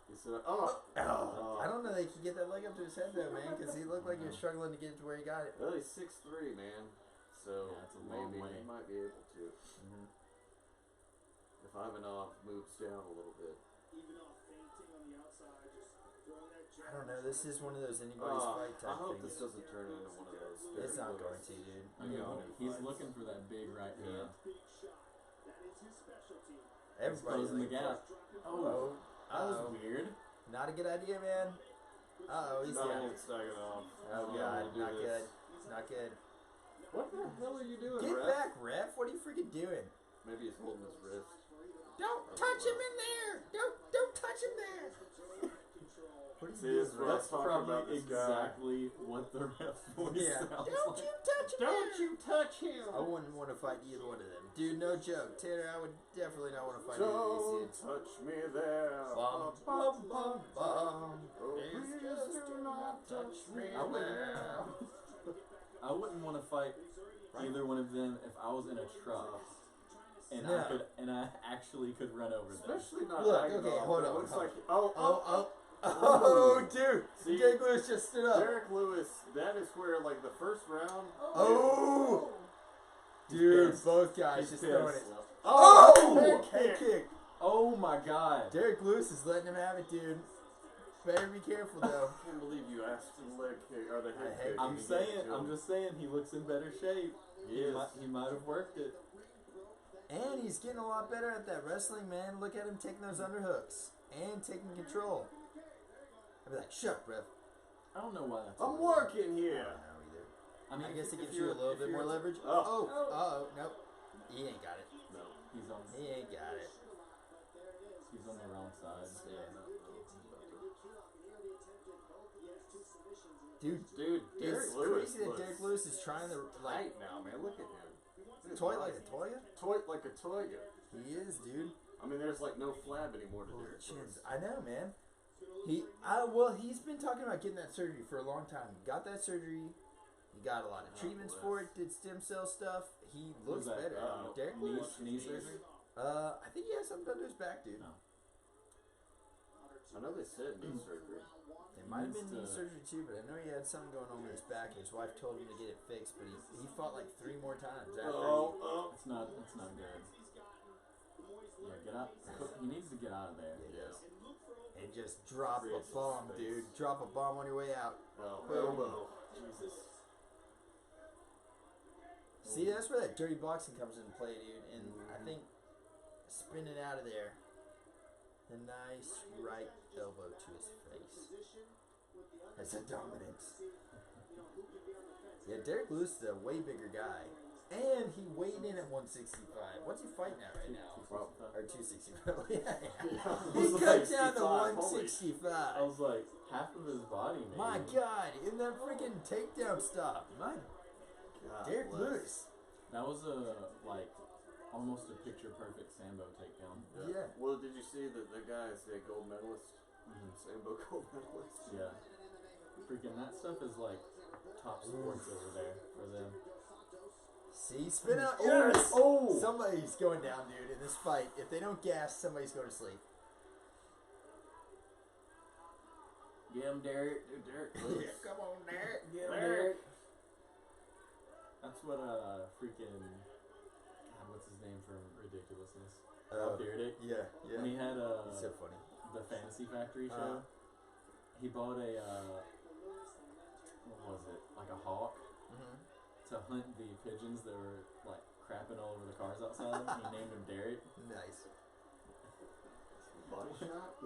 He said, "Oh, I don't know that he could get that leg up to his head, though, man, because he looked like he was struggling to get it to where he got it. well, he's 6'3", man. So Yeah, that's a long maybe way. he might be able to. If Ivanov moves down a little bit. I don't know. This is one of those anybody's fight I type hope things. this doesn't turn into one of those. It's not going to, dude. He's looking for that big right hand. Everybody Closing the gap. Oh, That was weird. not a good idea, man. Uh-oh, he's down. Stagnov. Oh, God, not good. It's not good. What the hell are you doing, Get ref? back, ref. What are you freaking doing? Maybe he's holding his wrist. Don't touch him in there. Don't touch him there. What is See, this, it's ref? rough talking about this guy. what the ref's voice Yeah. sounds Don't like. you touch him Don't there. you touch him! I wouldn't want to fight either one of them. Dude, no joke. Tanner, I would definitely not want to fight either Don't of these dudes. touch me there. Bum, bum, bum, bum. Oh, Please please just do do not touch me I wouldn't- there. I wouldn't want to fight either one of them if I was in a truck and No. I actually could run over them. Especially not Look, Ivanov. okay, hold It on, looks hold like Oh, dude. See? Derek Lewis just stood up. Derek Lewis. That is where like the first round. Oh. Dude, pissed. both guys He's just throwing it. pissed. Oh! Head kick. Oh my god. Derek Lewis is letting him have it, dude. Better be careful, though. I can't believe you asked for the leg kick or the head I kick. hate I'm You saying, gave it to I'm him. just saying, he looks in better shape. He is. He might have worked it. And he's getting a lot better at that wrestling, man. Look at him taking those underhooks and taking control. I'd be like, shut up, ref. I don't know why that's. I'm working here. I don't know either. I mean, I guess it if gives you a you're- little if bit more you're- leverage. Oh. Oh, nope. He ain't got it. No. He's on. He ain't got it. He's on the wrong side. Dude, Dude, Derek it's Lewis crazy that looks Derek Lewis is trying to, like, tight now, man. Look at him. toy like a Toya. Toy like a Toya. He is, dude. I mean, there's like no flab anymore to Holy Derek chins. Lewis. I know, man. He's been talking about getting that surgery for a long time. He got that surgery. He got a lot of treatments for it. Did stem cell stuff. He looks Who's that? better. Derek Knee, Lewis. knee surgery? I think he has something done to his back, dude. No. I know they said knee surgery. It might have been Needs knee to- surgery too, but I know he had something going on with his back. And his wife told him to get it fixed, but he fought like 3 more times after. Oh. It's not good. Yeah, get out. He needs to get out of there. Yes. And just drop a bomb, dude. Drop a bomb on your way out. Oh, Boom. elbow. Jesus. See, that's where that dirty boxing comes into play, dude. And I think spinning out of there A nice right elbow to his face. That's a dominance. Yeah, Derek Lewis is a way bigger guy. And he weighed in at 165. What's he fighting at right now? Or 265. Yeah. He cut down to 165. I was like, half of his body, man. My God, in that freaking takedown stop. My God Derek bless. Lewis. That was almost a picture perfect Sambo takedown. Yeah. Well, did you see that the guy is a gold medalist? Sambo gold medalist. Yeah. Freaking that stuff is like top sports over there for them. See, spin out. Oh, Yes! oh! Somebody's going down, dude, in this fight. If they don't gas, somebody's going to sleep. Get him, Derek. Dude, Derek. Yeah, come on, Derek. Get him, Derek. That's what freaking God, what's his name from Ridiculousness? Bob Dyrdek. Yeah, yeah. When he had He's so funny. the Fantasy Factory show, he bought a what was it? Like a hawk to hunt the pigeons that were like crapping all over the cars outside. And he named him Derek. Nice. Body shot?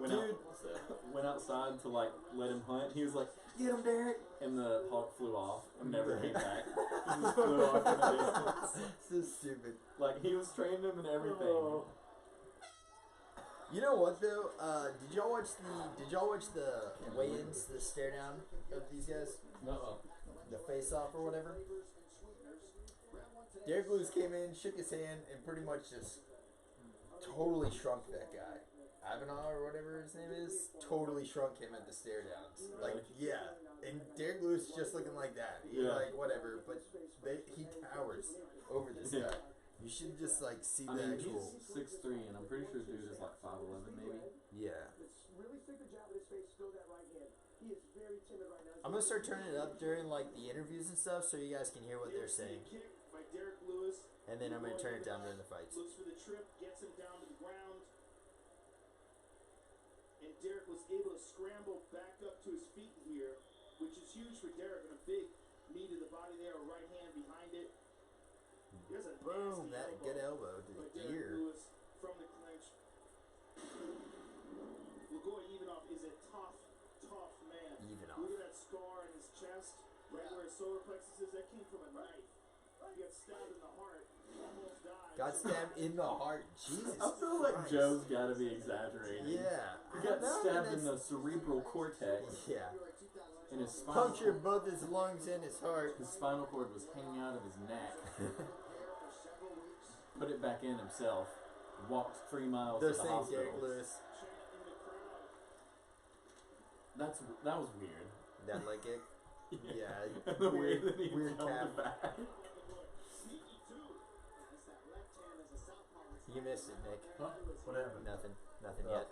Went outside to like let him hunt. He was like, "Get him, Derek!" And the hawk flew off and never came back. He just flew off in the distance. So stupid. Like he was training him and everything. Oh. You know what though? Did y'all watch the weigh-ins, the stare down of these guys? No. The face off or whatever? Derek Lewis came in, shook his hand, and pretty much just totally shrunk that guy. Avenal or whatever his name is, totally shrunk him at the stare downs. Like, yeah. And Derek Lewis is just looking like that. He, like, whatever. But he towers over this guy. You should just, like, see the actual... He's 6'3", and I'm pretty sure dude is like 5'11", maybe. Yeah. Really stick the jab in his face, throw that right hand. He is very timid right now. I'm going to start turning it up during, like, the interviews and stuff so you guys can hear what they're saying. By Derek Lewis. And then I'm going to turn it down during the fights. Looks for the trip, gets him down to the ground. And Derek was able to scramble back up to his feet here, which is huge for Derek, and a big knee to the body there, a right hand behind it. There's a Boom, that good elbow to by the Derek ear. Lewis from the clinch. Lugoy Ivanov is a tough man. Ivanov. Look at that scar in his chest, right where his solar plexus is. That came from a knife. He got stabbed in the heart. Almost died. Got stabbed in the heart. Jesus I feel like Christ. Joe's gotta be exaggerating. Yeah. He got stabbed in the cerebral cortex. Yeah. And his spinal Punctured both his lungs and his heart. His spinal cord was hanging out of his neck. Put it back in himself. Walked 3 miles Those to the things, hospital. Derek Lewis. That was weird. That leg kick? Yeah. The way that he weird jumped tap. back. You missed it, Nick. Huh? What happened? Nothing yet.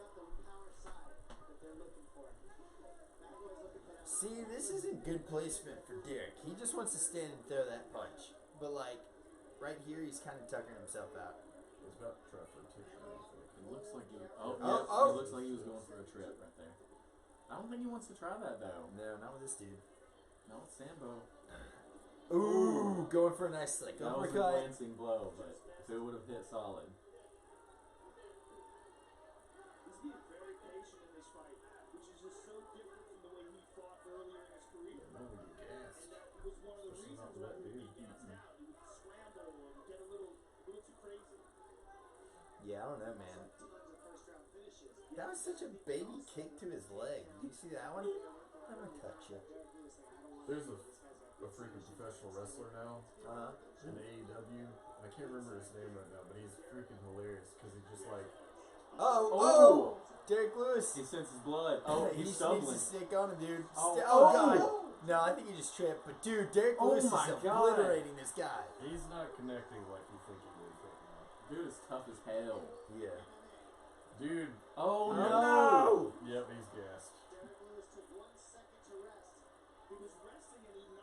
See, this isn't good placement for Derek. He just wants to stand and throw that punch. But, like, right here, he's kind of tucking himself out. He's about to try for a tip. It looks like he. It looks like he was going for a trip right there. I don't think he wants to try that though. No, not with this dude. No, it's Sambo. Ooh, going for a nice like That was a uppercut. glancing blow, but if it would have hit solid. He's being very patient in this fight, which is just so different from the way he fought earlier in his career. No, you gassed. That was one of the Especially reasons not why that he dude. gets out. He would scramble and get a little too crazy. Yeah, I don't know, man. That was such a baby kick to his leg. Did you see that one? I'm gonna touch you. There's a freaking professional wrestler now in AEW. I can't remember his name right now, but he's freaking hilarious because he just like. Oh! Derek Lewis. He senses blood. Oh, he he's sneaks stumbling. a stick on him, dude. Oh. God. No, I think he just tripped. But dude, Derek Lewis is obliterating this guy. He's not connecting like you think he is right Dude is tough as hell. Yeah. now. Dude. Oh no! Yep, he's gassed.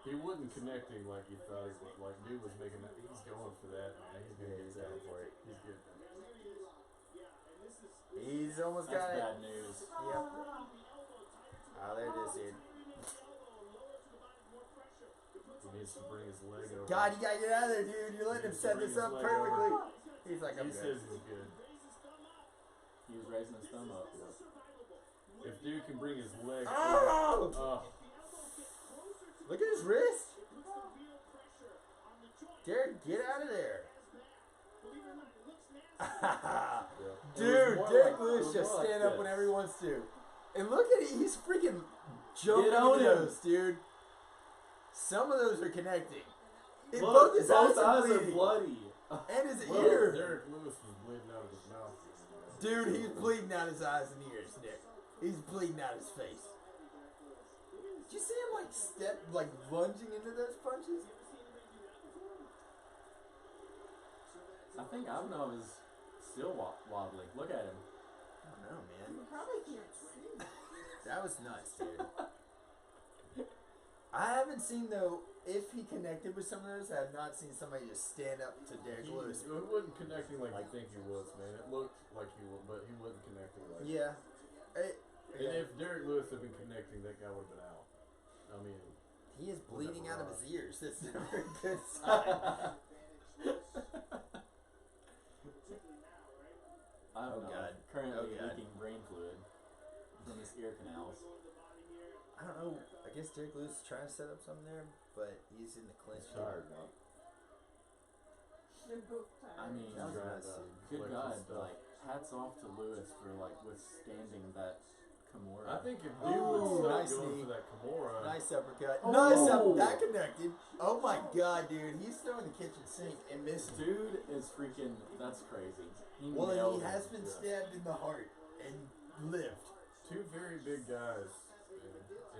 He wasn't connecting like he thought he was. Like, dude was making that. He's going for that, man. He's going to get down for it. He's good. He's almost That's got it. bad news. Yep. Oh, there it is, dude. He needs to bring his leg over. God, you gotta get out of there, dude. You're letting him set this up perfectly. He's like, I'm He good. says he's good. He was raising his thumb up. If dude can bring his leg. Oh! Look at his wrist. Derek, get out of there. Dude, Derek Lewis just stand up whenever he wants to. And look at it, he's freaking jumping into those, dude. Some of those are connecting. Look, both his eyes are are bleeding. bloody. And his Well, ear. Derek Lewis was bleeding out of his mouth. Dude, he's bleeding out his eyes and ears, Nick. He's bleeding out his face. Did you see him lunging into those punches? I think Ivanov is still wobbly. Look at him. I don't know, man. You probably can't see. That was nuts, dude. I haven't seen, though, if he connected with some of those, I have not seen somebody just stand up to Derek He Lewis. wasn't connecting like you think he was, man. It looked like he was, but he wasn't connecting like Yeah. And if Derek Lewis had been connecting, that guy would have been out. I mean, he is bleeding out of his ears. That's never a good sign. Ivanov currently God. leaking brain fluid from his ear canals. I don't know. I guess Derek Lewis is trying to set up something there, but he's in the clinch. tired. They're both tired. I mean, That was nuts, dude. good God, like, hats off to Lewis for, like, withstanding that Kimura. I think if dude Ooh, would stop nice going knee. for that Kimura, Nice uppercut. Oh. Nice up. That connected. Oh my God, dude. He's throwing the kitchen sink and missing. Dude is freaking, that's crazy. He Well, nailed he has him. been stabbed in the heart and lived. two very big guys,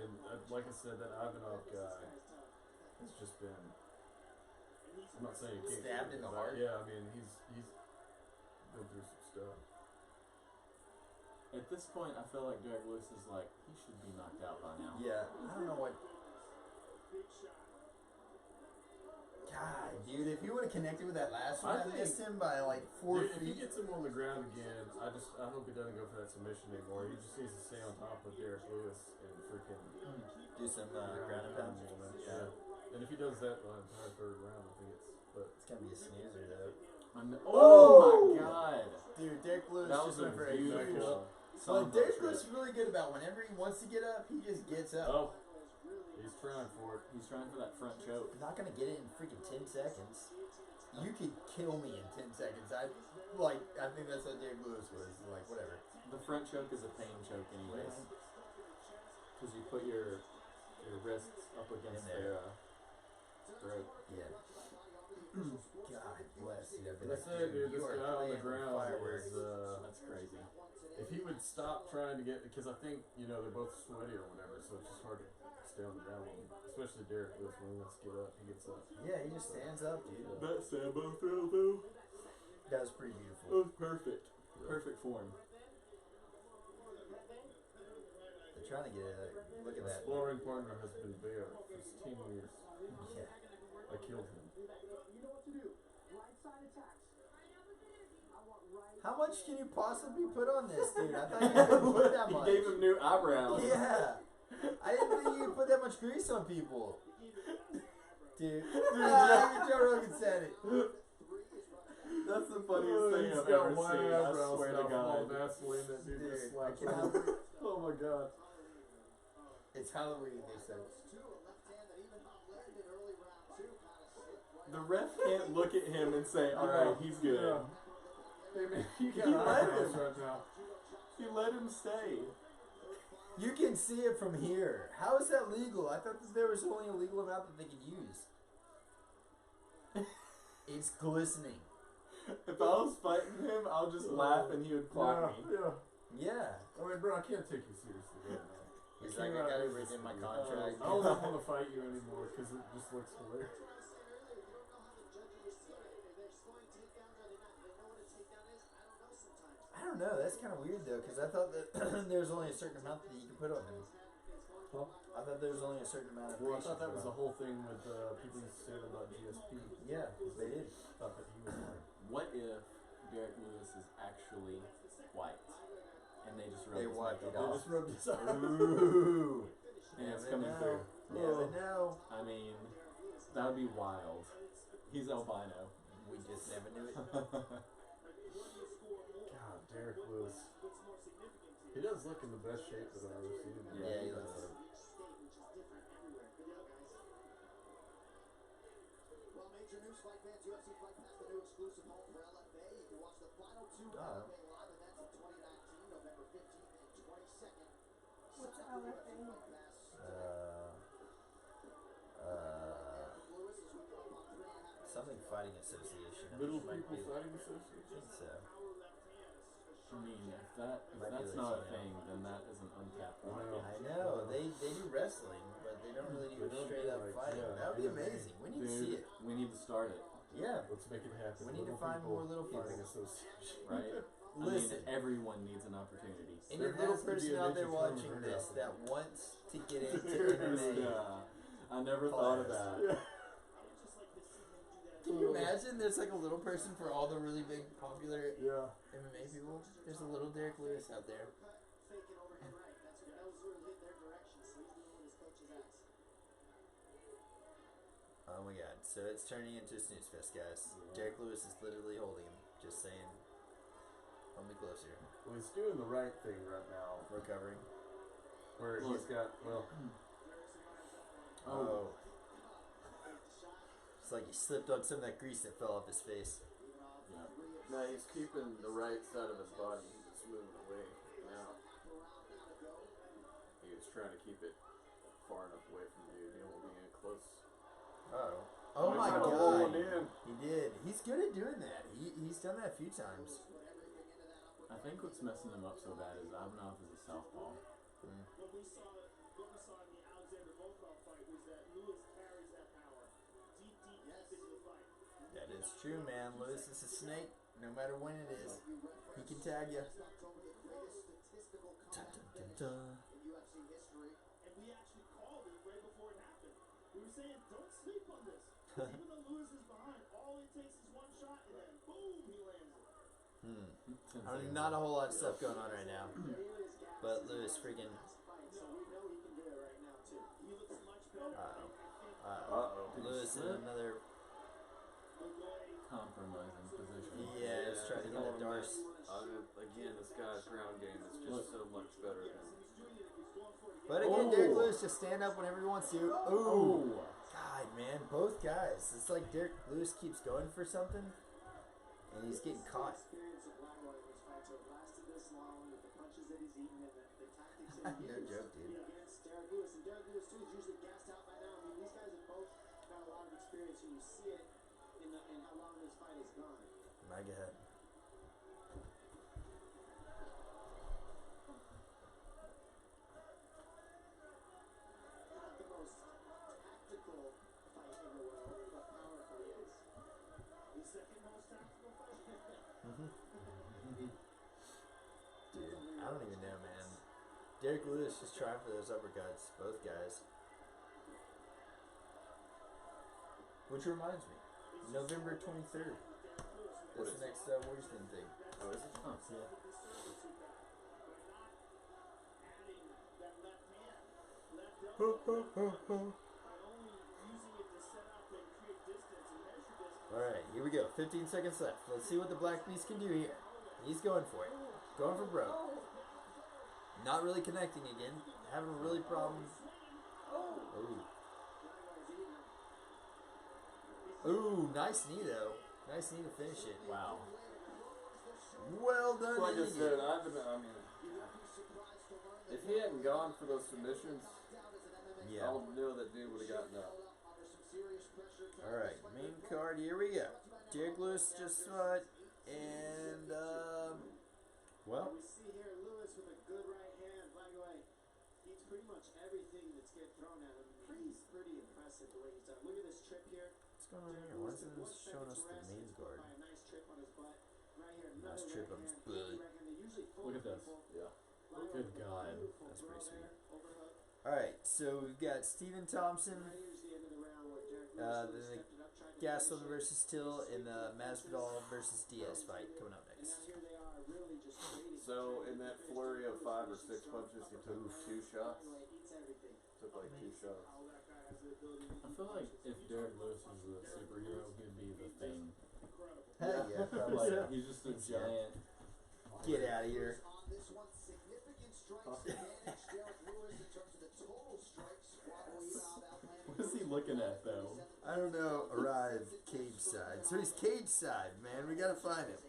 and like I said, that Ivanov guy has just been. I'm not saying he can't Stabbed get in the it, but heart? Yeah, I mean he's been through some stuff. At this point, I feel like Derek Lewis is like, he should be knocked out by now. Yeah, I don't know what. God, dude, if he would have connected with that last one, I I think- missed him by like 4 Dude, if he feet. gets him on the ground again, I hope he doesn't go for that submission anymore. He just needs to stay on top of Derek Lewis and freaking Do some ground and pound. Yeah. And if he does that the entire third round, I think it's. But It's gonna be a snoozer though. Oh my God! Dude, Derek Lewis That just was a went for a beautiful. Well, sunbutt Derek trip. Lewis is really good about whenever he wants to get up, he just gets up. oh, he's trying for it. He's trying for that front choke. Not gonna get it in freaking 10 seconds. You could kill me in 10 seconds. I think that's how Derek Lewis was. Like, whatever. The front choke is a pain choke, anyways, because you put your wrists up against In there. their throat. Yeah. God bless you. I'd be That's like, it, dude. This you are guy on the playing ground fireworks. is. That's crazy. If he would stop trying to get, because I think they're both sweaty or whatever, so it's just hard to stay on the ground. Especially Derek Lewis when he wants to get up, he gets up. Yeah, he just stands up, dude. That Sambo throw, though, That was pretty beautiful. was perfect. Perfect form. They're trying to get it. Look at My that. sparring partner has been there for 10 years. Yeah. I killed him. How much can you possibly put on this, dude? I thought you didn't put that much. He gave him new eyebrows. Yeah. I didn't think you could put that much grease on people. Dude. Joe Rogan said it. That's the funniest thing He's I've got ever one seen. I eyebrow swear to stuff all God. Vaseline that dude Dude, just I slaps cannot- on. Oh my God. It's Halloween, they said. The ref can't look at him and say, "All right, he's good." Yeah. Hey man, you got He let eyebrows him. right now. He let him stay. You can see it from here. How is that legal? I thought that there was only a legal amount that they could use. It's glistening. If I was fighting him, I'll just laugh and he would clock me. Yeah. Yeah. I mean, bro, I can't take you seriously right now. He's like, I got it written in my contract. I don't want to fight you anymore because it just looks hilarious. I don't know. That's kind of weird though, because I thought that there was only a certain amount that you could put on them. Huh? I thought there was only a certain amount of. Well, I thought that was the whole thing with people saying about GSP. Yeah, they did. Thought that he was like, What if Derek Lewis is actually white and they just rub They his wiped makeup it they off. just rubbed his eyes. Ooh. and it's Never coming know. through? Never know. I mean, that would be wild. He's albino. We just never knew it. God, Derek Lewis. He does look in the best shape that I've ever seen him. Yeah, he looks. Well, major news, fight fans. UFC Fight Pass, the new exclusive home for LFA. You can watch the final two LFA live events of 2019, November 15th and 22nd. What's LFA? Something Fighting Association. Middle Might People be- Fighting I Association? think so. I mean, if Might be that's not a Latino. thing, then that is an untapped I know. market. I know they do wrestling, but they don't really do They don't straight do, up like, fighting. yeah, That would be MMA. amazing. We need to Dude, see it. we need to start it, Yeah, Let's make it happen. We need to Little find People more little people. Fighting Association. right? Listen. I mean, everyone needs an opportunity. any There little has to be person a out there Ninja watching Turtle this out that wants to get into There's, MMA. I never thought of that. Yeah. Can you imagine? There's like a little person for all the really big, popular Yeah. MMA people. There's a little Derek Lewis out there. Fake it overhead right. That's what Ellsworth hit their direction, so he's doing what his coach's asked. Oh my god. So it's turning into a snooze fest, guys. Derek Lewis is literally holding him. Just saying. Hold me closer. Well, he's doing the right thing right now. Recovering. Where he's got, well, Oh. It's like he slipped on some of that grease that fell off his face. Yeah. No, he's keeping the right side of his body. He's just moving away now. He was trying to keep it far enough away from you. He don't want to be in close. Oh. Oh he my tried to roll god. it in. He did. He's good at doing that. He's done that a few times. I think what's messing him up so bad is Ivanov is a southpaw. What we saw in the Alexander Volkov fight was that Lewis carries that power deep into the fight. That is true, man. Lewis is a snake. No matter when it is, he can tag you. Dun, dun, dun, dun. In UFC history. And we actually called it right before it happened. We were saying, don't sleep on this. Even though Lewis is behind, all it takes is one shot, and then boom, he lands it. I mean, not a whole lot of stuff going on right now. But Lewis freaking. So we know he can do it right now, too. He looks much better. Uh-oh. Lewis in another. Compromising position. Yeah, let's try to get that Darce. Again, this guy's ground game is just so much better than. But again, Derek Lewis just stand up whenever he wants to. Ooh. God, man, both guys. It's like Derek Lewis keeps going for something, and he's getting caught. No joke, dude. Against Derek Lewis, and Derek Lewis too is usually gassed out by now. I mean, these guys have both got a lot of experience, and you see it in how long this fight has gone. My God. Not the most tactical fight in the world, but powerful is. The second most tactical fight. Dude, I don't even know, man. Derek Lewis just trying for those uppercuts, both guys. Which reminds me, November 23rd. That's the next Warriors thing. Oh, is it? Huh, yeah. Alright, here we go. 15 seconds left. Let's see what the Black Beast can do here. He's going for it. Going for broke. Not really connecting again. Having a really problem. Ooh. Ooh, nice knee though. Nice knee to finish it. Wow. Well done. Like I Indian. said, I mean, if he hadn't gone for those submissions, I Yeah. don't know that dude would have gotten up. Alright, main card, here we go. Derek Lewis just fought, and, well, We see here Lewis with a good right hand. By the way, he's pretty much everything that's getting thrown at him. He's pretty impressive the way he's done. Look at this trip here. what's going on here? Why isn't this showing us the main guard? By a nice trip on his butt. Right here, Nice another trip right on his hand. butt. Right hand. They usually Look fold at this. people. Yeah. Good God. That's pretty sweet. Overhook. Alright, so we've got Stephen Thompson, Right here's the end of the round where Derek then Lewis the stepped it up, tried to Gastelum finish it. versus Till, and the Masvidal versus Diaz fight coming up And now next. here they are, really just waiting. So in that flurry of 5 or 6 punches, he took 2 shots. By the way, eats everything. Took like 2 shots. How that guy has the ability to I eat feel like punches. if Derek Lewis was a superhero, he'd be the Thing. Hey, yeah, Like, he's just a giant. Get out of here. On this one, significant looking at though? I don't know. Arrive cage side. So he's cage side, man. We gotta find him.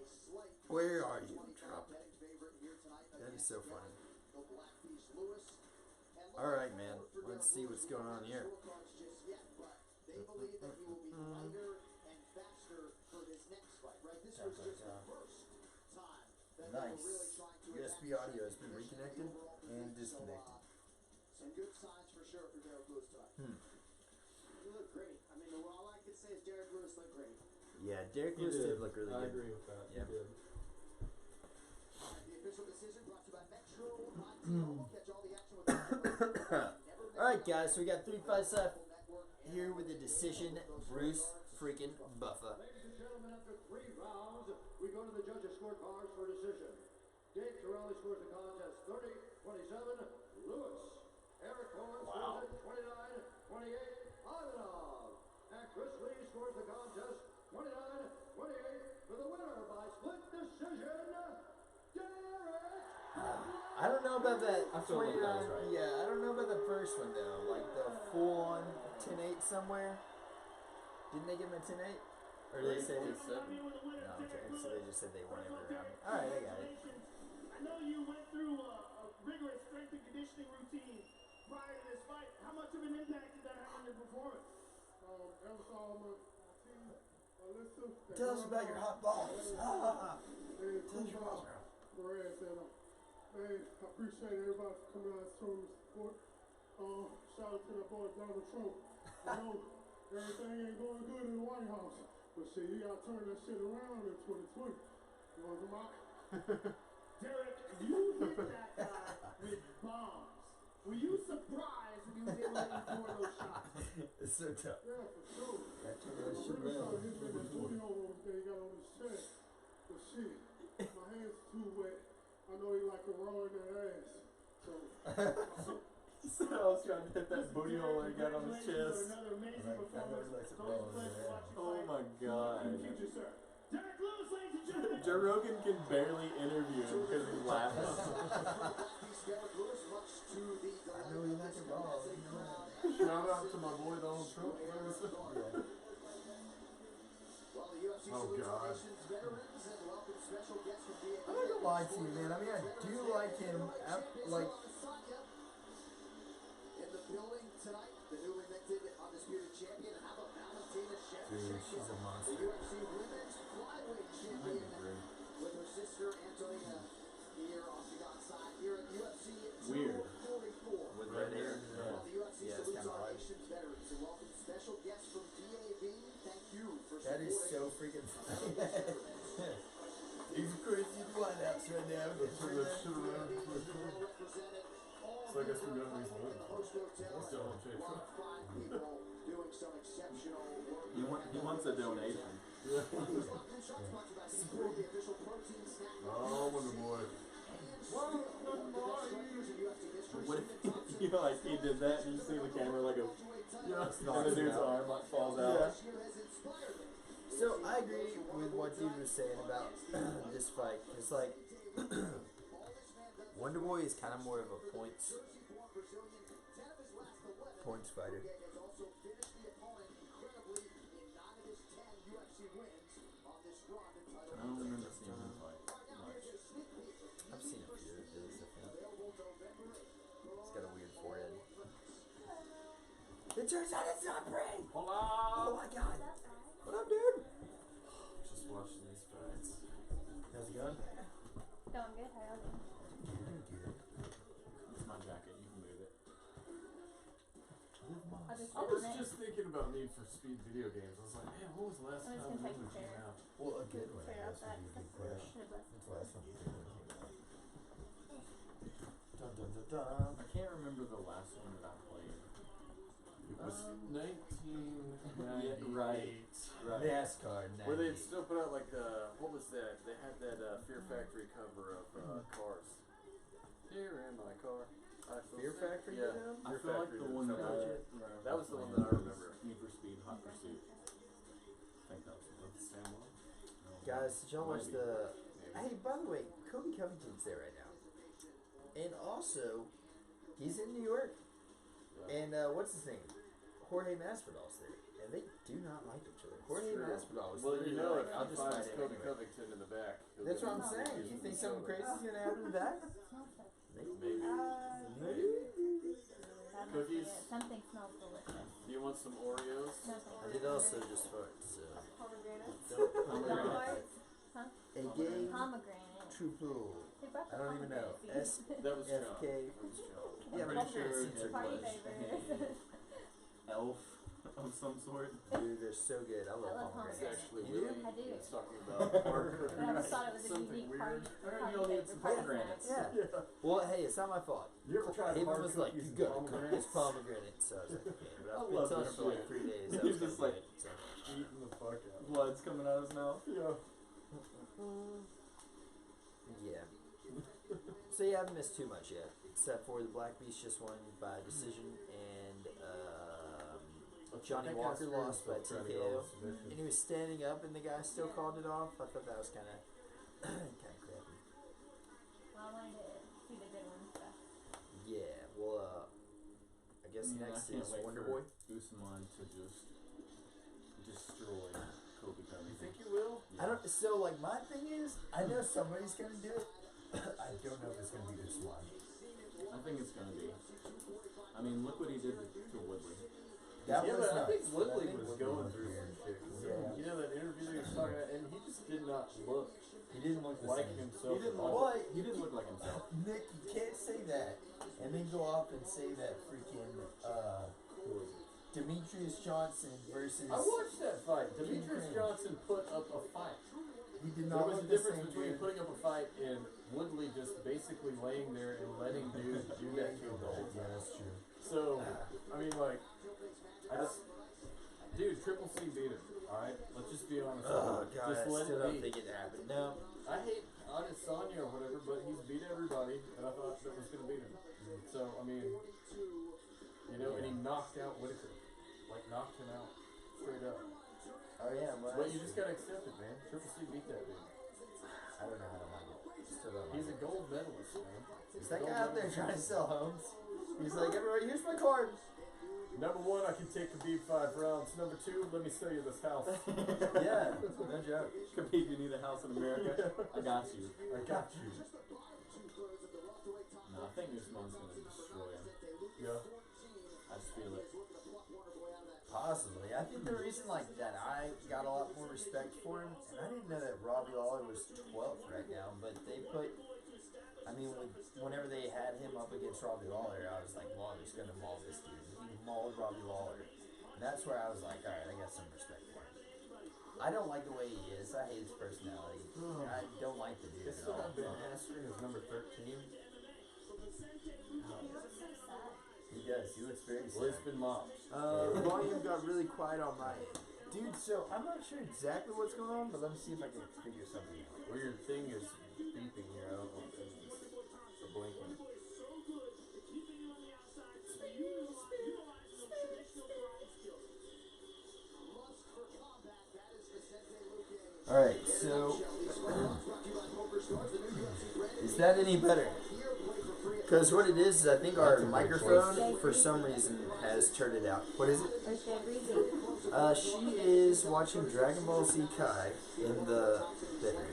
Where are you, Trump? That is so funny. All right, man. Let's see what's going on here. Nice. USB audio has been reconnected and disconnected. Some good signs for sure for Derek Lewis tonight. He looked great. I mean, all I could say is Derek Lewis looked great. Yeah, Derek He Lewis did. did look really I good. agree with that. Yeah. He did. The official decision brought to you by Metro ITO. Catch all the action with Alright, guys, so we got 3 fights left here with the decision. Bruce freaking Buffer. Ladies and gentlemen, after 3 rounds, we go to the judges' scorecards for decision. Dave Corrali scores the contest 30-27. Lewis. Eric Horn scores it 29-28. Ivanov. And Chris Lee scores the contest 29-28 for the winner by split decision. Derek. I don't know about that. I feel like that was right. Yeah, I don't know about the first one though. Like the full-on 10-8 somewhere. Didn't they give him a 10-8? Or did they say they said? No, okay. So they just said they won every round. All right, I got it. I know you went through a rigorous strength and conditioning routine prior to this fight. How much of an impact did that have on your performance? That was all my team. Listen. Tell us about your hot balls. Tell us your balls, Perez said, man, I appreciate everybody for coming out and showing me support. Shout out to that boy Donald Trump. I know everything ain't going good in the White House, but shit, you gotta turn that shit around in 2020. You know what I'm saying? Derek, you hit that guy with bombs. Were you surprised when you was able to throw those shots? It's so tough. Yeah, for sure. That took I'm that shit really sorry around. his nigga booty hole over there he got on his chest. But shit, my hands too wet. I know he like a raw in that ass. So So I was trying to hit that booty hole that he got on his chest. Another amazing performance. Oh my god. Future, sir. Derek Lewis, ladies and gentlemen. Joe Rogan can barely interview him because he laughs. I know he likes it raw. Shout out to my boy Donald Trump. Oh god. I'm not gonna lie to you, man. I mean, I do like him. Like, In the building tonight, the newly minted undisputed champion. How about Valentina Shevchenko? dude, she's a monster. The UFC Women's Flyweight Champion with her sister Antonia here on the outside here at UFC Weird. 244. With red hair. Well, the UFC Yeah, it's salutes kinda our hard. nation's veterans and welcome special guests from DAV. Thank you for That is so freaking funny. He's crazy in the White House right now. Let's turn that shit around. So I guess we're going to these Let's go. Doing some exceptional work. He wants a donation. Oh, Wonder Boy. What if you like he did that and you see the camera like a and the dude's arm like falls out? So I agree with what dude was saying about this fight. It's like Wonder Boy is kind of more of a points fighter. I don't remember seeing him fight much. I've seen a few of his. He's got a weird forehead. It turns out it's not Bray! Hola! Oh my god! What up, dude? Just watching these fights. How's it going? Going good, how are you? It's my jacket, you can move it. I'll just I sit was on it. just thinking about Need for Speed video games. I was like, man, what was the last I'm just time gonna take one a came chair. out? Well, a good one, I Figure out guess, that. would be a good question. Should have left. That's the last one. Dun, dun, dun, dun. I can't remember the last one that I played. It was 1998. Right. NASCAR 90. Where they still put out like what was that? They had that Fear Factory cover of Cars. Here in my car. Fear Factory? Yeah. did them? I Fear feel like Factory the did one something. that was the one that I remember. Need for Speed Hot Pursuit. I think that was the same one. Guys, did y'all watch Maybe. the... Maybe. Hey, by the way, Kobe Covington's there right now. And also, he's in New York. And what's his name? Jorge Masvidal's there, and they do not like each other. Jorge Masvidal was Well, you know, like, if I'll he just finds fight him Kobe anyway. Covington in the back. he'll That's get what I'm him. saying. He's You think so something bad. crazy's gonna happen to that? Maybe. Cookies? Something smells delicious. Do you want some Oreos? No, I did also just fart, so. Pomegranate? Huh? A gay Pomegranate. triple. They brought the I don't even know. pomegranate seeds. That was John. SFK. Yeah, I'm pretty pomegranate sure seeds it are Party was favors. elf of some sort. Dude, they're so good. I love love pomegranates. It's actually You do? Willie. I do. He's talking about Parker. I always thought it was a Something unique weird. party. Alright, you'll need some pomegranates. Yeah. Well, hey, it's not my fault. You ever tried Haven hard was like, you cookies and gotta cook pomegranates? this pomegranate. So I was like, okay. But I I've been love telling this her for like shit. 3 days. He's I was just gonna like- do it, so. Eating the fuck out. Blood's coming out of his mouth. Yeah. Yeah. So yeah, I haven't missed too much yet, except for the Black Beast just won by decision, and Johnny Walker lost by TKO, and he was standing up, and the guy still called it off. I thought that was kind of crappy. Well, I wanted to see the good ones. So. Yeah. Well, I guess next I can't is wait Wonder for Boy. Usman to just destroy Kobe Covington. You think you will? I don't. So like, my thing is, I know somebody's gonna do it. I don't know if it's gonna be Usman. I think it's gonna be. I mean, look what he did to Woodley. That Yeah, was but I think nuts. Woodley I think was Woodley going was through weird. some shit. 'Cause Yeah. You know that interview he was talking about, and he just did not look He didn't look the like same. himself. He didn't at all. look. But He didn't look like himself. Nick, you can't say that and then go off and say that freaking Demetrius Johnson versus. I watched that fight. Demetrius King. Johnson put up a fight. He did There not was a look the difference same, between dude. putting up a fight and Woodley just basically laying there and letting dudes do that to him. Yeah, that's true. So, I mean, like, dude, Triple C beat him. All right, let's just be honest. Oh god, just I let still it don't be. think it happened. No. I hate Adesanya or whatever, but he's beat everybody, and I thought that was gonna beat him. So, I mean, you know, and he knocked out Whitaker, like knocked him out straight up. Oh yeah, well, But you just gotta accept it, man. Triple C beat that dude. I don't know how to like it. Still don't like He's a it. gold medalist, man. Is that guy out there trying to sell homes? He's like, everybody, here's my card. Number one, I can take Khabib 5 rounds. Number two, let me sell you this house. Yeah, no joke. Khabib, you need a house in America? I got you. I got you. No, I think Usman's gonna destroy him. Yeah. I just feel it. Possibly. I think the reason like that I got a lot more respect for him, and I didn't know that Robbie Lawler was 12th right now, but they put, I mean, whenever they had him up against Robbie Lawler, I was like, Lawler's gonna maul this dude. He mauled Robbie Lawler. And that's where I was like, alright, I got some respect for him. I don't like the way he is. I hate his personality. I don't like the dude It's at still all. got Ben Askren as number 13. He does. He looks very sad. Lisbon Mops. Volume got really quiet on my end. Dude, so I'm not sure exactly what's going on, but let me see if I can figure something out. Where your thing is beeping here, I don't know if it's blinking. Alright, so is that any better? Because what it is I think our microphone, for some reason, has turned it out. What is it? She is watching Dragon Ball Z Kai in the bedroom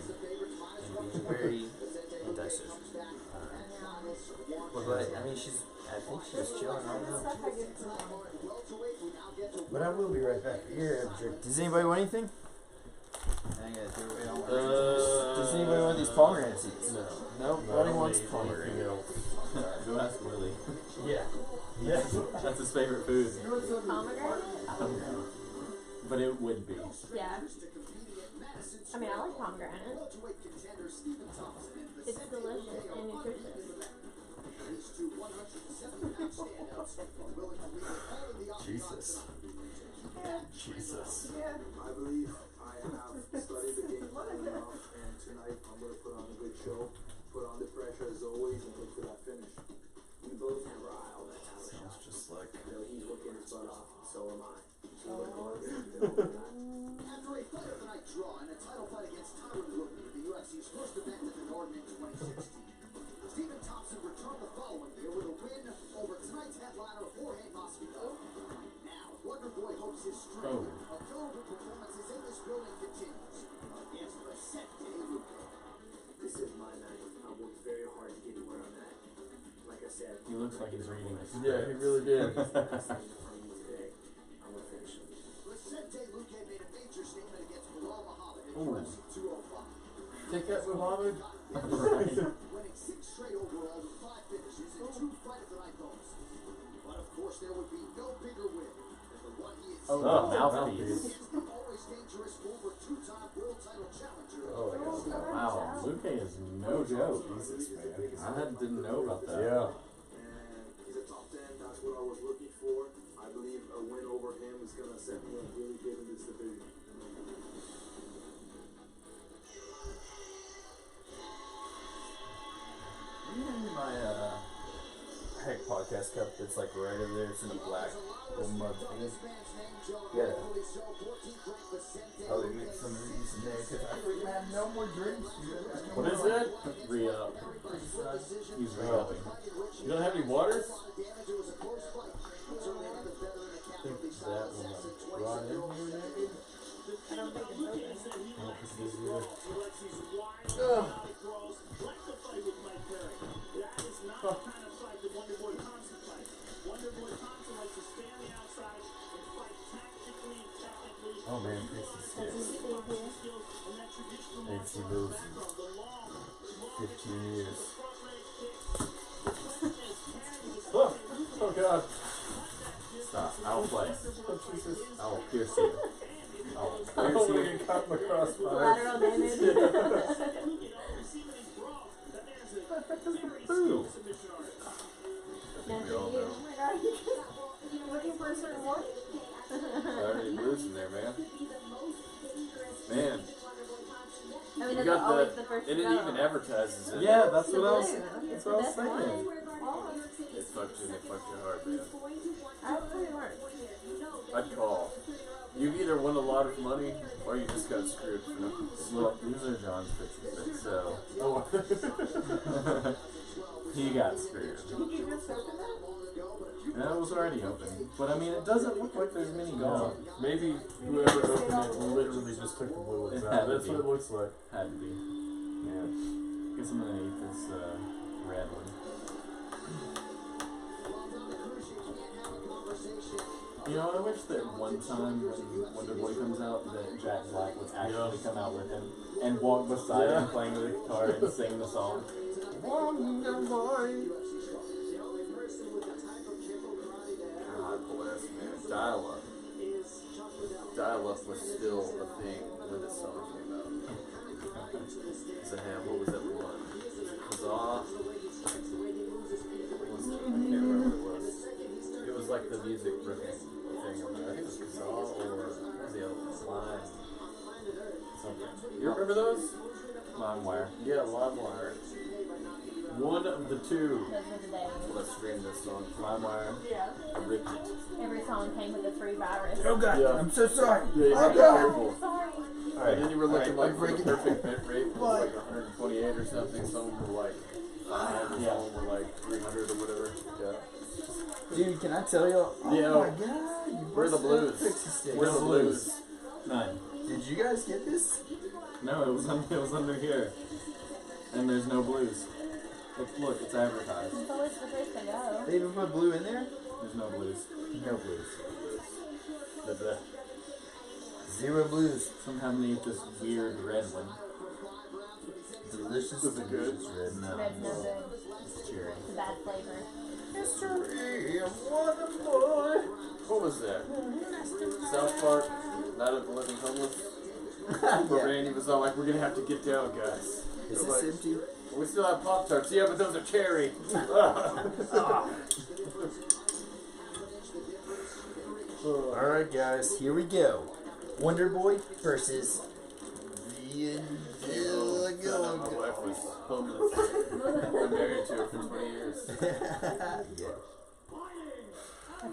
and being very antisocial. But I mean, I think she's chilling. I don't know. But I will be right back. Here, does anybody want anything? Does anybody want these pomegranate seeds? No. Nope. Nobody wants pomegranate. Go ask Willie. Yeah. Yeah. That's his favorite food. Pomegranate? I don't know. But it would be. Yeah. I mean, I like pomegranate. It's delicious and nutritious. Jesus. Jesus. I believe I have studied the game well enough, and tonight I'm going to put on a good show, put on the pressure as always, and look for that finish. We both have our eye on that title shot. Sounds just like. You know, he's working his butt off, and so am I. So we're going to build on that. After a fight of the night draw and a title fight against Tyron Woodley, the UFC's first event at the Garden in 2016, Stephen Thompson returned the following year with a win over tonight's headliner Jorge Masvidal. Now, thrilling continues. It's Vicente Luque. This is my night. I worked very hard to get to where I'm at. Like I said, He looks like he's reading this. Yeah, he really did. today, I'm gonna finish him. Vicente Luque made a major statement against Bilal Muhammad at UFC 205. Take that, Muhammad. Winning 6 straight overall with 5 finishes and 2 fight of the night goals. But of course, there would be no bigger win than the one he is. Mouthpiece. The always dangerous former 2-time world title challenger. Oh, yeah. Wow, Luque is no joke. Jesus, man. I didn't know about that. Yeah. And he's a top 10. That's what I was looking for. I believe a win over him is going to set me up really good in this division. My Heck podcast cup that's like right over there. It's in a black little mug thing. Yeah. Probably mix some of these in there because I freaking have no more drinks. What is that? Re-up. He's re-upping. You don't have any water? I think that one brought in here maybe? I don't think it's open. I don't think it is either. Oh man, Chris's skills. Ain't seen those in 15 years. Oh god. Stop. I will play. Oh Jesus. I will pierce you. I will I don't want to pierce you. get caught in the crossfire. Collateral damage. Boo! Now for you. Oh my god. You're looking for a certain one? Already losing there, man. Man. I mean, You that's got always the, the first and it go. even advertises it. Yeah, that's The what I was. blue. That's It's what I the was best one. thinking. They fucked you and they fucked your heart, man. How does it work? I'd call. You either won a lot of money or you just got screwed for nothing. Look, these are John's pictures, so Oh. he got screwed. Did you just open that? That was already open, but I mean, it doesn't look like there's many gone. Maybe whoever opened it literally just took the blue ones It out. had to That's be. what it looks like. Had to be. Yeah. Guess I'm gonna eat this red one. You know, I wish that one time when Wonder Boy comes out, that Jack Black would actually come out with him and walk beside him playing the guitar and sing the song. Wonder Boy. God bless, man. Dial-up. Dial-up was still a thing when this song came out. So, what was that one? Huzzah? What was it? I can't remember what it was. It was like the music ripping thing. I think it was Huzzah or what was the other one? Slime. Something. You remember those? LimeWire. Yeah, LimeWire. One of the two. Those were the days. Let's stream this song. LimeWire. Yeah. I ripped it. Every song came with a free virus. Oh god, Yeah. I'm so sorry. Yeah, you Oh had to be god. careful. Sorry. And then you were looking Alright, like for the I'm perfect bit rate was like 128 or something. Some were like 5 and some were like 300 or whatever. Yeah. Dude, can I tell y'all? Oh Yeah. my god, you We're the busted up blues. Pixie Sticks. We're the blues. None. Did you guys get this? No, it was under here. And there's no blues. Look, it's advertised. It's always the first to go. They even put blue in there? There's no blues. No blues. That's it. Zero blues. Somehow I'm gonna eat this weird red one. Delicious. Was it good? delicious red. No. Red's no good. It's cherry. It's a bad flavor. History of Wonder Boy. What was that? South Park? Night of the Living Homeless? Where Randy was all like, we're gonna have to get down, guys. Is They're this like, empty? we still have Pop-Tarts. Yeah, but those are cherry. Alright guys, here we go. Wonder Boy versus My wife was homeless. I'm married to her for 20 years. Yeah.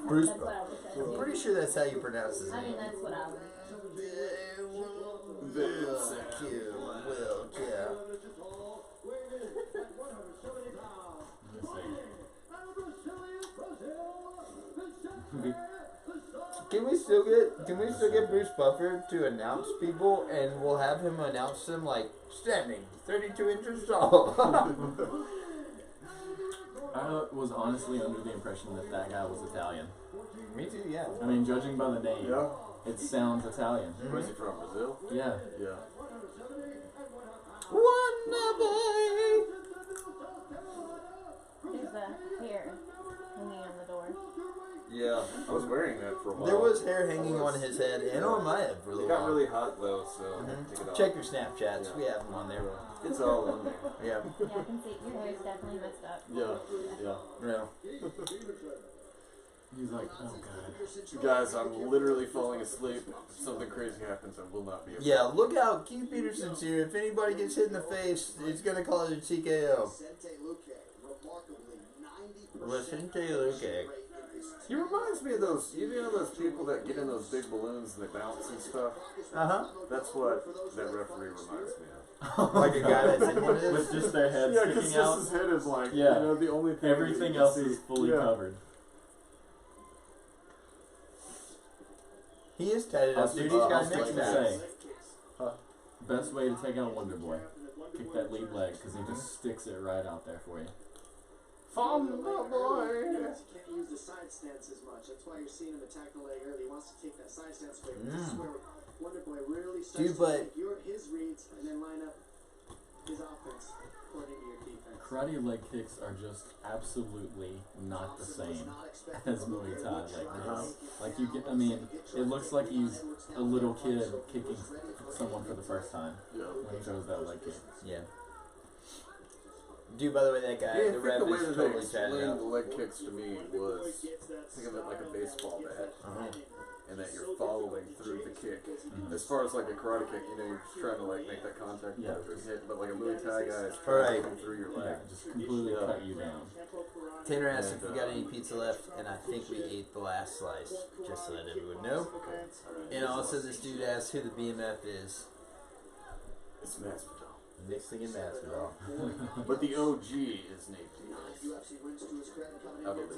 Bruce. That's what I would say. I'm pretty sure that's how you pronounce his I mean, name. that's what I would. Can we still get Bruce Buffer to announce people, and we'll have him announce them like standing 32 inches tall. I was honestly under the impression that that guy was Italian. Me too, yeah. I mean, judging by the name, Yeah. it sounds Italian. Where's he from? Brazil? Yeah. Yeah. Wonder Boy. There's a hair hanging on the door. Yeah. I was wearing that for a while. There was hair hanging on his head and on my head for a It little got while. really hot though, so take it off. Check your Snapchats. We have them on there. It's all on there. Yeah. Yeah, I can see your hair's definitely messed up. Yeah. He's like, oh god. Guys, I'm literally falling asleep. If something crazy happens, I will not be able Yeah, look out. Keith Peterson's here. If anybody gets hit in the face, it's going to cause a TKO. Vicente Luque. He reminds me of those, you know those people that get in those big balloons and they bounce and stuff? Uh-huh. That's what that referee reminds me of. Like a guy that's in one of With just their head Yeah, because sticking out. his head is like, Yeah. you know, the only thing. Everything that you else can is see. fully covered. He is tatted up, dude. He's I got was neck like to snaps. say, best way to take out Wonder Boy, kick that lead leg, because he just sticks it right out there for you. Wonder Boy! You can't use the side stance as much. That's why you're seeing him attack the leg early. He wants to take that side stance away. This is where Wonder Boy really starts Dude, to but take his reads and then line up his offense according to your defense. Karate leg kicks are just absolutely not the same as Muay Thai leg kicks. Like you get, I mean, it looks like he's a little kid kicking someone for the first time when he throws that leg kick. Yeah. Dude, by the way, that guy, Yeah, I the think ref the way is that totally they tatted explained up. the leg kicks to me was, think of it like a baseball bat, and that you're following through the kick. As far as like a karate kick, you know, you're just trying to like make that contact with the hit, but like a Muay Thai guy is trying to come through your leg. Yeah, just completely cut you down. Tanner asked if we got any pizza left, and I think we ate the last slice, just so that everyone know. And also, this dude asked who the BMF is. It's Masvidal. Next thing in Masvidal. But the OG is Nate Diaz. I believe.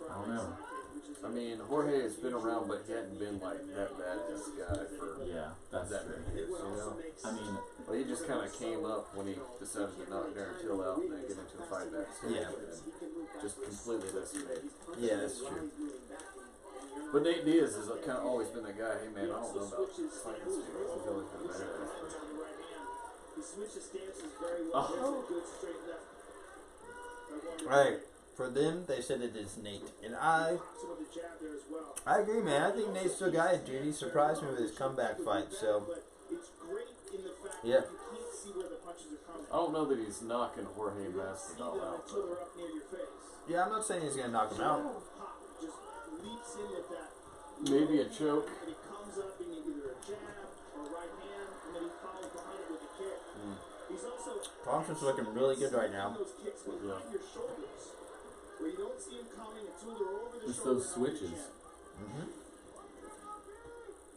I don't know. I mean, Jorge has been around, but he hadn't been like that badass guy for that's that true. many years, you know? I mean, well, he just kind of came up when he decided to knock Darren Till out and then get into a fight backstage. Yeah. And just completely decimated. Yeah, that's true. But Nate Diaz has kind of always been the guy. Hey man, I don't know about fighting this dude. He's always been a badass. He switches stances very well. Gets a good straight left. Alright, for them, they said it is Nate. And I agree, man. I think Nate's still got it, dude. He surprised me with his comeback fight, so. Yeah. I don't know that he's knocking Jorge Masvidal out. Though. Yeah, I'm not saying he's going to knock him out. Maybe a choke. Thompson's looking really good right now. Yeah. It's those switches.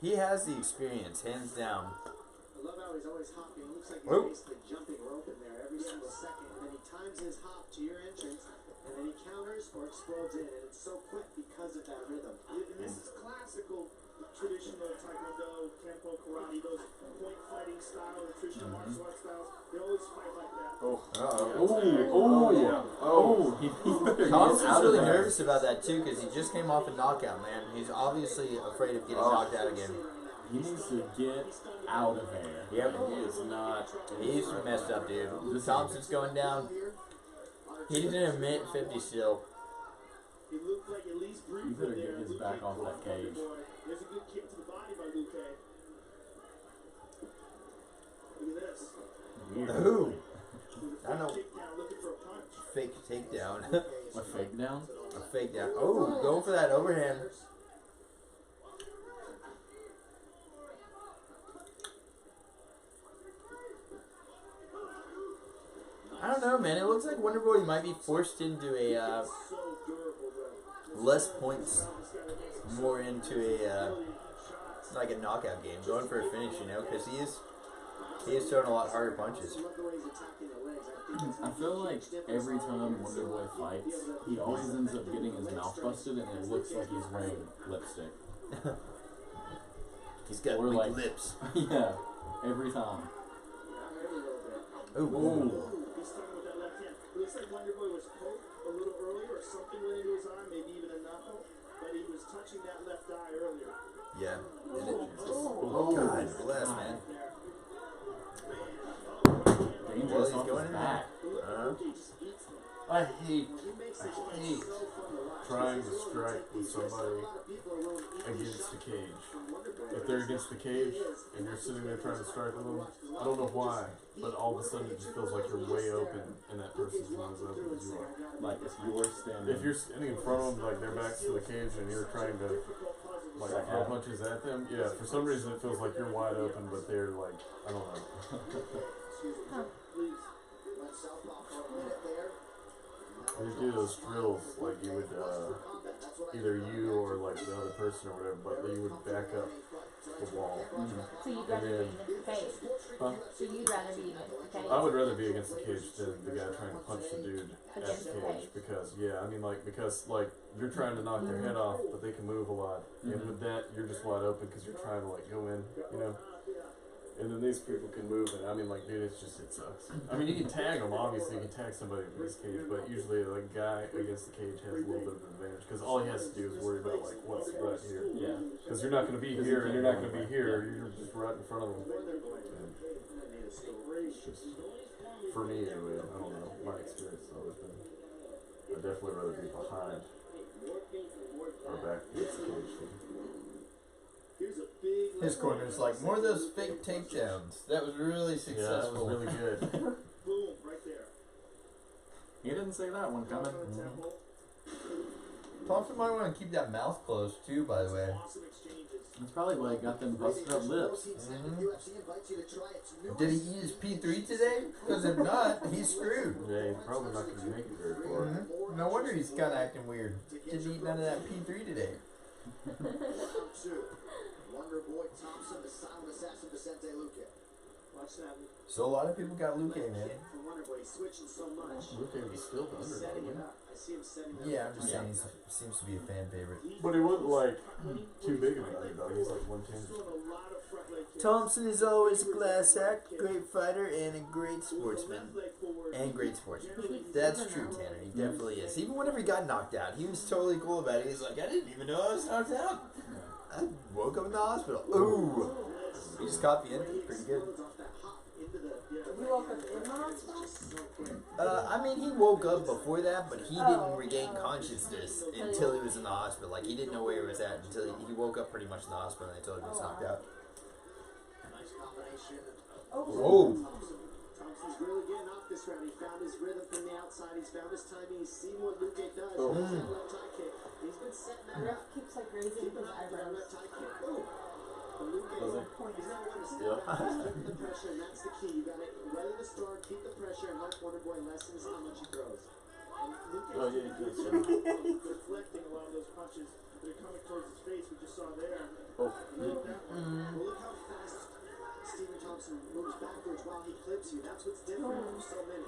He has the experience, hands down. I love how he's always hopping. It looks like he's Whoop. basically jumping rope in there every single second. And then he times his hop to your entrance, and then he counters or explodes in. And it's so quick because of that rhythm. And this is classical traditional Taekwondo, Kempo, Karate, those point fighting style, the traditional martial arts styles. They always fight like that. Thompson's really nervous about that too because he just came off a knockout, man. He's obviously afraid of getting knocked out again. He needs to get out of there. Yep. He is not. He's messed up, dude. Thompson's going down. He's in a mid 50 still. He looked like at least You better get his back off that cage. There's a good kick to the body by Luque. Look at this. Ooh. I don't know. Fake takedown. A fake down? A fake down. Oh, going for that overhand. I don't know, man. It looks like Wonder Boy might be forced into a less points, more into a like a knockout game, going for a finish, you know, because he is throwing a lot harder punches. I feel like every time Wonder Boy fights, he always ends up getting his mouth busted, and it looks like he's wearing lipstick. He's got Or weak like- lips. Yeah, every time. Ooh. He's starting with that left hand. It looks like Wonderboy was poked a little earlier, or something went into his eye, maybe even a knuckle, but he was touching that left eye earlier. Yeah. Oh, God bless, man. Dangerous Well, he's off going his in back. Uh-huh. I hate trying to strike with somebody against the cage. If they're against the cage and you're sitting there trying to strike with them, I don't know why, but all of a sudden it just feels like you're way open and that person's not as open as you are. Like if you're standing. If you're standing in front of them, like their backs to the cage and you're trying to like throw punches at them, yeah, for some reason it feels like you're wide open, but they're like, I don't know. They do those drills, like you would, either you or like the other person or whatever, but you would back up the wall. So you'd rather be against the cage? Huh? So you'd rather be against the cage? I would rather be against the cage than the guy trying to punch the dude at Against the the cage, cage. because because you're trying to knock their head off, but they can move a lot, and with that you're just wide open because you're trying to like go in, you know. And then these people can move, and I mean, like, dude, it sucks. I mean, you can tag them, obviously, you can tag somebody with this cage, but usually, the guy against the cage has a little bit of an advantage, because all he has to do is worry about, like, what's right here. Yeah. Because you're not going to be here, and you're not going to be here, you're just right in front of them. And it's just, for me, anyway, I don't know, my experience has always been, I'd definitely rather be behind or back against the cage. His corner's like, more of those fake takedowns. That was really successful. Yeah, that was really good. Boom, right there. He didn't say that one coming. Thompson might want to keep that mouth closed too, by the way. It's probably why he got them busted up lips. Did he eat his P3 today? Because if not, he's screwed. Yeah, he's probably not going to make it very far. No wonder he's kind of acting weird. Didn't eat none of that P3 today. Wonder Boy Thompson, the silent assassin Vicente Luque. Watch that. So a lot of people got Luque, man. For Wonder Boy, he's switching so much. Luque was still He's under, setting it wasn't up. I see him setting it up. Yeah, I'm just saying he seems to be a fan favorite. But he wasn't like too big of an underdog. He's like 110. Thompson is always a class act, great fighter, and a great sportsman. And great sportsman. That's true, Tanner. He definitely is. Even whenever he got knocked out, he was totally cool about it. He's like, I didn't even know I was knocked out. I woke up in the hospital. Ooh. He just caught the end. Pretty good. You woke up in the hospital? I mean, he woke up before that, but he didn't regain consciousness until he was in the hospital. Like, he didn't know where he was at until he woke up pretty much in the hospital and they told him he was knocked out. Nice combination. Oh. Thompson's really getting off this round. He found his rhythm from the outside. He's found his timing. He's seen what Luque does. Oh. He's that left high kick. He's been setting that Ref up. keeps like raising his That eyebrows. left high kick. Ooh. But Luque, Does he? he's not one to step Yeah. back. He's keeping the pressure, and that's the key. You got to weather the storm, keep the pressure, and help Wonder Boy lessens how much he throws. And Luque Oh, yeah, he did. deflecting a lot of those punches that are coming towards his face. We just saw there. Oh. Look at that one. Well, look how fast Stephen Thompson moves backwards while he clips you. That's what's different from so many.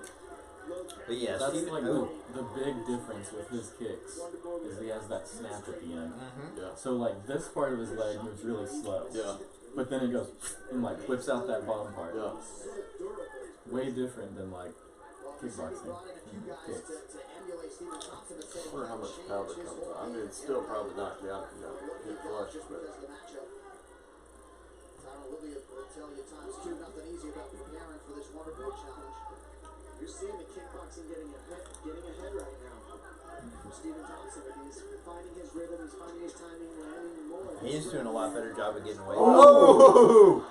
But yeah, That's Steven, like the big difference with his kicks is he has that snap at the end. Yeah. So like this part of his leg moves really slow. Yeah. But then it goes and like whips out that bottom part. Yeah. Way different than like kickboxing kicks. I wonder how much powder comes out. I mean, it's still probably not out, hit flush, but. Olivia will tell you times two, nothing easy about preparing for this Wonder Boy challenge. You're seeing the kickboxing getting ahead right now. Stephen Thompson, he's finding his rhythm, he's finding his timing, landing more. he's doing a lot better job of getting away. Oh!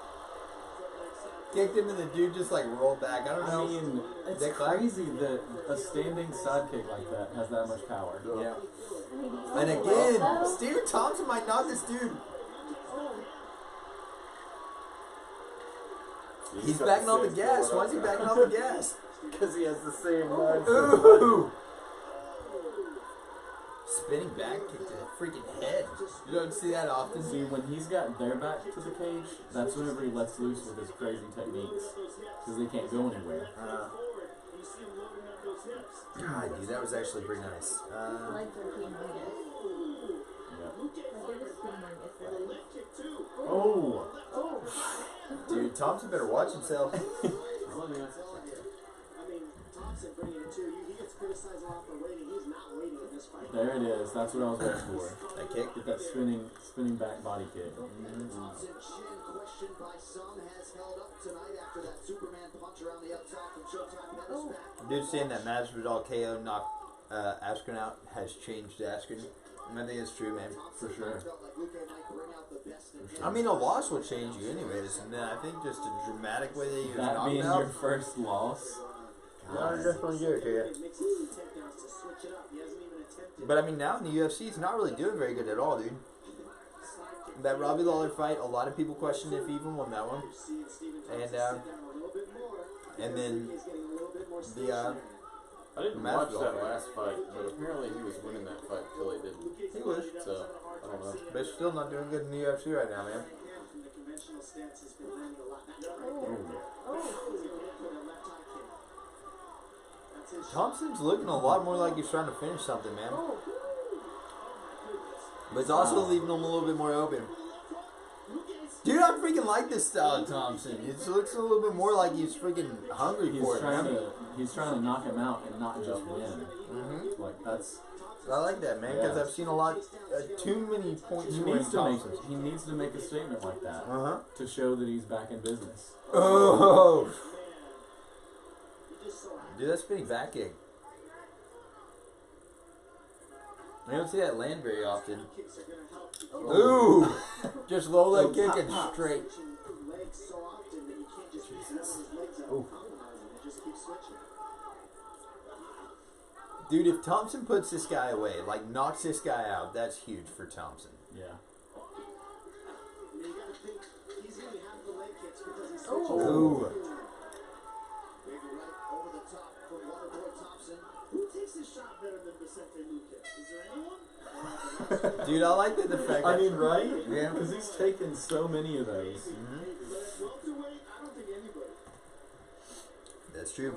Kicked him and the dude just like rolled back. I don't know. I mean, it's crazy that a standing side kick like that has that much power. Yeah. And again, Stephen Thompson might knock this dude. He's backing off the gas. Why is he backing off the gas? Because he has the same mindset. Ooh! Spinning back kick to the freaking head. You don't see that often. See, when he's got their back to the cage, that's whenever he lets loose with his crazy techniques. Because they can't go anywhere. God, dude, that was actually pretty nice. Legs are being weighted. Yeah. Like they're just being Oh. Dude, Thompson better watch himself. I mean, Thompson bringing it to you. He gets criticized a lot for waiting. He's not waiting in this fight. There it is. That's what I was waiting for. That kick? Get that spinning back body kick. Thompson, chin questioned by some, has held up tonight after that Superman punch around the up top from Showtime Meadows back. Dude, saying that Masvidal KO knocked Askren out has changed Askren. I think it's true, man. For sure. I mean, a loss will change you anyways, and then I think just a dramatic way that you That knocked being out. your first loss. I'll definitely give it to you. But I mean, now in the UFC, it's not really doing very good at all, dude. That Robbie Lawler fight, a lot of people questioned if he even won that one. And then the I didn't watch that last fight, but apparently he was winning that fight until he didn't. He was. So, I don't know. But still not doing good in the UFC right now, man. Thompson's looking a lot more like he's trying to finish something, man. But it's also leaving him a little bit more open. Dude, I freaking like this style of Thompson. It looks a little bit more like he's freaking hungry for it, man. He's trying to knock him out and not just win. Like, that's... I like that, man, because I've seen a lot, too many points He needs to make a statement like that to show that he's back in business. Oh! Dude, that's spinning back kick. I don't see that land very often. Ooh! Just low leg kick and straight. Ooh. Dude, if Thompson puts this guy away, like knocks this guy out, that's huge for Thompson. Yeah. Ooh. Who takes this shot better than Vicente Luque? Is there anyone? Dude, I like the fact I mean, right? Yeah. Because he's taken so many of those. That's true.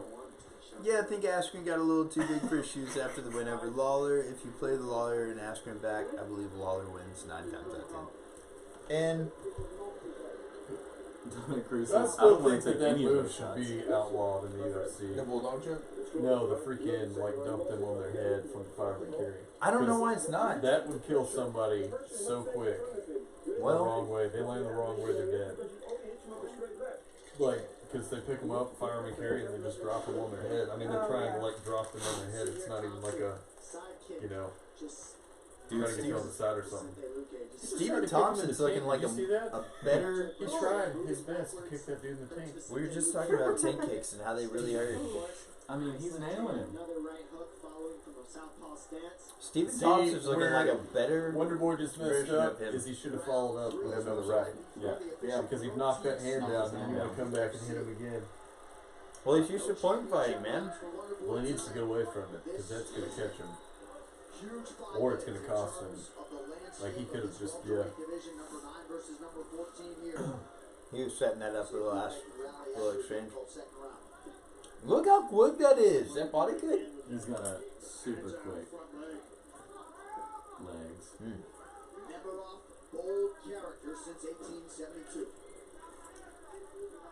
Yeah, I think Askren got a little too big for his shoes after the win over Lawler. If you play the Lawler and Askren back, I believe Lawler wins 9 times out of 10. And Dominic Cruz I says, I still don't want think to take that any of move those should shots. be outlawed in the UFC. the Bulldog choke? No, the freaking, like, dump them on their head from the fireman carry. I don't know why it's not. That would kill somebody so quick. Well- the wrong way. They land the wrong way, they're dead. Like, because they pick them up, fireman carry, and they just drop them on their head. I mean, they're trying to, like, drop them on their head. It's not even like a, you know, trying to get you on the side or something. Stephen Thompson's looking like a better... He tried his best to kick that dude in the tank. We were just talking about tank kicks and how they really hurt. I mean, he's nailing him. Stephen Thompson's looking like a better Wonder Boy just messed version up of him. because he should have followed up with another right. Yeah. Yeah, because he knocked that hand down and then you want to come back and hit him again. Well, he's used to point fighting, man. Well, he needs to get away from it because that's going to catch him. Or it's going to cost him. Like, he could have just, He was setting that up for the last little exchange. Look how quick that is. That body kick. He's got a super quick legs. Bold character since 1872.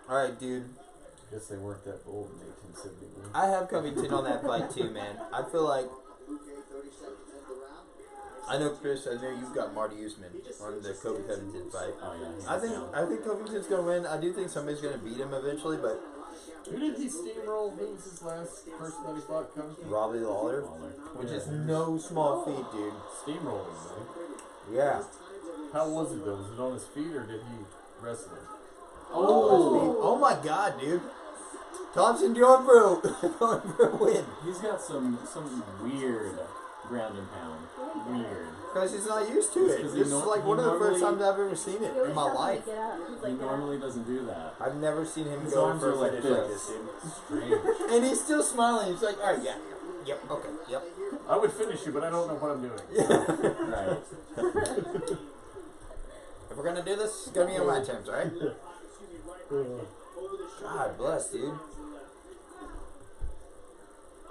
Alright, dude. I guess they weren't that bold in 1871. I have Covington on that fight too, man. I feel like... I know, Chris, I know you've got Marty Usman on the Kobe Covington fight. Oh, yeah. I think Covington's going to win. I do think somebody's going to beat him eventually, but... Who did he steamroll? Who was his last person that he fought? Covington? Robbie Lawler, which is no small feat, dude. Steamrolling, man. Yeah. How was it though? Was it on his feet or did he wrestle him? Oh my god, dude. Thompson going for a win. He's got some weird ground and pound. Weird. Because he's not used to it. This is like one of the first times I've ever seen it in my life. He normally doesn't do that. I've never seen him His go arms for are a like finish like this. this, dude. Strange. And he's still smiling. He's like, alright, yeah. Yep, okay, yep. I would finish you, but I don't know what I'm doing. Right. If we're gonna do this, it's gonna be on my terms, alright? God bless, dude.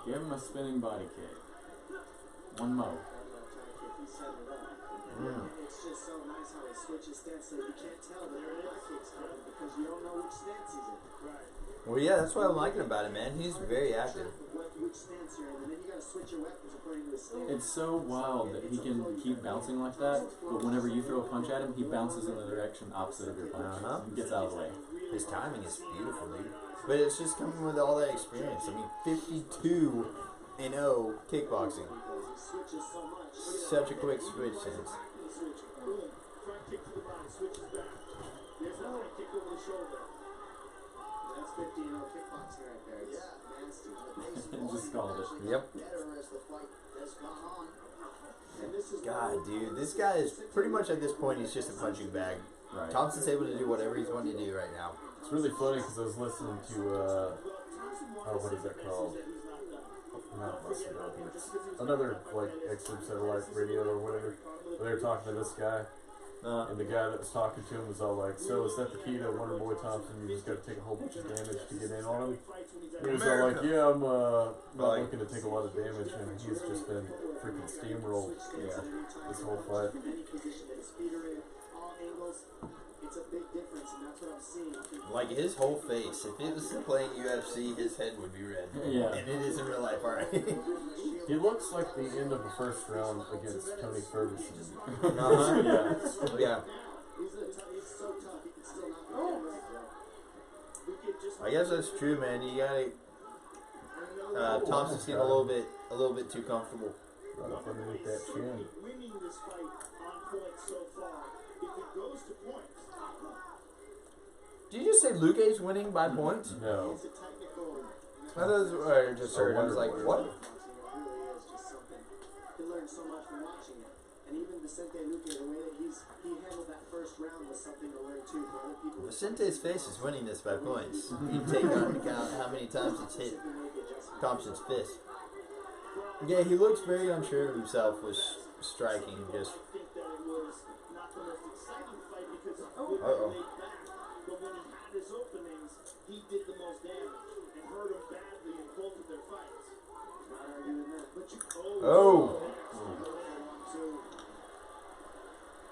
Give him a spinning body kick. One more. It's just so nice how he switches stance so you can't tell that the high kick's coming because you don't know which stance he's in. Right. Well, yeah, that's what I'm liking about it, man. He's very active. Which stance you're in, and then you gotta switch your weapons according to his stance. It's so wild that he can keep bouncing like that, but whenever you throw a punch at him, he bounces in the direction opposite of your punch. He gets out of the way. His timing is beautiful, dude. But it's just coming with all that experience. I mean, 52-0 kickboxing. Such a quick switch sense. Front kick to the body, switches back. There's that high kick over the shoulder. That's 50-0 kickboxing right there. It's nasty. Just called it. Yep. God, dude, this guy is pretty much at this point, he's just a punching bag. Right. Thompson's able to do whatever he's wanting to do right now. It's really funny because I was listening to, what is that called? Not listening to it. It's another, like, excerpt satellite radio or whatever. They were talking to this guy. And the guy that was talking to him was all like, so is that the key to Wonderboy Thompson? You just got to take a whole bunch of damage to get in on him? And he was all like, yeah, I'm not looking to take a lot of damage, and he's just been freaking steamrolled this whole fight. It's a big difference, and that's what I'm seeing. Like his whole face, if it was playing UFC, his head would be red. Yeah. And it is in real life, alright. He looks like the end of the first round against Tony Ferguson. Yeah. I guess that's true, man. You gotta. Thompson's getting a little bit too comfortable. Right up underneath that chin. Winning this fight on point so far. If it goes to points. Did you just say Luke's winning by points? No. I thought just heard. I was like, what? He learned so much from watching it. And even Vicente Luque, the way that he handled that first round was something to learn too for other people. Vicente's face is winning this by points. You take on account how many times it's hit Thompson's fist. Yeah, he looks very unsure of himself with striking. Just. I think that it was not the most exciting fight because of Uh-oh. but when he had his openings, he did the most damage and hurt him badly in both of their fights. Not arguing that. But you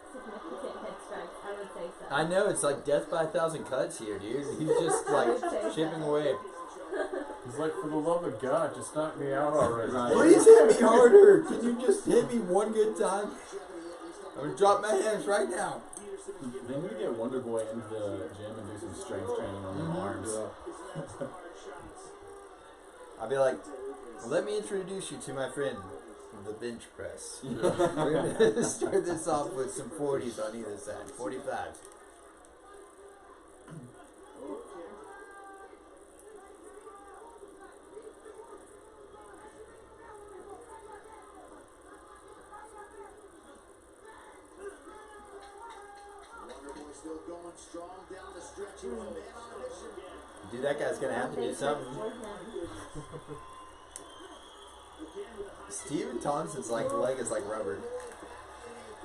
Significant head strikes, I would say so. I know, it's like death by 1,000 cuts here, dude. He's just like chipping away. He's like, for the love of God, just knock me out already. Please hit me harder. Can you just hit me one good time? I'm gonna drop my hands right now. They need to get Wonderboy into the gym and do some strength training on their arms. I'll be like, let me introduce you to my friend, the bench press. We're gonna start this off with some 40s on either side, 45s. still going strong down the stretch. He was a man on a mission. Dude, that guy's gonna have to do something. Stephen Thompson's leg is like rubber.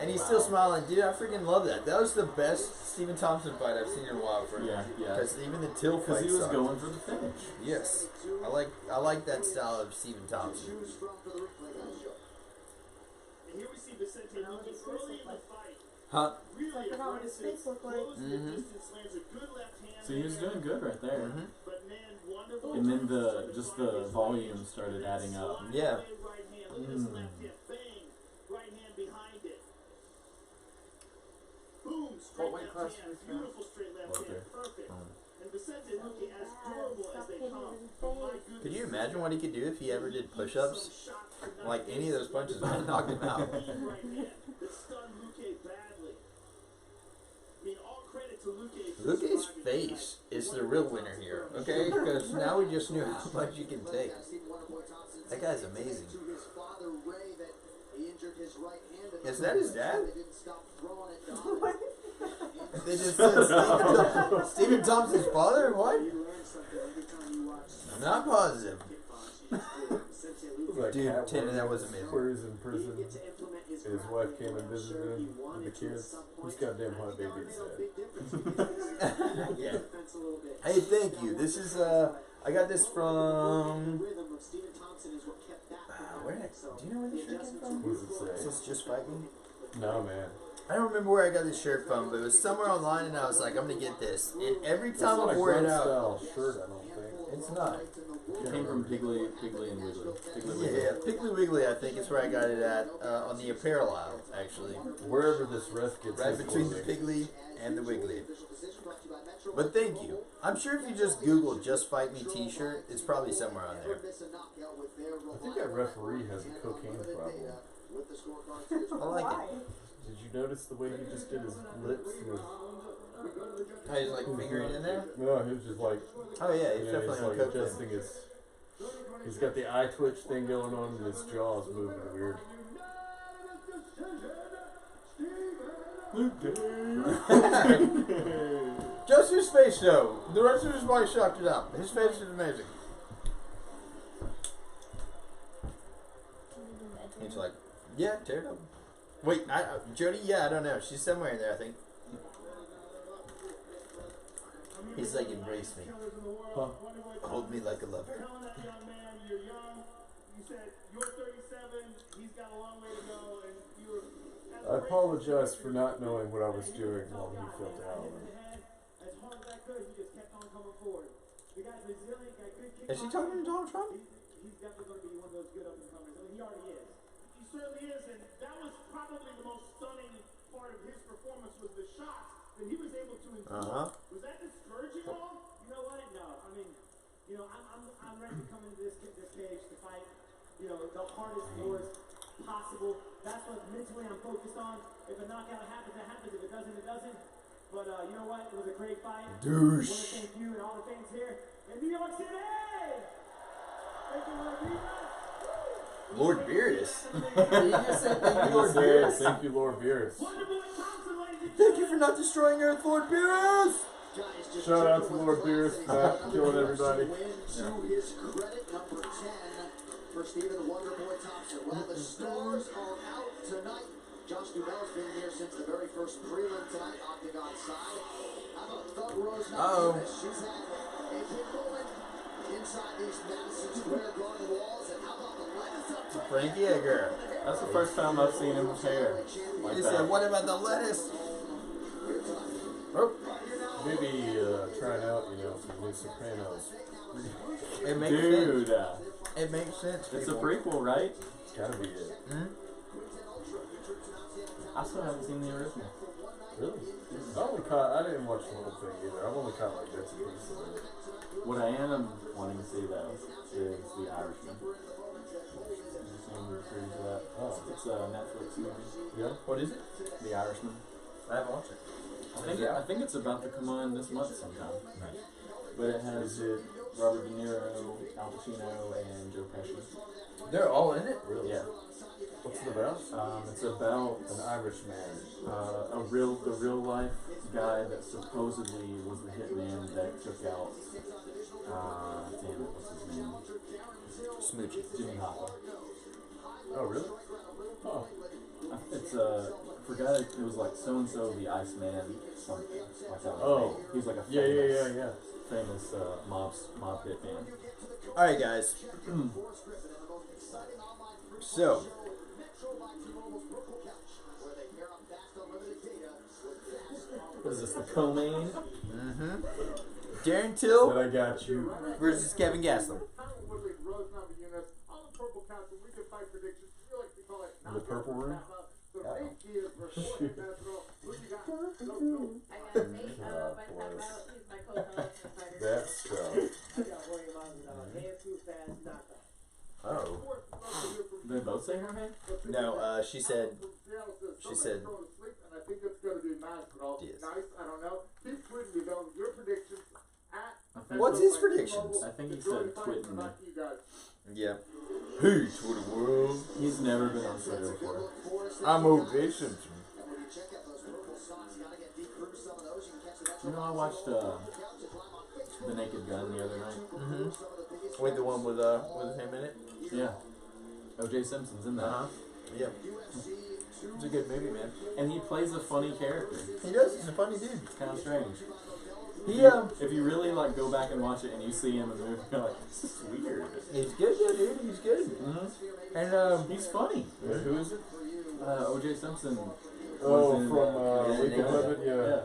And he's still smiling. Dude, I freaking love that. That was the best Stephen Thompson fight I've seen in a while for him. Yeah. Because even the Till fight Because he was sucked. going for the finish. Yes. I like that style of Stephen Thompson. And here we see Vicente Luque early in the fight. Huh? Really I forgot what his face looked like. So he was doing good right there. But man, wonderful. And then the volume started adding up. Yeah. Right hand, look at his left hip. Bang. Right hand behind it. Boom. Straight left hand. Beautiful straight left hand. Perfect. And Vicente Luque, as durable as they come. My goodness. Could you imagine what he could do if he ever did push-ups? Like any of those punches might have knocked him out. Right hand that stunned Luque badly. I mean, all credit to Luque. Luque's face is the real winner here, okay? Because now we just knew how much you can take. That guy's amazing. Is that his dad? They just said Stephen Thompson's father? What? I'm not positive. Dude, Tanner, that was amazing. Where he's in prison, his wife came and visited him and the kids. Whose goddamn hot baby is that? Yeah. Hey, thank you. This is, I got this from... where? Do you know where this shirt came from? What does it say? Is this Just Fight Me? No, man. I don't remember where I got this shirt from, but it was somewhere online, and I was like, I'm gonna get this. And every It's time not I a wore it grunt out, style shirt, I don't think. it's not. It came from Piggly and Wiggly. Piggly Wiggly. Yeah, Piggly Wiggly, I think is where I got it at, on the apparel aisle, actually. Wherever this ref gets Right his between the clothing. Piggly and the Wiggly. But thank you. I'm sure if you just Google "Just Fight Me" T-shirt, it's probably somewhere on there. I think that referee has a cocaine problem. I like it. Did you notice the way he just did his lips? And his, How he's like fingering in there? no, he was just like. Oh yeah, he's yeah, definitely he's on like coke. adjusting his. He's got the eye twitch thing going on, and his jaw's moving weird. Just his face though. The rest of his body shocked it out. His face is amazing. He's like, yeah, tear it up. Wait, Jody? Yeah, I don't know. She's somewhere in there, I think. He's like, embrace me. Huh? Hold me like a lover. Telling that young man, you're young. You said you're 37. He's got a long way to go, and you're. I apologize for not knowing what I was doing while he filled out. As hard as I could, he just kept on coming forward. The guy's resilient, got good kick. Is she talking to Donald Trump? He's definitely going to be one of those good up and comers. I mean, he already is. He certainly is, and that was probably the most stunning part of his performance was the shots that he was able to include. Was that discouraging at all? You know what? No. I mean, you know, I'm ready to come into this cage to fight. You know, the hardest wars possible. That's what mentally I'm focused on. If a knockout happens, it happens. If it doesn't, it doesn't. But you know what? It was a great fight. Douche. I want to thank you and all the fans here in New York City. Thank you, Lord Beerus. He just said thank you, Lord Beerus. Thank you, Lord Beerus. Thank you for not destroying Earth, Lord Beerus. Shout out to Lord Beerus for not killing everybody. To his credit, number 10 for Stephen Wonderboy Thompson. Well, the stars are out tonight. Josh Duval's been here since the very first prelim tonight, Octagon side. How about Thug Rose? She's had a hit moment inside these Madison Square Garden walls. And how about the lettuce up top? Frankie Edgar. That's the first time I've seen him with hair. Like He that. said, what about the lettuce? Oh. Maybe trying out, you know, some new Sopranos. It makes Dude, sense. It makes sense. it's a people. prequel, right? It's gotta be it. I still haven't seen the original. Really? I didn't watch the whole thing either. I've only caught like bits and pieces of it. What I am wanting to see though is The Irishman. Have you seen the series of that? Oh. It's a Netflix movie. Yeah? What is it? The Irishman. I haven't watched it. I think it's about to come on this month sometime. Nice. But it has Robert De Niro, Al Pacino, and Joe Pesci. They're all in it? Really? Yeah. What's it about? It's about An Irishman. the real life guy that supposedly was the hitman that took out damn it, what's his name? Smoochie. Jimmy Hoffa. Oh, really? Oh. It's I forgot it was like so and so the Iceman something. Like that. Oh. He's like a Yeah. famous mob hitman. Alright, guys. So, what is this, the co-main? Darren Till But I got you. versus Kevin Gastelum. In the purple room? That stuff. Oh. Did they both say her name? No, she said. She said. I think it's going to be nice, but also Yes. nice. I don't know. Keep tweeting me though your predictions. What's his predictions? I think he said twitting me. Yeah. Hey, Twitter world. He's never been on Twitter before. I'm O.J. Simpson. You know, I watched The Naked Gun the other night. Wait, the one with him in it? Yeah. O.J. Simpson's in that. Yep. It's a good movie, man. And he plays a funny character. He does. He's a funny dude. It's kind of strange. He If you really like go back and watch it and you see him in the movie, you're like, this is weird. He's good, yeah, dude. He's good. And he's funny. Who is it? O.J. Simpson Oh, in, from Lethal Weapon? Yeah.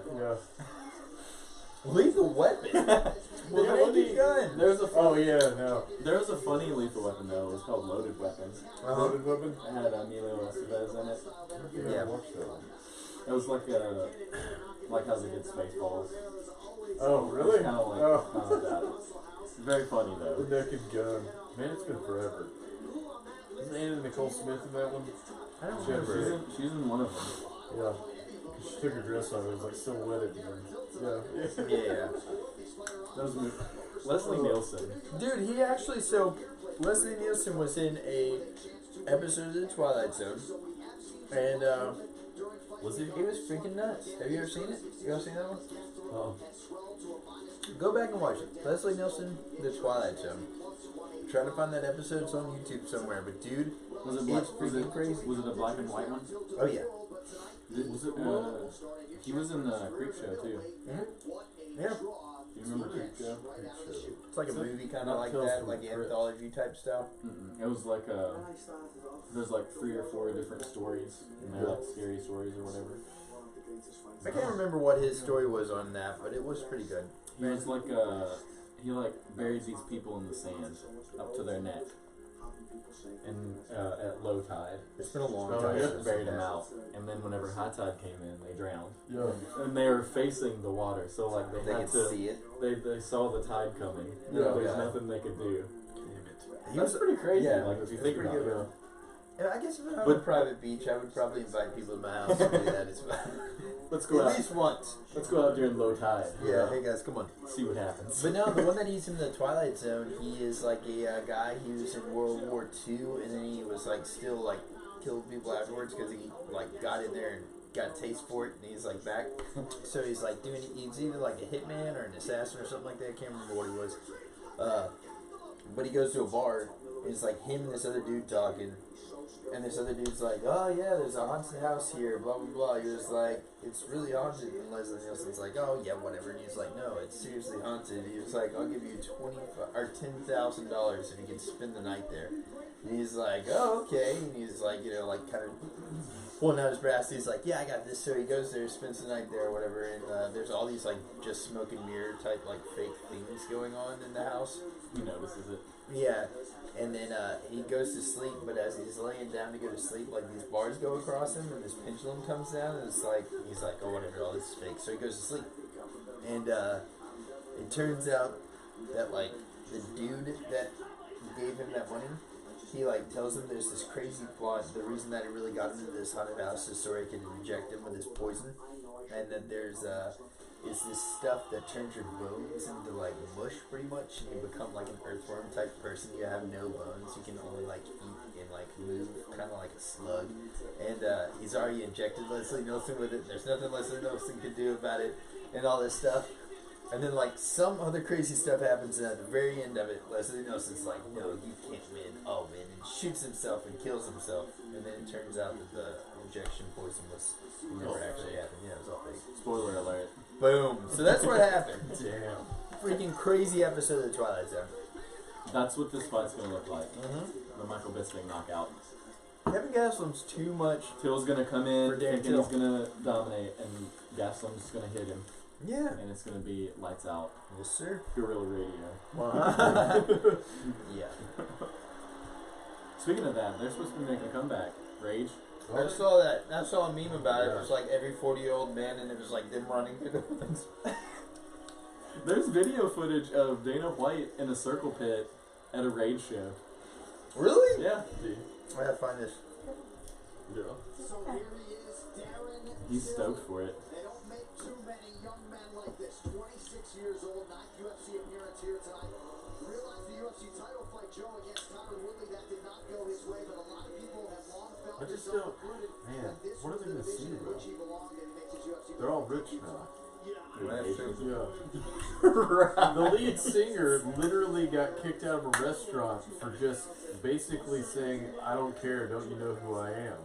Lethal Weapon? Well, Did they keep going? There's a funny, no. There was a funny Lethal Weapon though. It was called Loaded Weapon. Loaded Weapon? It had Emilio Estevez in it. Yeah, I watched that one. It was like how they did Spaceballs. Oh, really? Kind of like that. Very funny though. The Naked Gun. Man, it's been forever. Isn't Anna Nicole Smith in that one? I don't remember. She's in one of them. Yeah. She took her dress off. It was like silhouetted. Yeah. Yeah. That was Leslie Nielsen. Dude, he actually, so Leslie Nielsen was in a episode of The Twilight Zone, and was he? He was freaking nuts. Have you ever seen it? You ever seen that one? Oh. Go back and watch it. Leslie Nielsen, The Twilight Zone. Try to find that episode. It's on YouTube somewhere. But dude, Was it it's freaking crazy. Was it a black and white one? Oh yeah. Was it? He was in the Creep Show too. Mm-hmm. Yeah. Do you remember Creep Show? It's like a movie kind of like that, like anthology type stuff. It was like there's like 3 or 4 different stories, and they're like scary stories or whatever. I can't remember what his story was on that, but it was pretty good. He was like he like buried these people in the sand up to their neck, and at low tide. It's been a long time. Since buried them out, and then whenever high tide came in, they drowned. Yeah. And they were facing the water, so like they had could to see it. They saw the tide coming. Yeah. There's nothing they could do. He That's was pretty crazy. Yeah, like if you it's think pretty about good. it. Yeah, I guess if I had a private beach, I would probably invite people to my house to do that as well. Let's go At out. least once. Let's go out during low tide. Yeah, hey guys, come on. See what happens. But no, the one that he's in the Twilight Zone, he is like a guy. He was in World War II, and then he was like still like killed people afterwards because he like got in there and got a taste for it, and he's like back. So he's like doing. He's either like a hitman or an assassin or something like that. I can't remember what he was. But he goes to a bar. And it's like him and this other dude talking. And this other dude's like, oh yeah, there's a haunted house here, blah blah blah. He was like, it's really haunted. And Leslie Nielsen's like, oh yeah, whatever. And he's like, no, it's seriously haunted. He was like, I'll give you $10,000 if you can spend the night there. And he's like, oh okay. And he's like, you know, like kind of pulling out his brass. He's like, yeah, I got this. So he goes there, spends the night there, or whatever. And there's all these like just smoke and mirror type like fake things going on in the house. He notices it. Yeah. And then he goes to sleep, but as he's laying down to go to sleep, like these bars go across him, and this pendulum comes down, and it's like he's like, oh whatever, all this is fake. So he goes to sleep, and it turns out that like the dude that gave him that money, he like tells him there's this crazy plot. The reason that he really got into this haunted house is so he can inject him with his poison, and then there's is this stuff that turns your bones into like mush pretty much, and you become like an earthworm type person. You have no bones, you can only like eat and like move, kind of like a slug. And he's already injected Leslie Nielsen with it. There's nothing Leslie Nielsen could do about it, and all this stuff. And then like some other crazy stuff happens, and at the very end of it, Leslie Nielsen's like, no, you can't win. Oh man, and shoots himself and kills himself. And then it turns out that the injection poison was never actually happened. Yeah, it was all fake. Spoiler alert. Boom. So that's what happened. Damn. Freaking crazy episode of the Twilight Zone. That's what this fight's gonna look like. The Michael Bisping knockout. Kevin Gaslam's too much. Till's gonna come in, For Dan thinking Till. he's gonna dominate, and Gaslam's gonna hit him. Yeah. And it's gonna be lights out. Yes, sir. Guerrilla radio. Yeah. Speaking of that, they're supposed to be making a comeback. Rage. I saw that. I saw a meme about it. It was like every 40-year-old man, and it was like them running through the woods. There's video footage of Dana White in a circle pit at a Rage show. Really? Yeah. I gotta find this. Yeah. He's stoked for it. They don't make too many young men like this. 26 years old, not UFC appearance here tonight. Realize the UFC title fight, Joe, against Tyron Woodley, that did not go his way, but a lot of people have long felt I just themselves don't. included Man, that this what are was they the gonna see, division in bro? which he belonged, and it makes his UFC They're all rich now. Yeah. The lead singer literally got kicked out of a restaurant for just basically saying, I don't care, don't you know who I am?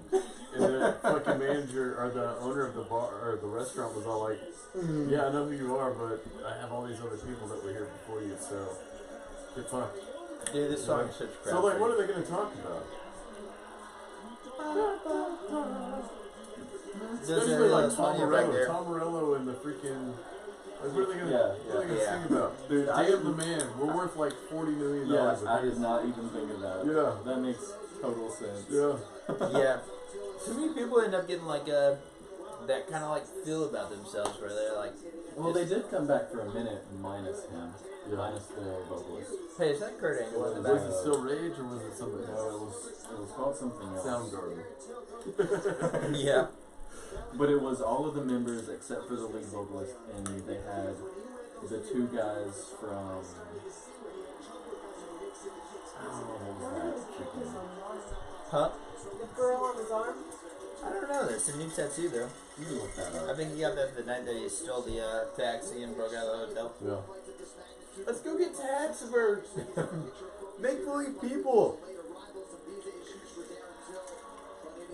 And the fucking manager, or the owner of the bar, or the restaurant was all like, yeah, I know who you are, but I have all these other people that were here before you, so get fucked. Dude, this song is such crap. So, like, what are they going to talk about? Especially like Tom Tom right Morello. there. Tom Morello and the freaking. Like, what are they gonna? Yeah, what are they gonna yeah. sing about? Dude, I I am the didn't- man. We're worth like $40 million. Yeah, I did not even think of that. Yeah. That makes total sense. Yeah. Yeah. Too many people end up getting like that kind of like feel about themselves where they're like, Well, they did come back for a minute minus him. Yeah. Minus the vocalist. hey, is that Kurt Angle in the Was back? it still Rage or was it something No, else? it was called something else. Soundgarden. Yeah. But it was all of the members except for the lead vocalist, and they had the two guys from. What was that? Freaking. Huh? The girl on his arm. I don't know. That's a new tattoo though. You can look that I up. think he got that the night that he stole the taxi and broke out of the hotel. Yeah. Let's go get tats for make believe people.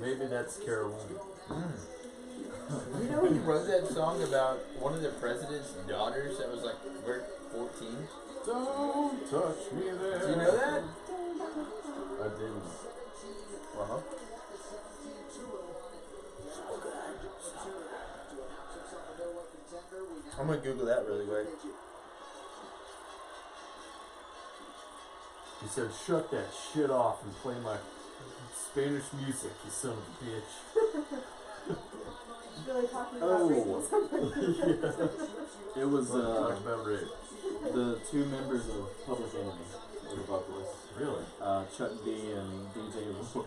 Maybe that's Carolina. You know he wrote that song about one of the president's daughters that was like 14? Don't touch me there. Do you know that? I didn't. Uh-huh. I'm gonna Google that really quick. He said, "Shut that shit off and play my Spanish music, you son of a bitch." He's really talking about Oh. raping somebody. It was Talk about rape. the two members of Public Enemy were the vocalists. Really? Chuck D and DJ Roy.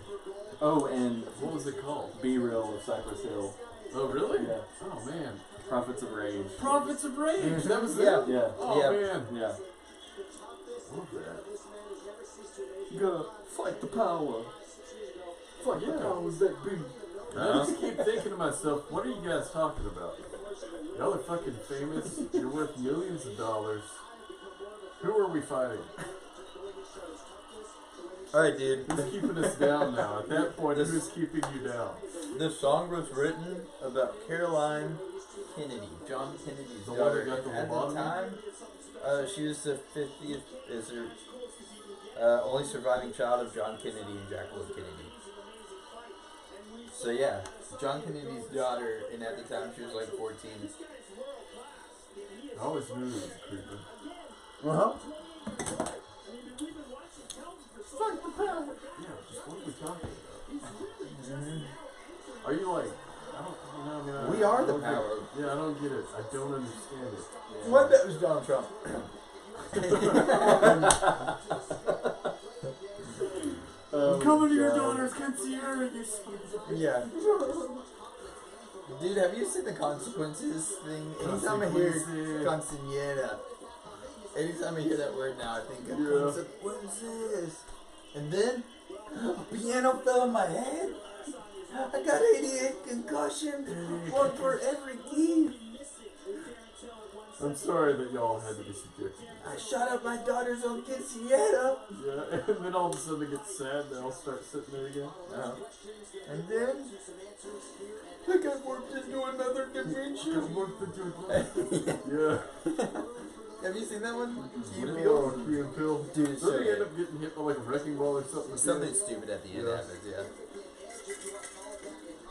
Oh, and What was it called? B Real of Cypress Hill. Oh, really? Yeah. Oh man. Prophets of Rage. Prophets of Rage. That was Yeah. it. Yeah. Oh Yeah. man. Yeah. Love that. You gotta fight the power. Fight the powers that be. I just keep thinking to myself, what are you guys talking about? Y'all are fucking famous. You're worth millions of dollars. Who are we fighting? Alright, dude. Who's keeping us down now? At that point, who's keeping you down? This song was written about Caroline Kennedy, John Kennedy's The one daughter. that got the At the lobotomy? time, she was the 50th, is her only surviving child of John Kennedy and Jacqueline Kennedy. So yeah, John Kennedy's daughter, and at the time she was like 14. I always knew it was creepy. Uh-huh. Fight the power! Yeah, just what are we talking about? Are you like, I don't, you know, I mean, We are I the don't power. Get, yeah, I don't get it. I don't understand it. What that was Donald Trump. I'm coming to your daughter's concierge, you son of a- Yeah. Dude, have you seen the consequences thing? Anytime I hear quinceañera, anytime I hear that word now, I think of Yeah. consequences. And then, a piano fell on my head. I got 88 concussion, one for every key. I'm sorry that y'all had to be subjected to I shot up my daughter's own quinceañera. that. Yeah, and then all of a sudden it gets sad, they all start sitting there again. And then, I got warped into another dimension. Yeah. Have you seen that one? Key and Oh, Peele? Key and Peele. Dude, it's so Doesn't he end good. up getting hit by like a wrecking ball or something? Something stupid at the end Yeah. happens, yeah.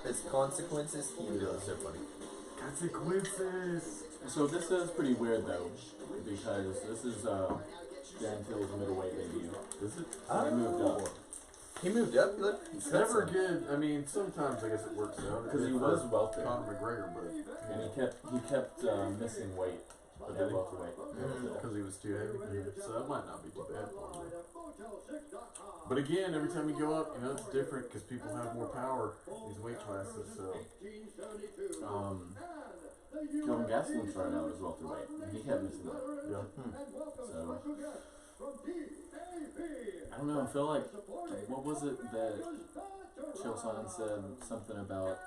It's consequences. Key and Peele is so funny. Consequences. So this is pretty weird though, because this is Dan Till's middleweight debut. Is it? So he moved up. He moved up. Look, It's never good. I mean, sometimes I guess it works out. Because he was welter. Conor McGregor, but And he kept missing weight at Did he? welterweight. because he was too heavy. So that might not be too bad for him. But again, every time you go up, you know, it's different because people have more power in these weight classes. So Kelvin Gastelum started out as welterweight, and he kept missing weight. yeah. So I don't know. I feel like what was it that Chael Sonnen said something about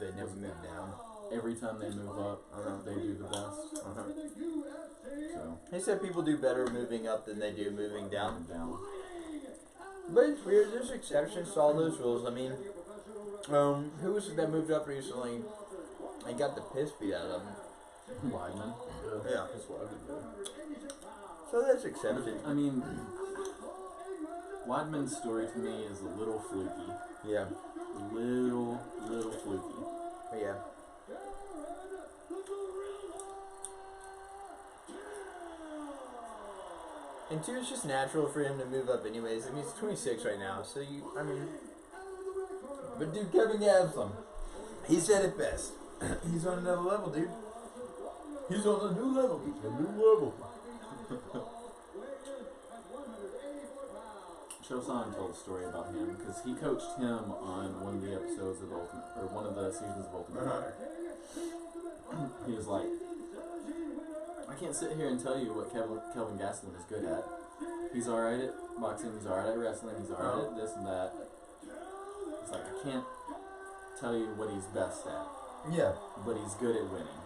they never move down. every time they move up, they do the best. So He said people do better moving up than they do moving down. down. But it's weird. There's exceptions to all those rules. I mean, who was it that moved up recently and got the piss beat out of them? Weidman. Yeah. That's what I did there. So that's exception. I mean, Weidman's story to me is a little fluky. Yeah. Little fluky. Yeah. And two, it's just natural for him to move up anyways. I mean, he's 26 right now, so but dude, Kevin Gastelum, he said it best. He's on another level, dude. He's on a new level. A new level. Chosan told a story about him because he coached him on one of the episodes of Ultimate, or one of the seasons of Ultimate Fighter. He was like, I can't sit here and tell you what Kelvin Gastelum is good at. He's alright at boxing, he's alright at wrestling, he's alright at this and that. It's like, I can't tell you what he's best at. Yeah. But he's good at winning.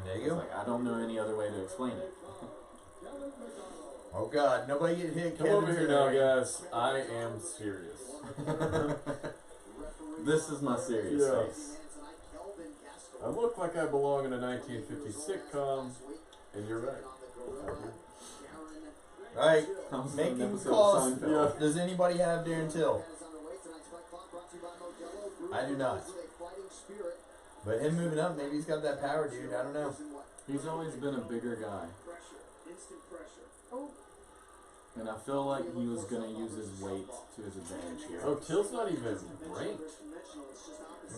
There you go. Like, I don't know any other way to explain it. Oh God, nobody get hit. Come over here now, guys. I am serious. This is my serious face. I look like I belong in a 1950s sitcom, and you're right. Alright, making calls. Yeah. Does anybody have Darren Till? I do not. But him moving up, maybe he's got that power, dude. I don't know. He's always been a bigger guy. Oh. And I feel like he was going to use his weight to his advantage here. Oh, Till's not even ranked.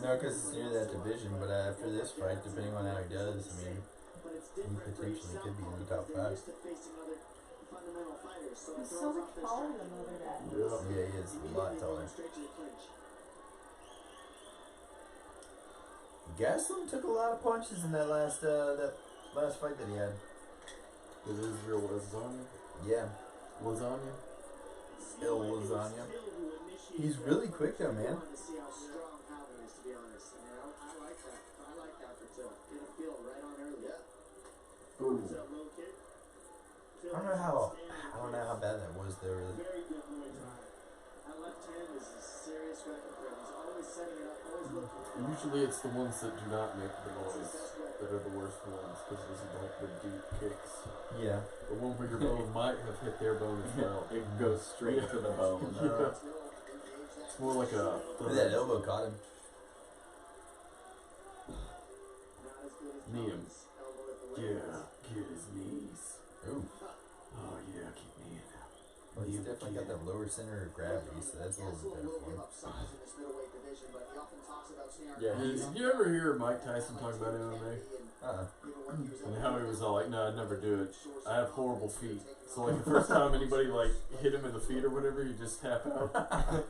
No, because it's near that division, but after this fight, depending on how he does, I mean, he potentially could be in the top 5. He's so much taller than the other guy. Yeah, he is a lot taller. Gastelum took a lot of punches in that last fight that he had. It is real lasagna. Yeah. Lasagna. Still lasagna. He's really quick though, man. Ooh. I don't know how bad that was though, really. Usually it's the ones that do not make the noise that are the worst ones, because this is like the deep kicks. Yeah. The one where your bone might have hit their bone as well. It goes straight to the bone. Yeah. It's more like a... That elbow caught him. Knee him. Yeah, get his knees. Ooh. Oh yeah, keep kneeing him. Well, he's definitely got that lower center of gravity, so that's a little bit better for him. Yeah, you ever hear Mike Tyson talk about MMA? And how he was all like, no, I'd never do it. I have horrible feet. So like the first time anybody like hit him in the feet or whatever, he'd just tap out.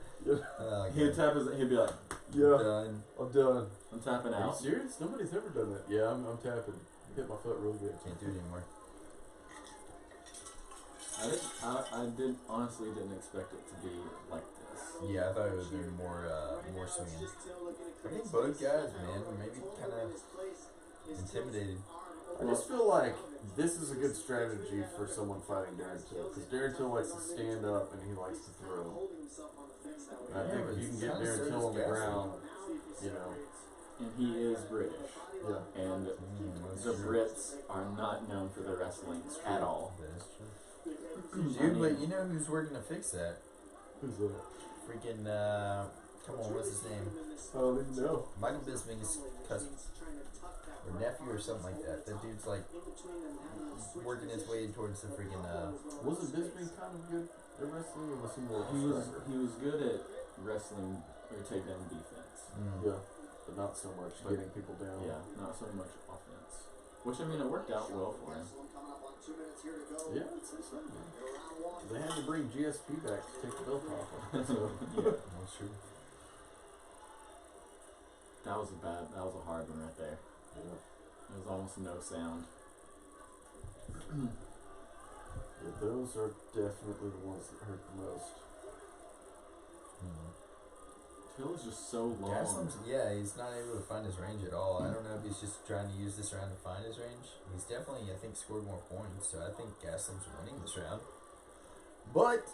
He'd tap his, he'd be like, yeah, done. I'm done. I'm tapping Are you out. serious? Nobody's ever done that. Yeah, I'm tapping. Hit my foot real good. Can't do it anymore. I honestly didn't expect it to be like this. Yeah, I thought it would be more swinging. I think both guys, man, were maybe kind of intimidated. I just feel like this is a good strategy for someone fighting Darren Till, because Darren Till likes to stand up and he likes to throw. And I think if you can get Darren Till on the ground, you know. And he is British. Yeah. And the Brits are not known for their wrestling at all. That's true. Dude, but you know who's working to fix that? Who's that? Freaking, come on, what's his name? I don't even know. Michael Bisping's cousin. Or nephew or something like that. That dude's like working his way towards the freaking, Wasn't Bisping kind of good at wrestling, or was he more of a striker? He was good at wrestling or takedown defense. Yeah. But not so much getting people down. Yeah, not so much offense. Which, I mean, it worked out well for him. Yeah, I'd say so, man. They had to bring GSP back to take the belt off him. So. Yeah, that's true. That was a hard one right there. Yeah. There was almost no sound. Yeah, those are definitely the ones that hurt the most. Till is just so long. Gastelum's, yeah, he's not able to find his range at all. I don't know if he's just trying to use this round to find his range. He's definitely, I think, scored more points, so I think Gastelum's winning this round. But,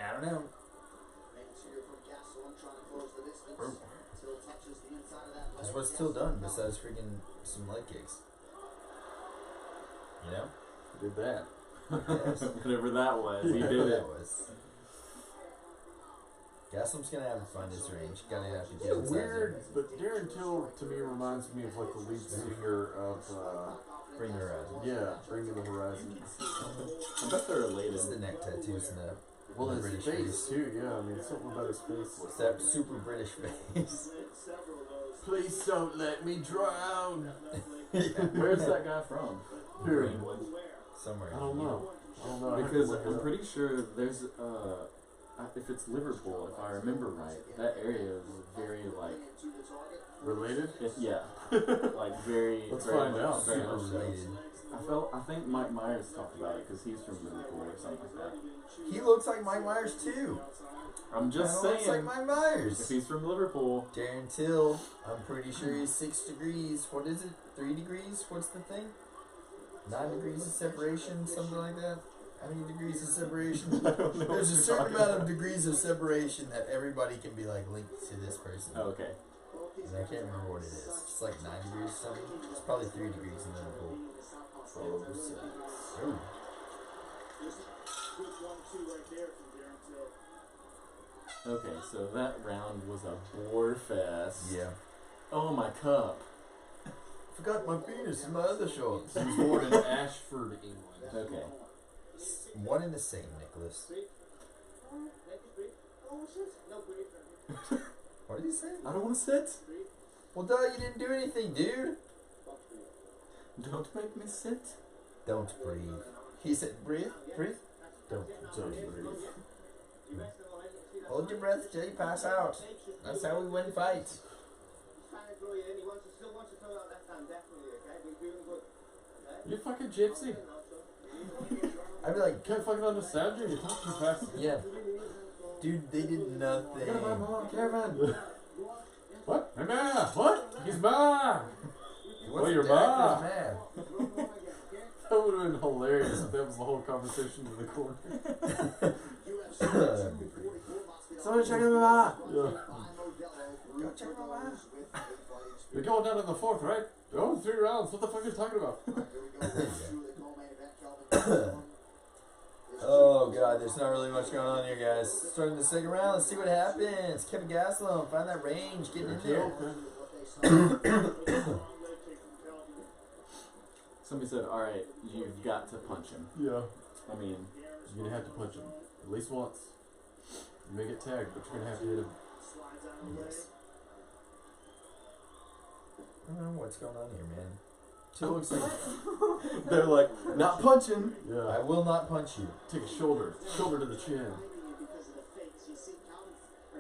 I don't know. That's what's still done besides freaking some leg kicks. You know? Did that. Yes. Whatever that was, he did it. Was. Gaslam's gonna have to find his range. Gonna have to get It's inside weird, there. but Darren Till to me reminds me of like the lead singer of Bring the Horizon. Yeah, Bring Me the Horizon. I bet they're related. It's the neck tattoos and the Well, his British face too. Yeah, I mean something about his face. It's that super British face. Please don't let me drown. Where's that guy from? Who? England. Somewhere. I don't know. I have Because to look it I'm up. pretty sure there's if it's Liverpool, if I remember right, that area is very like Related? yeah, like very. Let's very find much- out. Very Super much so. related. I think Mike Myers talked about it because he's from Liverpool or something like that. He looks like Mike Myers too. I'm just Kinda saying. looks like Mike Myers. If he's from Liverpool, Darren Till, I'm pretty sure he's 6 degrees. What is it? 3 degrees? What's the thing? 9 degrees of separation, something like that. How many degrees of separation? There's a certain amount of degrees of separation that everybody can be like linked to this person. oh, okay. And I can't remember what it is. It's like 9 degrees or something. It's probably 3 degrees in Liverpool. Oh, Just quick 1-2 right there from Darren Till. Okay, so that round was a bore fest. Yeah. Oh, my cup. Forgot my penis in my other shorts. He was born in Ashford, England. Okay. One and the same, Nicholas. What did he say? I don't want to sit. Well, duh, you didn't do anything, dude. Don't make me sit. Don't breathe. He said, breathe, breathe. Don't breathe. Hold your breath till you pass out. That's how we win fights. You fucking gypsy. I'd be like, Can't fucking understand you. You talk too fast. yeah. Dude, they did nothing. Kevin. What? Hey, man. What? He's mad. What's you're the actor's mad. mad? That would have been hilarious if that was the whole conversation in the corner. Someone check him out. Yeah. Go check him out. You're going down in the fourth, right? Oh, 3 rounds. What the fuck are you talking about? Oh god, there's not really much going on here, guys. Starting the second round, let's see what happens. Kevin Gastelum, find that range, getting in there. Somebody said, alright, you've got to punch him. Yeah. I mean, You're gonna have to punch him. At least once. You may get tagged, but you're gonna have to hit him. Yes. I don't know what's going on here, man. Till looks like they're like, not punching. Yeah. I will not punch you. Take a shoulder. Shoulder to the chin.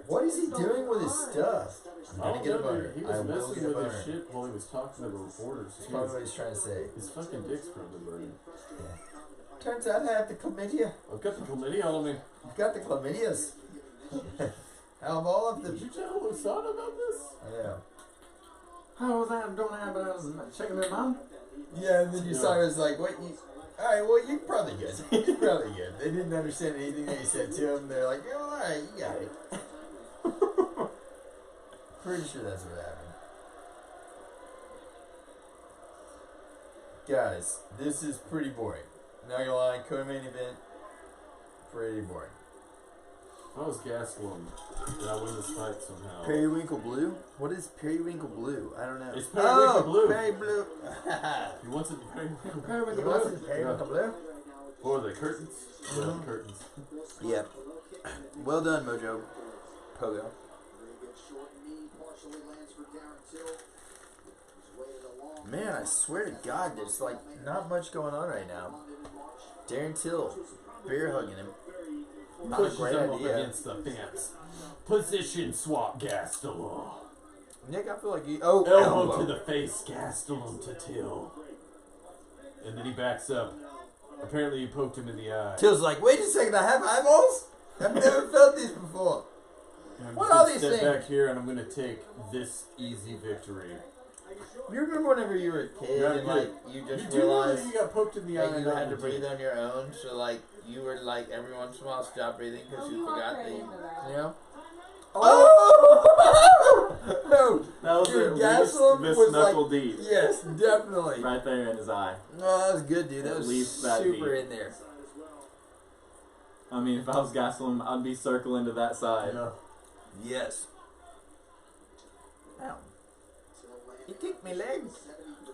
What is he doing with his stuff? I'm I gonna don't get a know, boner. He I was will messing get a with boner. his shit while he was talking to the reporters. That's probably what he's trying to say. His fucking dick's probably burning. Turns out I have the chlamydia. I've got the chlamydia on me. I've got the chlamydias. Out of all of Did them. you tell Lusana about this? I know. How was that? Don't have, but I was checking their mom. Yeah, and then Osiris like, what you... Alright, well, you're probably good. You're probably good. They didn't understand anything that you said to him. They're like, oh, alright, you got it. Pretty sure that's what happened. Guys, this is pretty boring. Not gonna lie, co-main event, pretty boring. If I was Gastelum, did I win this fight somehow? Periwinkle Blue? What is Periwinkle Blue? I don't know. It's Periwinkle Blue. Perry Blue. He wants it Periwinkle Periwinkle Blue. Blue. Periwinkle Blue. Or the curtains. Yeah, the curtains. Yep. Well done, Mojo. Pogo. Man, I swear to God, there's like not much going on right now. Darren Till, bear hugging him. Not a Pushes great him up idea. against the fence. Position swap Gastelum. Nick, I feel like you. Oh, Elbow to the face, Gastelum to Till. And then he backs up. Apparently, he poked him in the eye. Till's like, wait a second, I have eyeballs? I've never felt these before. And I'm What just are gonna these step things? back here, and I'm gonna take this easy victory. You remember whenever you were a kid Yeah, and like you just you do know realized that you got poked in the eye that and you not had to in the breathe teeth. on your own, so like you were like every once in a while stop breathing because you forgot that you know. Oh! No, That was dude, at least Gastelum this was knuckle like, deep. yes, definitely. Right there in his eye. No, that was good, dude. That At was least that super deep. in there. I mean, if I was Gastelum, I'd be circling to that side. Yeah. Yes. Ow. He kicked my leg.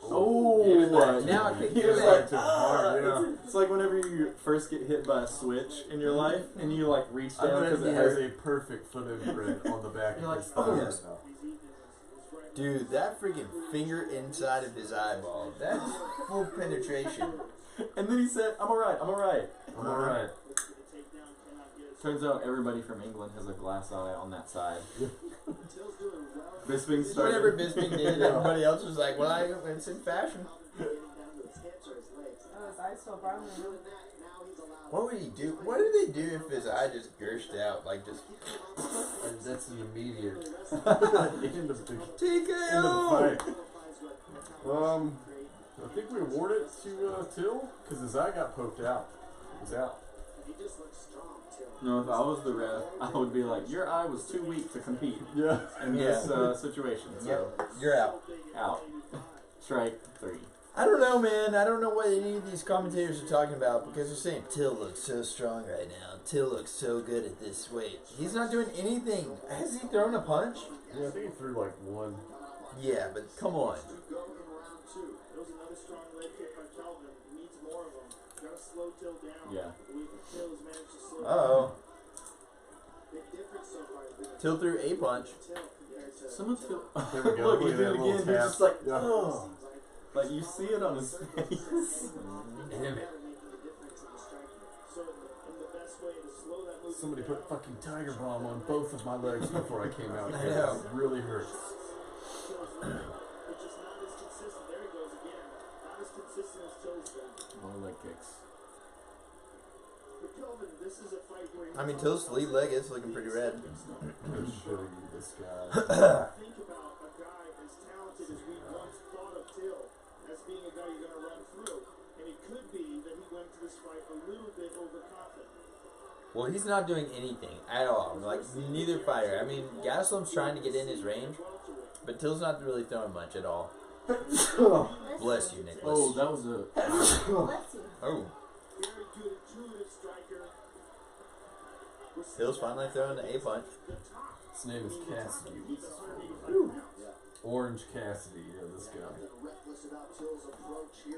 Oh, now I kick he your was leg. like, it's like whenever you first get hit by a switch in your life and you like reach down because it has a perfect foot imprint on the back of his thumb. yes. Dude, that freaking finger inside of his eyeball. That's full penetration. And then he said, I'm alright, I'm alright. I'm alright. Turns out everybody from England has a glass eye on that side. Bisping started. Whatever Bisping did, everybody else was like, well, it's in fashion. Oh, his eye's still bothering him. What would he do? What do they do if his eye just gurshed out? Like just. And that's an immediate end of the TKO! fight. I think we award it to Till because his eye got poked out. It was out. No, if I was the ref, I would be like, your eye was too weak to compete. Yeah. In this situation. So Yep. You're out. Out. Strike 3. I don't know, man. I don't know what any of these commentators are talking about because they're saying Till looks so strong right now. Till looks so good at this weight. He's not doing anything. Has he thrown a punch? Yeah, I think he threw like one. Yeah, but come on. Yeah. Uh-oh. Till threw a punch. Someone Till. There we go. Look, he Look at did that it little again. He's tap. just like, Yeah. oh. Like, you see it on his face. Damn it. Somebody put fucking Tiger Bomb on both of my legs before I came out I here. know. It really hurts. More leg kicks. I mean, Till's lead leg is looking pretty red. Good show you, this guy. Think about a guy as talented as we once thought of Till as being a guy you're going to run through. And it could be that he went to this fight a little bit overconfident. Well, he's not doing anything at all. Like, neither fighter. I mean, Gaslam's trying to get in his range, but Till's not really throwing much at all. Bless you, Nicholas. Oh, that was a. Oh. Very good intuitive striker. Till's finally throwing the A punch. His name is Cassidy. Orange Cassidy, yeah, this guy.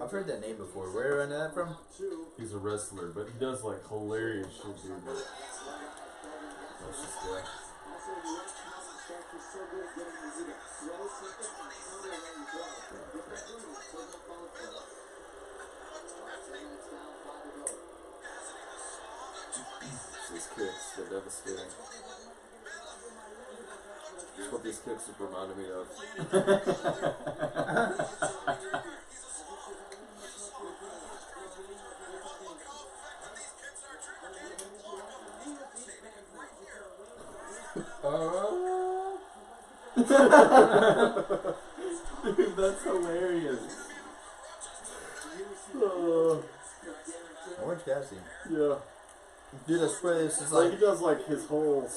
I've heard that name before. Where do I know that from? He's a wrestler, but he does like hilarious shit, dude. Let's just go. These kicks, they're devastating. That's what these kicks have reminded me of. Dude, that's hilarious. Orange Cassidy. Yeah. Dude, I swear this is Like like... he does like his whole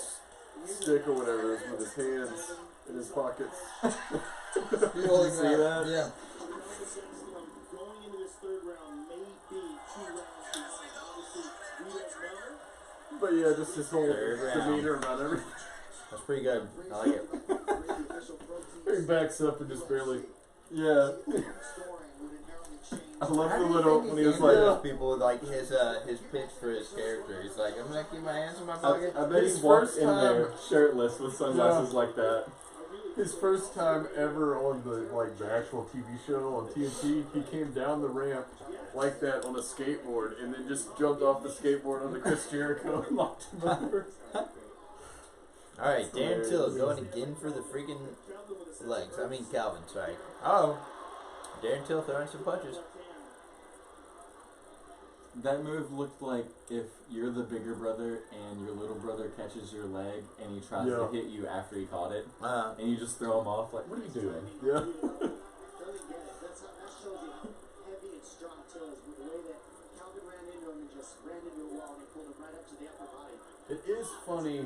stick or whatever is with his hands in his pockets. You holding see that? Yeah. Going into this third round may be 2 rounds behind. Obviously, we don't know. But yeah, just his whole Third round. demeanor about everything. That's pretty good. I like it. He backs up and just barely. Yeah. I love How the do you little think when he he was came like, to those people with like his pitch for his character? He's like, I'm gonna keep my hands in my pocket. I bet he His walked first in time- there shirtless with sunglasses like that. His first time ever on the actual TV show on TNT, he came down the ramp like that on a skateboard and then just jumped off the skateboard onto Chris Jericho and knocked him over. Alright, Darren Till going again for the freaking legs. I mean Calvin, sorry. Oh. Darren Till throwing some punches. That move looked like if you're the bigger brother and your little brother catches your leg and he tries to hit you after he caught it, and you just throw him off. Like, what are you doing? Yeah. That shows you how heavy and strong Till is with the way that Calvin ran into him and just ran into a wall and pulled him right up to the upper body. It is funny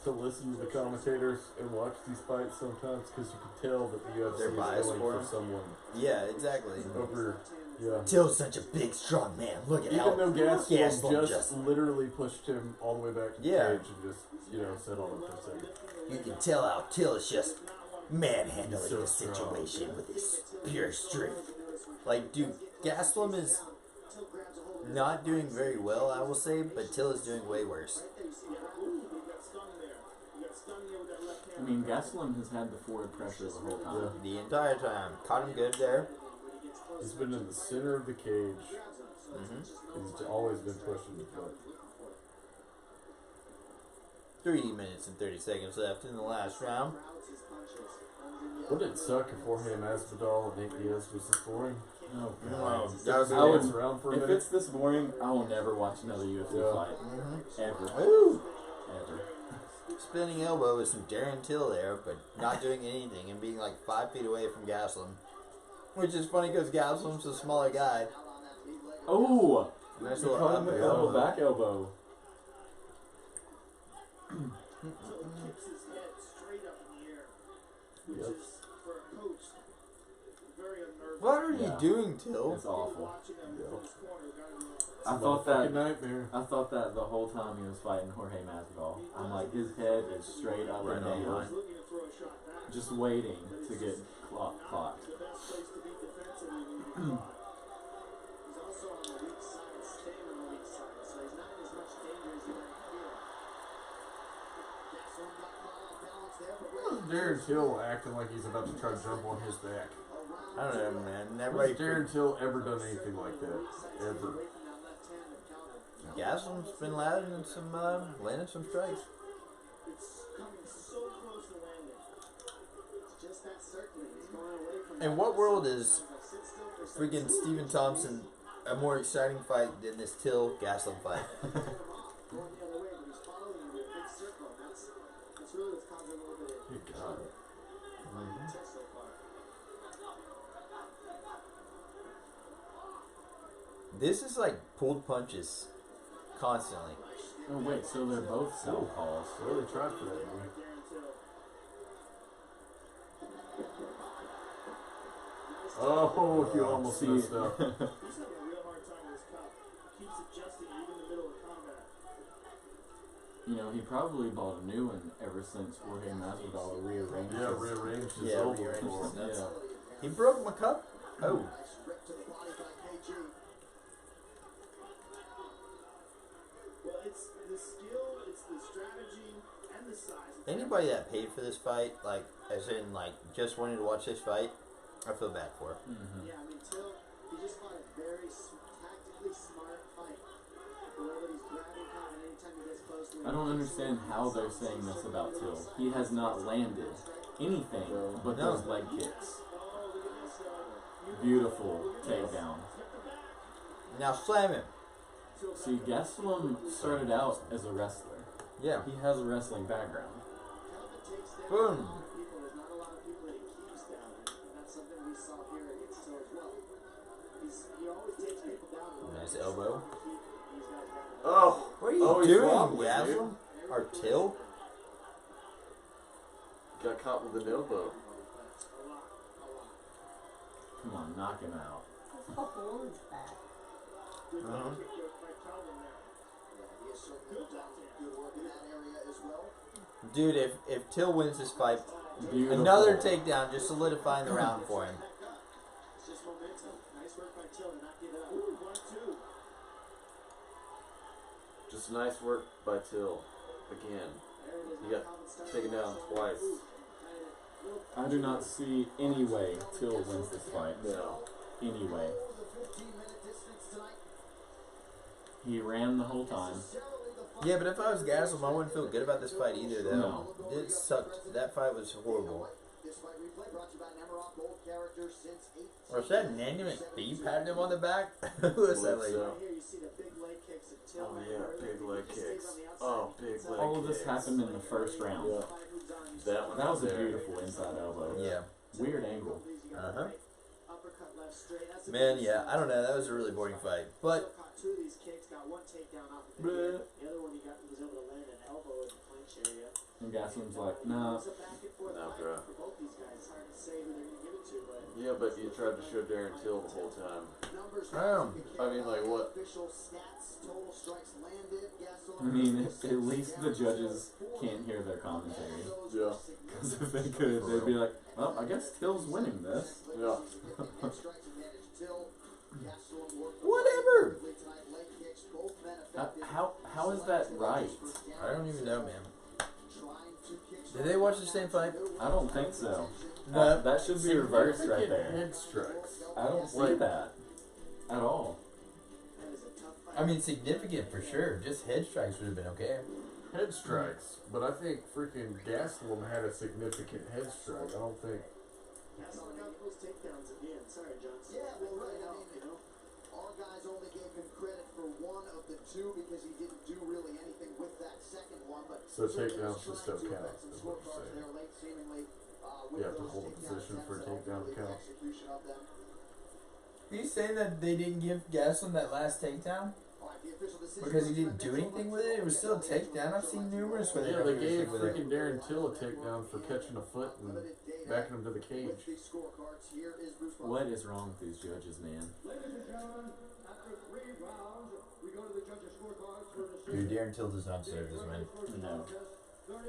to listen to the commentators and watch these fights sometimes because you can tell that the UFC They're is biased going for for him. someone Yeah, exactly. over Yeah. Till's such a big, strong man. Look at Even how though Gaslam just literally pushed him all the way back to the Yeah. cage and just, settled it for a second. You can tell how Till is just manhandling So the strong. situation with his pure strength. Like, dude, Gaslam is not doing very well, I will say, but Till is doing way worse. I mean, Gaslam has had the forward pressure the whole time. The entire time. Caught him good there. He's been in the center of the cage. He's always been pushing the foot. 3 minutes and 30 seconds left in the last round. Wouldn't it suck if Jorge Masvidal and Nate Diaz was this boring? Oh, Wow. That was I would, around for a if minute. it's this boring, I will never watch another UFC fight. Ever. Woo! Ever. Spinning elbow with some Darren Till there, but not doing anything and being like 5 feet away from Gaslam. Which is funny because Gaslam's a smaller guy. Oh! Nice He little caught him with a up double elbow. back elbow. Kicks his head straight up in the air, which is, for a coach, very unnerving. What are you doing, Till? It's awful. Watching him from his corner, gotta be I thought that nightmare. I thought that the whole time he was fighting Jorge Masvidal. I'm like, his head is straight up Right and on down, line. looking to throw a shot back. just waiting to get clocked. The best place to be defensively when you're caught. He's also on the weak side, staying on the weak side, so he's not in as much danger as you might feel. Gaslam got caught off balance there, but Why is Darren Till acting like he's about to try to jump on his back? I don't know, man. Has Everybody. Darren Till ever done anything like that? Ever. Gaslam's been landing some strikes. It's coming so close to landing. It's just that certain. He's going away from In what world is freaking Stephen Thompson a more exciting fight than this Till Gaslam fight? going the other way, but he's following him in a big circle. That's really what's causing a little bit of Good God. test so far. This is like pulled punches constantly. Oh wait, so they're both southpaws. Really tried for that movie. Oh, you almost See. messed up. He's having a real hard time with his cup. Keeps adjusting even in the middle of combat. You know, he probably bought a new one ever since Jorge Masvidal rearranged. Yeah, his- rearranged his Yeah, elbow rearranged for him. his- Yeah. He broke my cup. Oh. Nice rip to the body by KG. Well, it's the skill, it's the strategy, and the size. Anybody that paid for this fight, like, as in, like, just wanted to watch this fight, I feel bad for. Mhm. Yeah, I mean, Till, he just fought a very tactically smart fight. The way that he's grabbing Conor anytime he gets close to him. I don't understand how they're saying this about Till. He has not landed anything but No. those leg kicks. Beautiful takedown. Now slam him. See, Gaslam started out as a wrestler. Yeah. He has a wrestling background. Boom. There's not a lot of people that he keeps down, and that's something we saw here against Till as well. He always takes people down. Nice elbow. Oh! What are you he's doing, wobbling, Gaslam? Or Till? Got caught with an elbow. Come on, knock him out. His whole hold is back. Uh-huh. Dude, if Till wins this fight, Beautiful. another takedown just solidifying the round for him. It's just momentum. Nice work by Till to not give it up. Ooh, 1-2. Just nice work by Till. Again. He got taken down twice. I do not see any way Till wins this fight. No. Any way. He ran the whole time. Yeah, but if I was Gaslam, I wouldn't feel good about this fight either, though. No. It sucked. That fight was horrible. This fight replay brought to you by Nemiroff Gold character since 8. Was that Nandy McPhee patting him on the back? Who was that lady? So. Here you see the big leg kicks of Till. Oh yeah, big leg kicks. Oh, big leg All of this kicks. happened in the first round. Yeah. That one That was a there. beautiful inside elbow. Yeah. Weird angle. Uh-huh. Uppercut left straight. That's a Man, good yeah, I don't know. That was a really boring fight. But caught two of these kicks, got one takedown off of the head. The other one he was able to land an elbow in the clinch area. And Gaslam's like, nah. It's a back and forth No, fight bro. for both these guys. It's hard to say who they're going to give it to, but Yeah, but but you tried to show Darren Till the whole time. I mean, like, what? I mean, at least the judges can't hear their commentary. Yeah. Because if they could, they'd be like, well, I guess Till's winning this. Yeah. Whatever. How is that right? I don't even know, man. Did they watch the same fight? I don't think so. No. That should be reversed right there. Head strikes. I don't see that at all. I mean, significant for sure. Just head strikes would have been okay. Head strikes, but I think freaking Gastelum had a significant head strike. I don't think. Gastelum got those takedowns at the end. Sorry, Johnson. Yeah, well, right. Our guys only gave him credit for one of the two because he didn't do really anything with that second one. But so takedowns just don't count, is what you're saying. You have to hold a position for a takedown to count. Are you saying that they didn't give Gastelum that last takedown? Because he didn't do anything with it? It was still a takedown. I've seen numerous where they gave freaking Darren Till a takedown for catching a foot and backing him to the cage. What is wrong with these judges, man? Ladies and gentlemen, after 3 rounds, we go to the judges' scorecards for decision. Dude, Darren Till does not deserve this win. No. 30-27,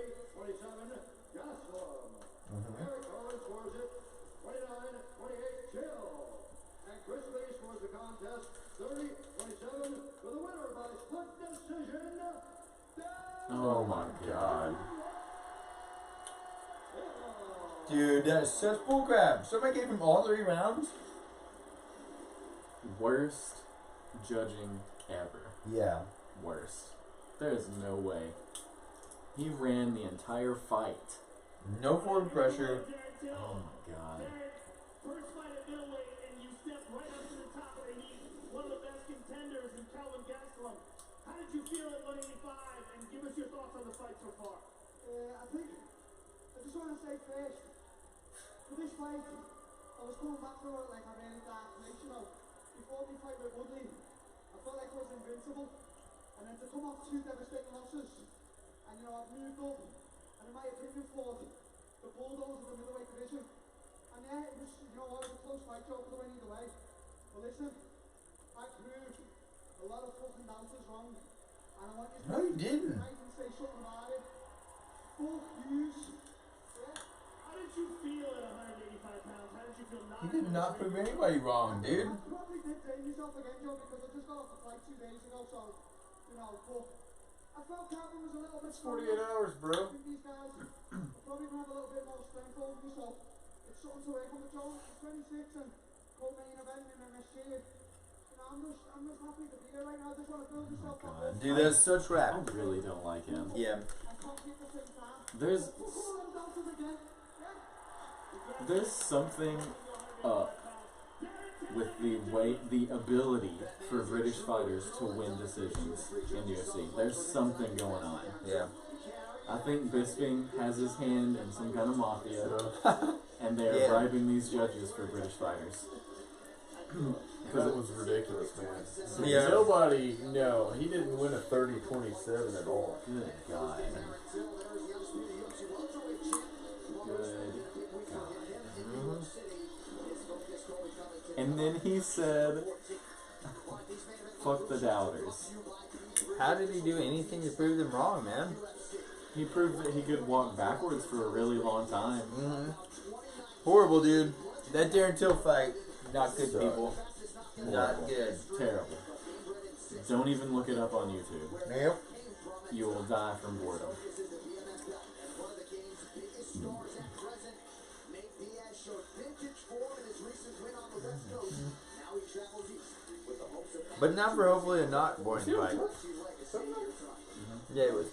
Gastelum. Eric Collins scores it 29-28, Till. And Chris Lee scores the contest 30-27 for the winner by split decision. Oh my god. Dude, that is such bullcrap. Somebody gave him all 3 rounds? Worst judging ever. Yeah. Worst. There's no way. He ran the entire fight. No forward pressure. Oh my god. First fight at middleweight, and you step right up to the top, and he's one of the best contenders in Kelvin Gastelum. How did you feel at 185? And give us your thoughts on the fight so far. I just want to say first, for this fight, I was coming back from it like a really dark place, Before we fight with Woodley, I felt like I was invincible. And then to come off 2 devastating losses, and I've moved up, and in my opinion, fought the Bulldogs of the middleweight division. And yeah, it was, it was a close fight, Joe, the way either way. But listen, I proved a lot of fucking doubters wrong. And I want you to No, you didn't. say something about it. Fuck yous. How did you feel at 185 pounds? How did you feel not? You did not prove anybody wrong, dude. I probably did blame myself again, Joe, because I just got off the flight 2 days ago, so, but I felt Calvin was a little bit stronger. 48 hours, bro. I think these guys are probably going to have a little bit more strength over me, so it's something to work on with Joe. It's 26 and co-main event in MSG. I'm just happy to be here right now. I just want to build yourself up. Dude, that's such crap. I really don't like him. Yeah. There's something up with the ability for British fighters to win decisions in UFC. There's something going on. Yeah. I think Bisping has his hand in some kind of mafia, and they're bribing these judges for British fighters. That was ridiculous, man. Yeah. Nobody, no, he didn't win a 30-27 at all. Good God. And then he said, fuck the doubters. How did he do anything to prove them wrong, man? He proved that he could walk backwards for a really long time. Mm-hmm. Horrible, dude. That Darren Till fight, not good, Sucked. people. Not good. Terrible. Don't even look it up on YouTube. Yep. You will die from boredom. But not for hopefully a not boring fight. Yeah, it was.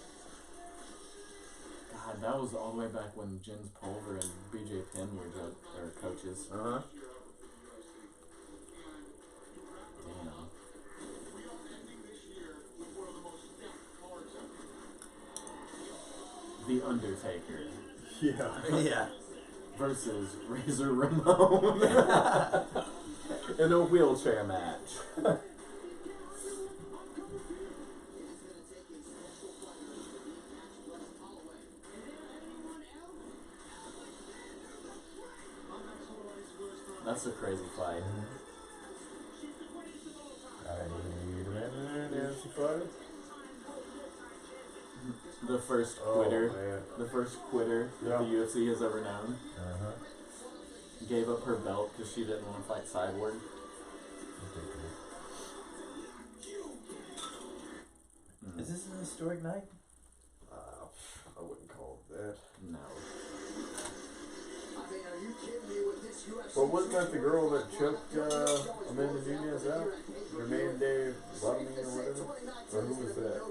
God, that was all the way back when Jens Pulver and BJ Penn were coaches. Uh-huh. Damn. The Undertaker. Yeah. Yeah. Versus Razor Ramon. In a wheelchair match. That's a crazy fight. The first quitter, the UFC has ever known, gave up her belt because she didn't want to fight Cyborg. Is this an historic night? I wouldn't call it that. No. But wasn't that the girl that choked Amanda Nunez out? Jermaine Dave Bottoming or whatever? Or who was that?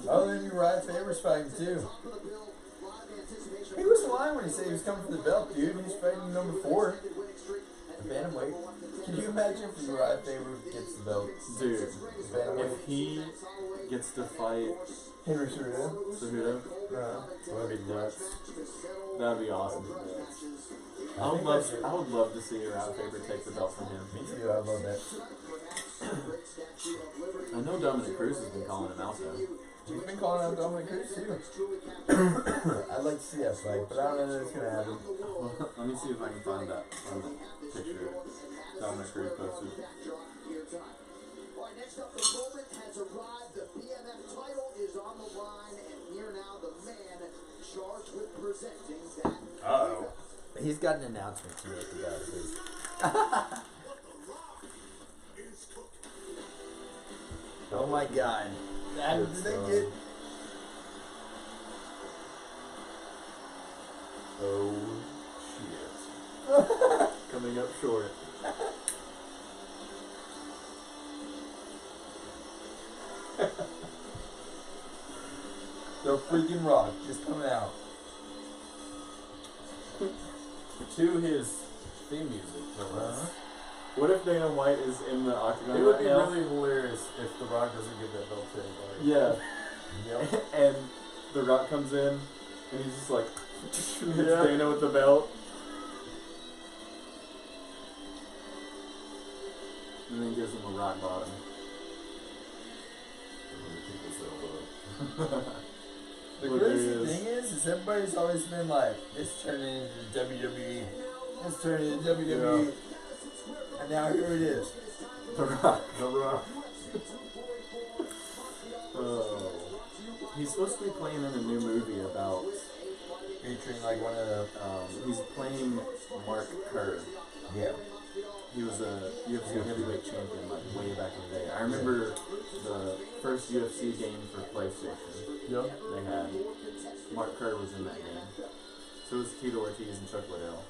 Oh, then Uriah Faber's fighting too. He was lying when he said he was coming for the belt, dude. He's fighting number 4. The bantamweight. Can you imagine if Uriah Faber gets the belt? Dude, if he gets to fight Henry Cejudo? That'd be nuts. That'd be awesome. I would love to see Uriah Faber take the belt from him. Me too, I love that. I know Dominic Cruz has been calling him out though. He's been calling out Dominic Cruz too. I'd like to see that fight, but I don't know that it's gonna happen. Let me see if I can find that picture Dominic Cruz posted. Next up, the moment has arrived. The BMF title is on the line, and here now the man charged with presenting that. Uh-oh. He's got an announcement to make about this. Oh my god. Did they get... Oh shit. Coming up short. The freaking Rock just coming out. To his theme music. What if Dana White is in the octagon? It would right be now? really hilarious if The Rock doesn't give that belt to anybody. Yeah. Yep. And The Rock comes in and he's just like hits Yeah. Dana with the belt. And then gives him a rock bottom. The Look, crazy there he thing is everybody's always been like, it's turning into WWE. It's turning into WWE. And now here it is. The Rock. The Rock. He's supposed to be playing in a new movie about featuring like one of the he's playing Mark Kerr. Yeah. He was a UFC heavyweight champion like way back in the day. I remember the first UFC game for PlayStation. Yep. They had Mark Kerr was in that game. So was Tito Ortiz and Chuck Liddell.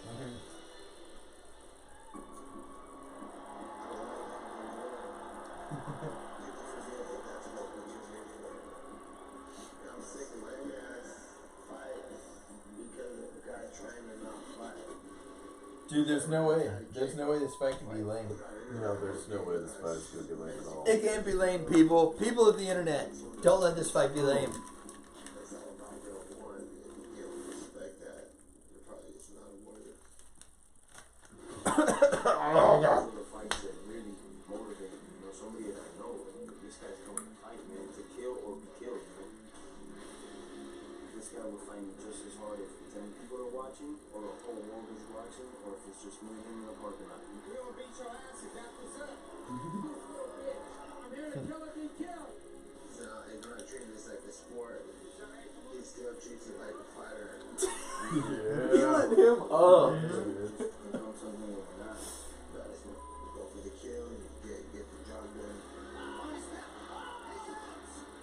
Dude, there's no way. There's no way this fight can be lame. No, there's no way this fight is going to be lame at all. It can't be lame, people. People of the internet, don't let this fight be lame. Oh, God. The fights that really motivate, somebody that I know, this guy's coming to fight, man, to kill or be killed, man. This guy will fight me just as hard if 10 people are watching, or the whole world is watching, or if it's just me and him in the parking lot. We gonna beat your ass if that's what's up. I'm here to kill or be killed. So, he's not treating this like a sport. He still treats it like a fighter. Yeah. He let him up.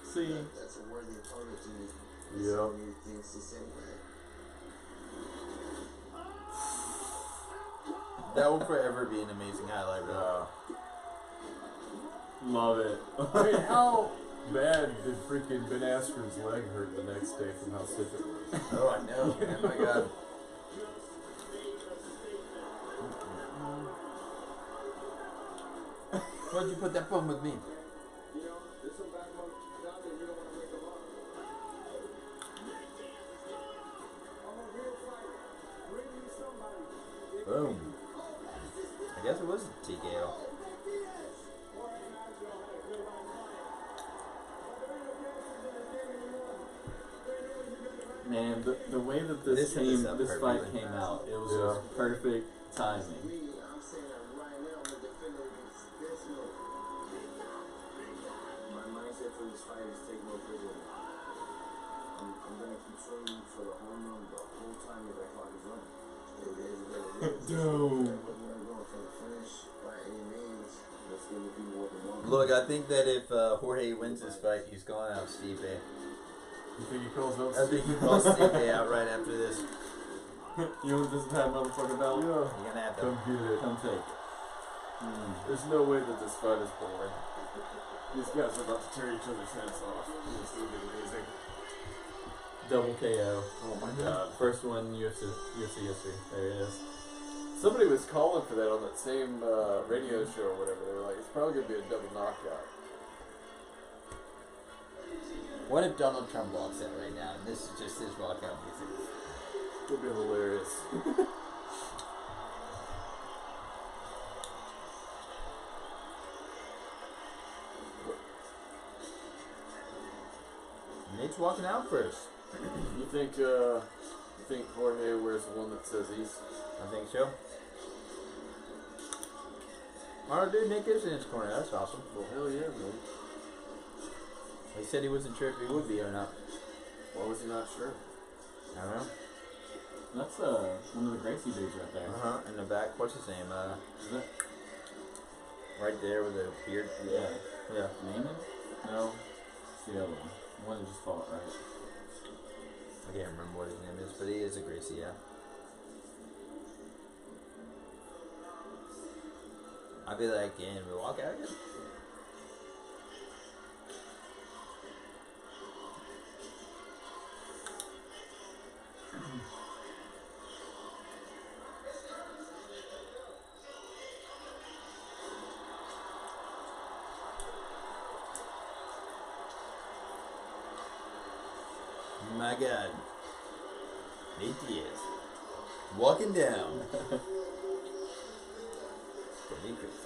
See, that's a worthy opponent to me. Yep. He thinks the same way. That will forever be an amazing highlight reel. Love it. I mean, how bad did freaking Ben Askren's leg hurt the next day from how stiff it was? Oh, I know, man. My God. Why'd you put that phone with me? Boom. I guess it was a TKO. Man, the way that this fight came out, it was just perfect timing. still, my mindset for this fight is take no prisoners. I'm gonna keep swinging for the home run the whole time that clock is running. It is what it is. Doom. I'm gonna go for the finish by any means. Let's give the people what they want. Look, I think that if Jorge wins this fight, he's calling out Stipe. You think he calls out I think he calls Stipe out right after this. You want this bad motherfucker belt? You're gonna have to come get it. Come take. There's no way that this fight is boring. These guys are about to tear each other's heads off. It's going to be amazing. Double KO. Oh my god. First one UFC history. There it is. Somebody was calling for that on that same radio show or whatever. They were like, it's probably going to be a double knockout. What if Donald Trump walks in right now and this is just his walkout music? It would be hilarious. Nate's walking out first. You think Jorge wears the one that says East? I think so. Oh, dude, Nick is in his corner. That's awesome. Well, hell yeah, man. He said he wasn't sure if he would be or not. Why was he not sure? I don't know. That's one of the Gracie dudes right there. In the back. What's his name? Is it? Right there with the beard. Yeah. Yeah. Naaman? No. It's the other one. The one that just fought, right? I can't remember what his name is, but he is a Gracie, yeah. I'd be like, can we walk out again? My God. Nate Diaz. Walking down. Pretty crazy.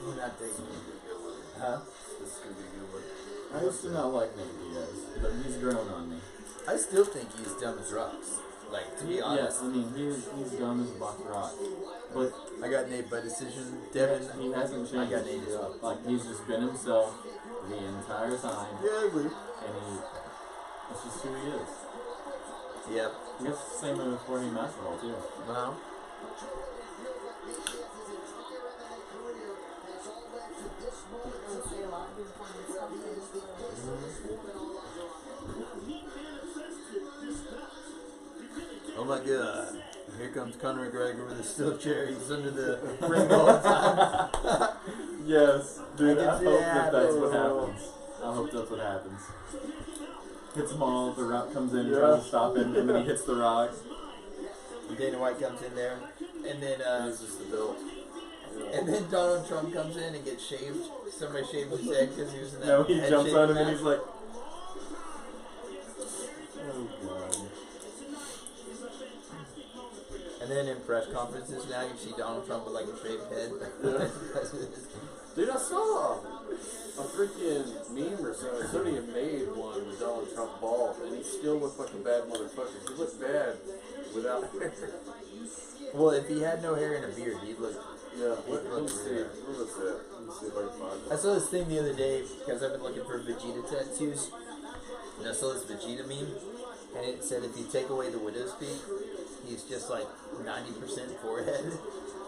We're not taking Huh? This is going to be a good one. I used to not like Nate Diaz, but he's grown on me. I still think he's dumb as rocks. Like, to be honest. Yes, I mean, he's dumb as a box of rocks. But I got Nate by decision. Devin, he hasn't changed. I got Nate as well. Like, he's just been himself the entire time. Yeah, I agree. And that's just who he is. Yep. I guess the same with Jorge Masvidal, too. Wow. Oh my God. Here comes Conor McGregor with a steel chair. He's under the ring all the time. Yes. Dude, I can see hope that that's what happen. happens. I hope that's what happens. Hits him all, the Rock comes in and tries to stop him, and then he hits the Rock. Dana White comes in there, and then This is the build. and then Donald Trump comes in and gets shaved. Somebody shaved his head because he was in that. No, he head jumps on him shaving and he's match. like, oh God. And then in press conferences now, you see Donald Trump with like a shaved head. Dude, I saw a freaking meme or something. Somebody had made one with Donald Trump bald, and he still looked like a bad motherfucker. He looked bad without hair. Well, if he had no hair and a beard, he'd look. Yeah, he'd let look me see. weird. Where was that? Let me see if I can find I it. saw this thing the other day because I've been looking for Vegeta tattoos. And I saw this Vegeta meme, and it said if you take away the widow's peak, he's just like 90% forehead.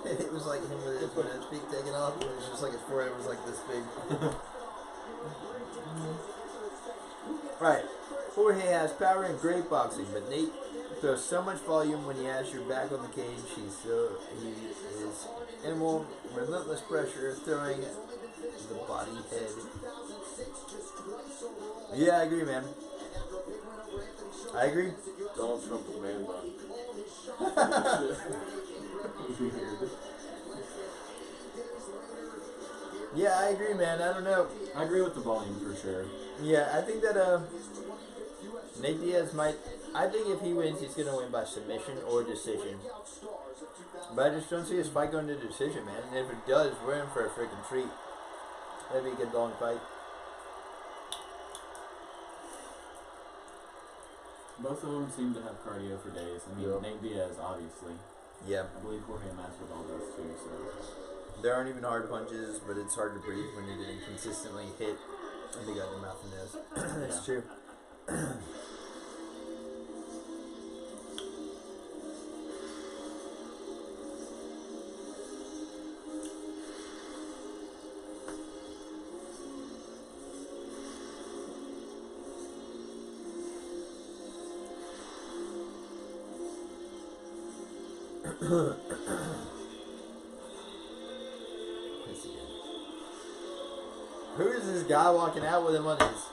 And it was like him with his widow's peak taken off, and it was just like his forehead was like this big. Right. Jorge has power in great boxing, but Nate throws so much volume when he has your back on the cage. He is animal, relentless pressure, throwing the body head. Yeah, I agree, man. I agree. Donald Trump with man bun. Yeah, I agree, man. I don't know. I agree with the volume for sure. Yeah, I think that Nate Diaz might. I think if he wins, he's gonna win by submission or decision. But I just don't see his fight going to decision, man. And if it does, we're in for a freaking treat. That'd be a good long fight. Both of them seem to have cardio for days. I mean, Nate Diaz, obviously. Yeah. I believe Jorge Masvidal does too. So There aren't even hard punches, but it's hard to breathe when you're getting consistently hit in the gut, and mouth, and nose. That's true. Who is this guy walking out with him on his?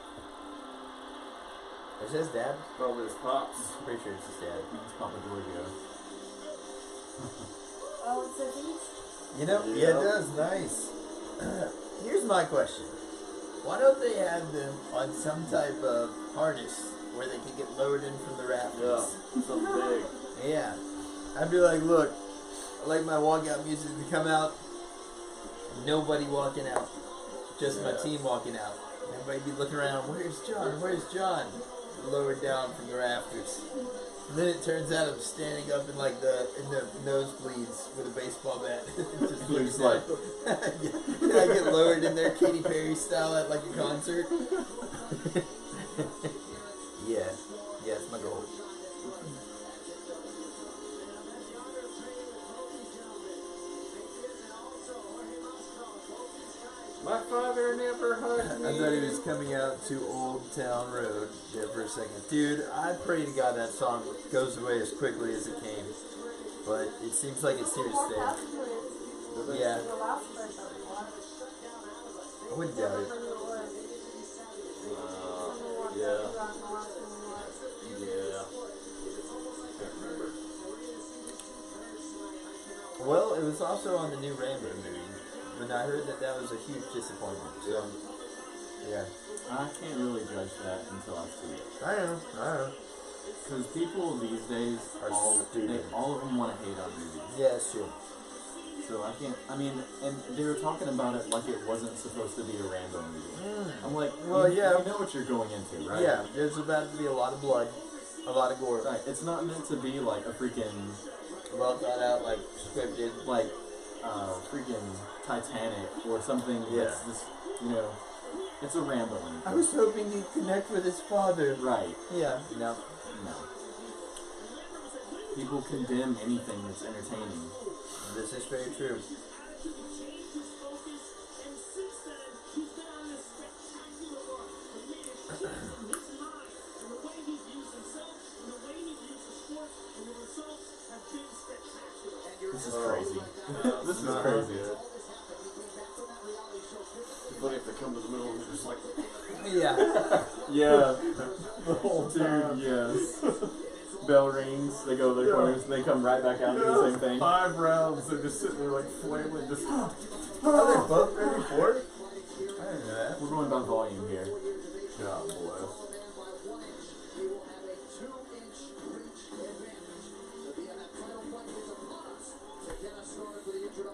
Is his dad? Probably his pops. Pretty sure it's his dad. it's Papa Giorgio. Oh, it's a beast. You know, yeah, it does. Nice. Here's my question: why don't they have them on some type of harness where they can get lowered in from the rafters? Yeah, something big. Yeah. I'd be like, look, I like my walkout music to come out. Nobody walking out. Just my team walking out. Everybody be looking around, where's John? Where's John? Lowered down from the rafters. And then it turns out I'm standing up in the nosebleeds with a baseball bat. Just looks like I get lowered in there Katy Perry style at like a concert. Yeah. Yeah, it's my goal. My father never hugged me. I thought he was coming out to Old Town Road there for a second. Dude, I pray to God that song goes away as quickly as it came. But it seems like it's here to stay. Yeah. I wouldn't doubt it. Yeah. Yeah. Can't remember. Well, it was also on the new Rambo movie. And I heard that was a huge disappointment. So, yeah. I can't really judge that until I see it. I know. Because people these days all of them want to hate on movies. Yeah, it's true. So I can't. I mean, and they were talking about it like it wasn't supposed to be a Rambo movie. I'm like, well, you yeah. know what you're going into, right? Yeah, there's about to be a lot of blood, a lot of gore. Right. It's not meant to be like a freaking well thought out, like scripted, like freaking Titanic or something. That's just, you know, it's a Rambo movie. I was hoping he'd connect with his father. Right. Yeah. No. People condemn anything that's entertaining. This is very true. This is crazy. This is crazy. It's funny if they come to the middle and they're just like, yeah. Yeah. The whole time. Yes. Bell rings, they go to their corners, and they come right back out and do the same thing. 5 rounds, they're just sitting there like flailing, just. Oh, they're both ready for it? I didn't know that. We're going by volume here. God bless.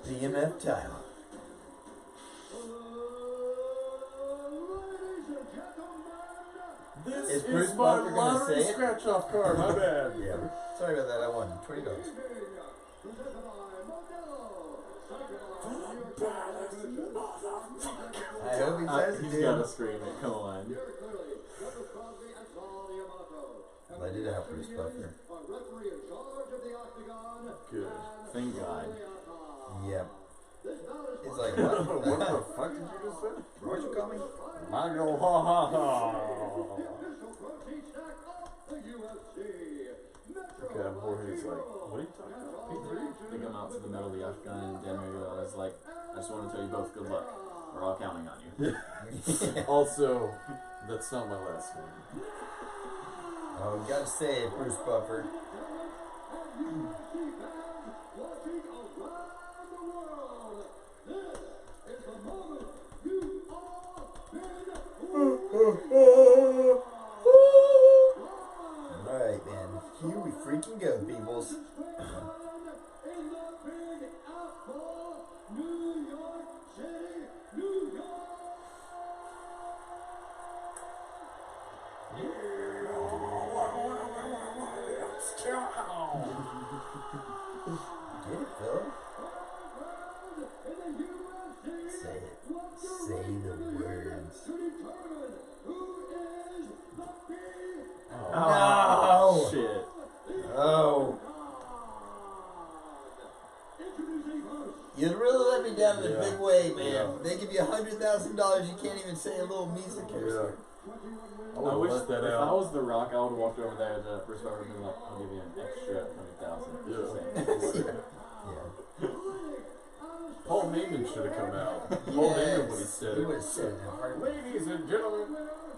BMF title. This Is is Bruce my Buffer gonna lottery say it? scratch off card, my bad. Yeah. Sorry about that, I won $20. I hope he says it, He's dude. gotta scream it, come on. Let it out, Bruce Buffer. Good. Thank God. Yep. It's like, what? What the fuck did you just say? What'd you call me? Mago, ha ha ha. Okay, Jorge's like, what are you talking about? P3? They come out to the middle of the octagon, and Dan Mario is like, I just want to tell you both good luck. We're all counting on you. Also, that's not my last name. Oh, you gotta say it, Bruce Buffer. Alright, man. Here we freaking go, peoples. Get it, Phil. Say it. Say the words. Oh, No! shit. Oh. You really let me down in a big way, man. Yeah. They give you $100,000. You can't even say a little music curse. I wish that if I was The Rock, I would have walked over there to Bruce Wayne and been like, "I'll give you an extra $100,000." Yeah. Paul Heyman should have come out. Paul Heyman would have said He it. would have said it. Ladies and gentlemen.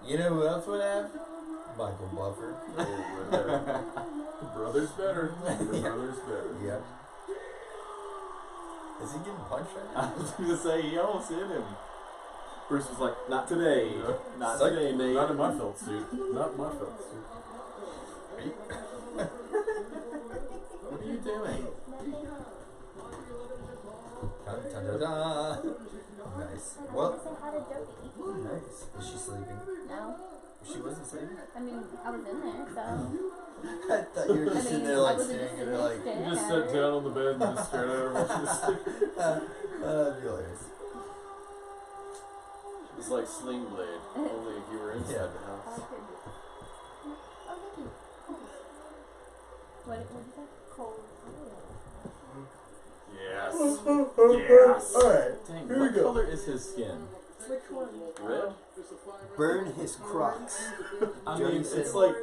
You know who else would have? Michael Buffer. Brother's better. Your brother's better. Yep. Is he getting punched right I now? was gonna say he almost hit him. Bruce was like, "Not today, not Suck. today, Nate." Not in my felt suit. Not in my felt suit. What are you doing? Dun, dun, dun, dun. Nice. Well, I say hi to Jody. nice. Is she sleeping? No. She wasn't sleeping? I mean, I was in there, so. I thought you were just sitting there like staring at her like. You just sat down on the bed and just stared at her while she was sleeping. That'd be hilarious. It's like Sling Blade, only if you were inside Yeah. the house. Oh, thank you. What did you say? Cold. Yes. Yes. Alright, Dang, here what we go. color is his skin? Which one? Red? Burn his Crocs. I Jody mean, said- it's like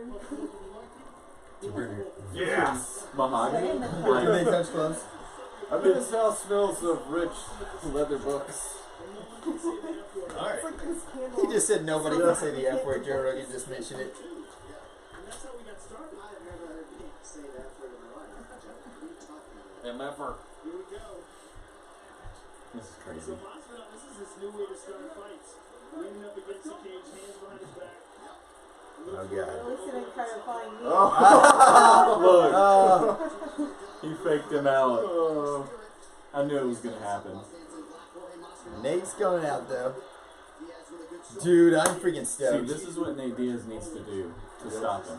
Yes! mahogany. Do they Like, touch gloves? I bet this house smells of rich leather books. Alright. He just said nobody can say the F word. Joe Rogan just mentioned it. That's how we got started. I've never heard me say that word in my life. Jeff, what are you talking about? MFR. Here we go. this is So crazy. Masvidal, this is his new way to start fights. Leaning up against the cage, hands behind his back. Oh At god. least it didn't try to find me. Look, he faked him out. I knew it was gonna happen. Nate's going out though. Dude, I'm freaking See, stoked. this is what Nate Diaz needs to do to stop him.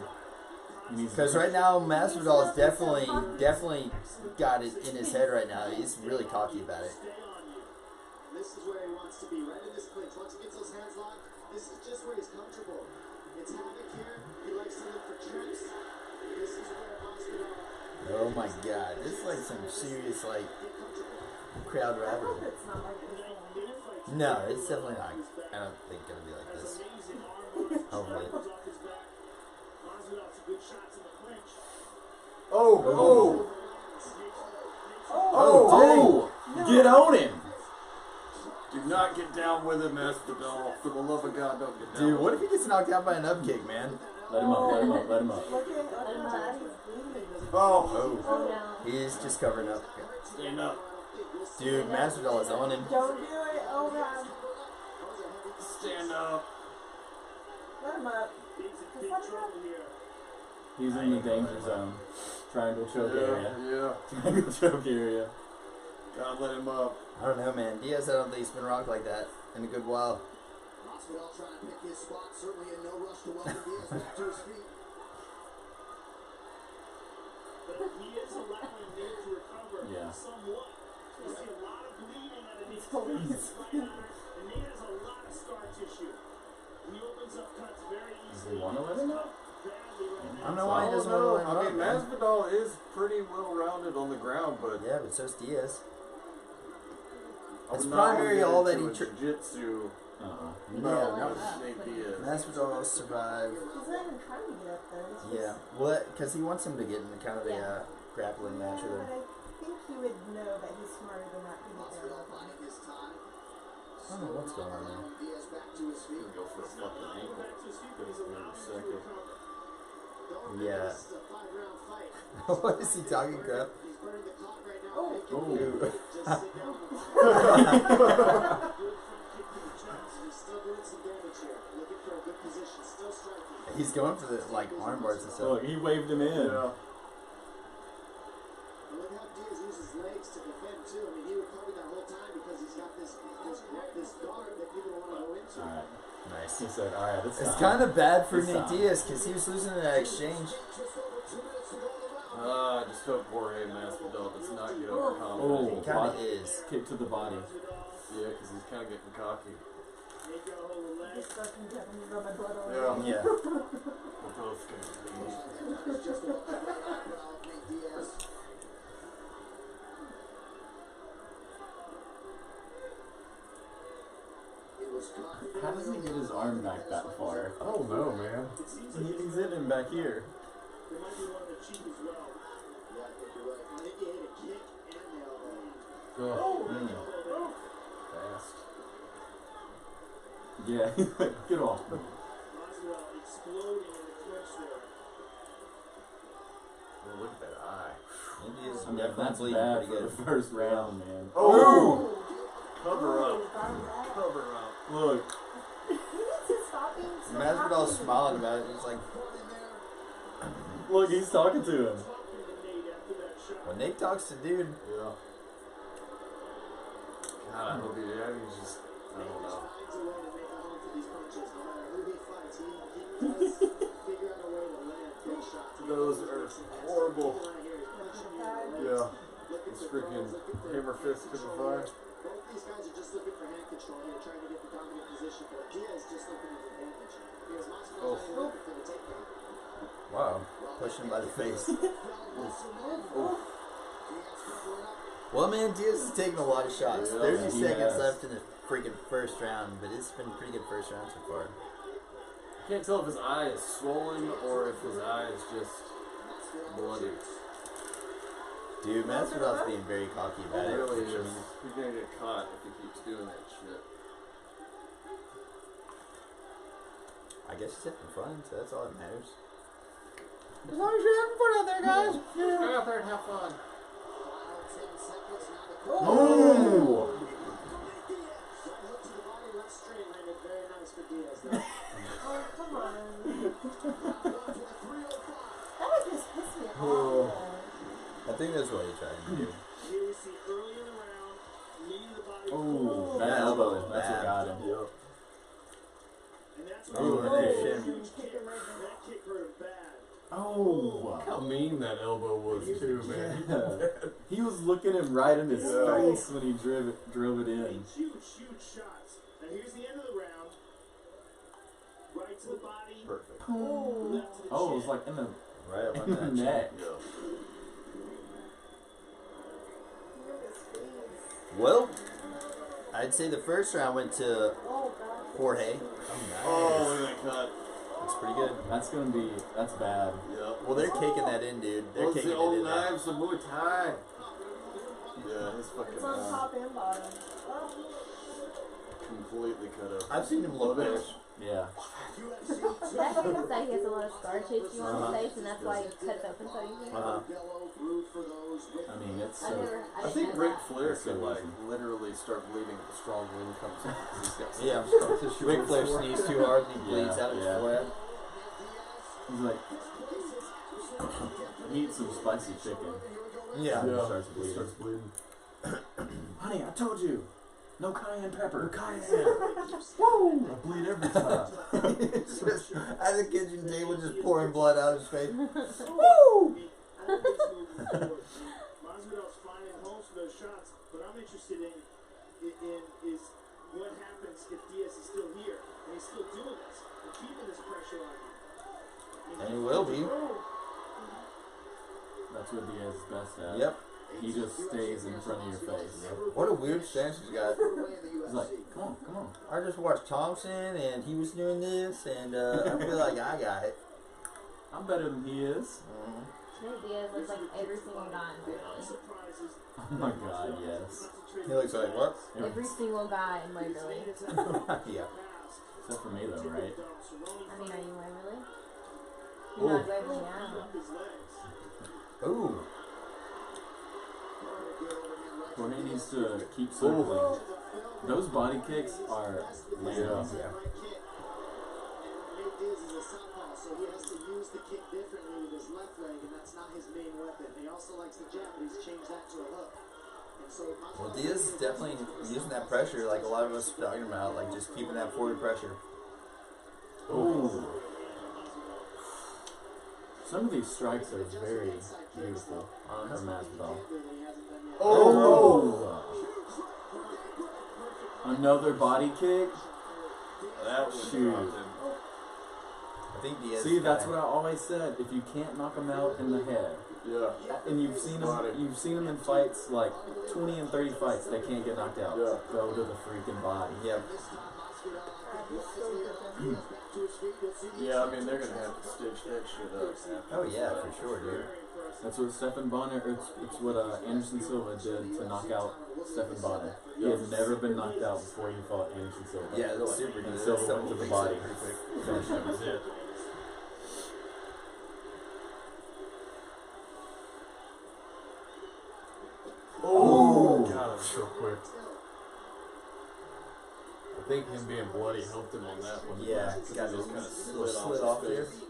He needs to- Because right now, Masvidal is definitely got it in his head right now. He's really cocky about it. This is where he wants to be, right in this clinch. Once he gets those hands locked, this is just where he's comfortable. It's havoc here. He likes to look for tricks. This is where Masvidal. Oh my god, this is like some serious like crowd rivalry. It's not like this one. No, it's definitely not. I don't think it's gonna be like this. Hopefully. Masvidal's good shots in the clinch. Oh! Get on him! Do not get down with him, Masvidal. For the love of God, don't get down Dude, with what him. if he gets knocked out by an up kick, man? Let him up, let him up, let him up. Look at that. He's bleeding. Oh, Oh no. He is just covering up. stand up. Dude, Masvidal is on him. Don't do it. Oh god. Stand up. Let him up. Big trouble here. He's in the danger zone. Triangle choke area. Yeah. Triangle choke area. Gotta let him up. I don't know, man. Diaz, I don't think he's been rocked like that in a good while. Masvidal trying to pick his spot. Certainly in no rush to welcome Diaz back to his feet. But he is allowing Nate to recover Yeah. somewhat. You see a lot of bleeding underneath his right arm, and Nate has a lot of scar tissue. He opens up cuts very Does easily. he want to let him up? Badly right I don't now. know why he doesn't want to let him I mean, up, man. Masvidal is pretty well rounded on the ground, but Yeah, but so's Diaz. I would It's not primary get all that into he a jiu-jitsu. Yeah, No, no. Nate Diaz. Masvidal survived. He's not even trying to get up there. It's just- Yeah, well, because he wants him to get in kind of a grappling match with But him. I think he would know that he's smarter than not being there. Masvidal biding his time. I don't know what's going on there. Diaz back to his feet. Go for a fucking ankle. Get his in a second. Don't Yeah. This is a 5-round fight. What is he talking crap? He's burning the clock right now. Oh. Make it Ooh. just sit down on the line. He's still doing some damage here. Looking for a good position. Still striking. He's going for the like arm bars and stuff. Look, he waved him in. Yeah. And look how Diaz uses legs to defend too. I mean, he recovered that whole time because he's got this guard that people don't want to go into. Alright. Nice. He said, alright, it's It's time. kind of bad for It's Nate time. Diaz because he was losing in that exchange. Just over 2 minutes to go in the I just hope Jorge Masvidal does not get overconfident. Oh, He kind of is. Kick to the body. Yeah, because he's kind of getting cocky. Just fucking jumping to rub my blood all Yeah. over. Yeah. We're both going How does he get his arm back that far? I don't know, man. He's hitting back here. There might be one of the cheap as well. Yeah, I think you're right. I think he hit a kick and the elbow. Fast. Yeah, get off. Masvidal exploding in the clinch there. Oh, look at that eye. India's I mean, definitely that's bleeding bad pretty for good. the first round, man. Oh! Cover up. Cover up. Look. He needs to stop being so Masvidal's cocky. smiling about it. He's like, Look, he's talking to him. when Nate talks to dude, Yeah. God, I hope he's just, I don't know. Finds a way to make a home for these punches. No matter who he fights, he does figure out a way to land big shots. Those are horrible. Yeah. Look at It's the freaking throws, look at the hammer fist to the thigh. Both these guys are just looking for hand control here, trying to get the dominant position, but Diaz just looking at advantage. Because Masvidal's only looking for the takedown. wow, push him by the face. Well, man, Diaz is taking a lot of shots. Yeah, 30 he seconds has. left in the freaking first round, but it's been a pretty good first round so far. Can't tell if his eye is swollen or if his eye is just bloody. Dude, Masvidal's being very cocky It about it. really for sure. is. He's gonna get caught if he keeps doing that shit. I guess he's having fun, so that's all that matters. As long as you're having fun out there, guys. Go out there and have fun. Oh! Oh, come on. That would just piss me off. I think that's what he's trying to do. Here we see early in the round, leading the body Oh, that That elbow. elbow is That's what bad. got him. Yep. and that's Oh, what okay. that kick hurt him bad. Oh! How mean that elbow was too, man. Yeah. He was looking him right in his Yeah. face when he drove it in. Huge shots. And here's the end of the round. Right to the body. Perfect. Left to the Oh, it was chin. like in the Right up on in that the chin. neck. Yeah. Well, I'd say the first round went to Oh, God. Jorge. Oh, look at that cut. That's pretty good. That's bad. Yeah. Well, they're kicking that in, dude. They're Those kicking the it old in there. knives, the Muay Thai. Yeah, his fucking It's on top and bottom. Oh. completely cut up. I've seen him look better. Yeah. That's what you say. He has a lot of scar tissue on his face, and that's why he cuts open so easy. I mean, it's I so. never. I think didn't know Ric that. Flair That's could so like easy. literally start bleeding if a strong wind comes in because he's got so Yeah. much scar tissue. Ric on Flair his forehead. sneezes too hard and he bleeds out his Yeah. forehead. He's like, eat some spicy chicken. Yeah. And it Yeah. starts He bleeding. starts bleeding. Honey, I told you. No cayenne pepper. No cayenne. Woo! I bleed every time. It's just at the kitchen table, just pouring blood out of his face. Woo! Masvidal's finding homes for those shots, but I'm interested in is what happens if Diaz is still here and he's still doing this and keeping this pressure on him. And he will be. That's what Diaz is best at. Yep. He just stays in front of your face. What a weird stance he's got. He's like, come on, come on. I just watched Thompson and he was doing this, and I feel like I got it. I'm better than he is. Nate Diaz looks like every single guy in Waverly. Oh my god, yes. He looks like what? Every single guy in Waverly. Yeah. Except for me, though, right? I mean, are you Waverly? You're not Waverly now. Ooh. Jorge needs to keep circling. Those body kicks are landing. Yeah. Nate Diaz is a southpaw, so he has to use the kick differently with his left leg, and that's not his main weapon. He also likes the jab, but he's changed that to a hook. And so Well, Diaz is definitely using that pressure, like a lot of us are talking about, like just keeping that forward pressure. Ooh. So Some of these strikes are very beautiful from Masvidal. Oh! Another body kick. That was Shoot. I think Diaz. See, that's what I always said. If you can't knock him out in the head, Yeah. and you've seen them in fights like 20 and 30 fights, they can't get knocked out. Yeah. Go to the freaking body. Yep. Yeah, I mean, they're going to have to stitch that shit up. Oh yeah, for sure, dude. That's what Stephan Bonner, it's what Anderson Silva did to knock out Stephan Bonner. He had never been knocked out before he fought Anderson Silva. Yeah, that's super And good. Silva went to the body. Finish That was it. Oh! God, that was so quick. I think him being bloody helped him on that one. Yeah, got got just a kind of little slid slit off off his there. face.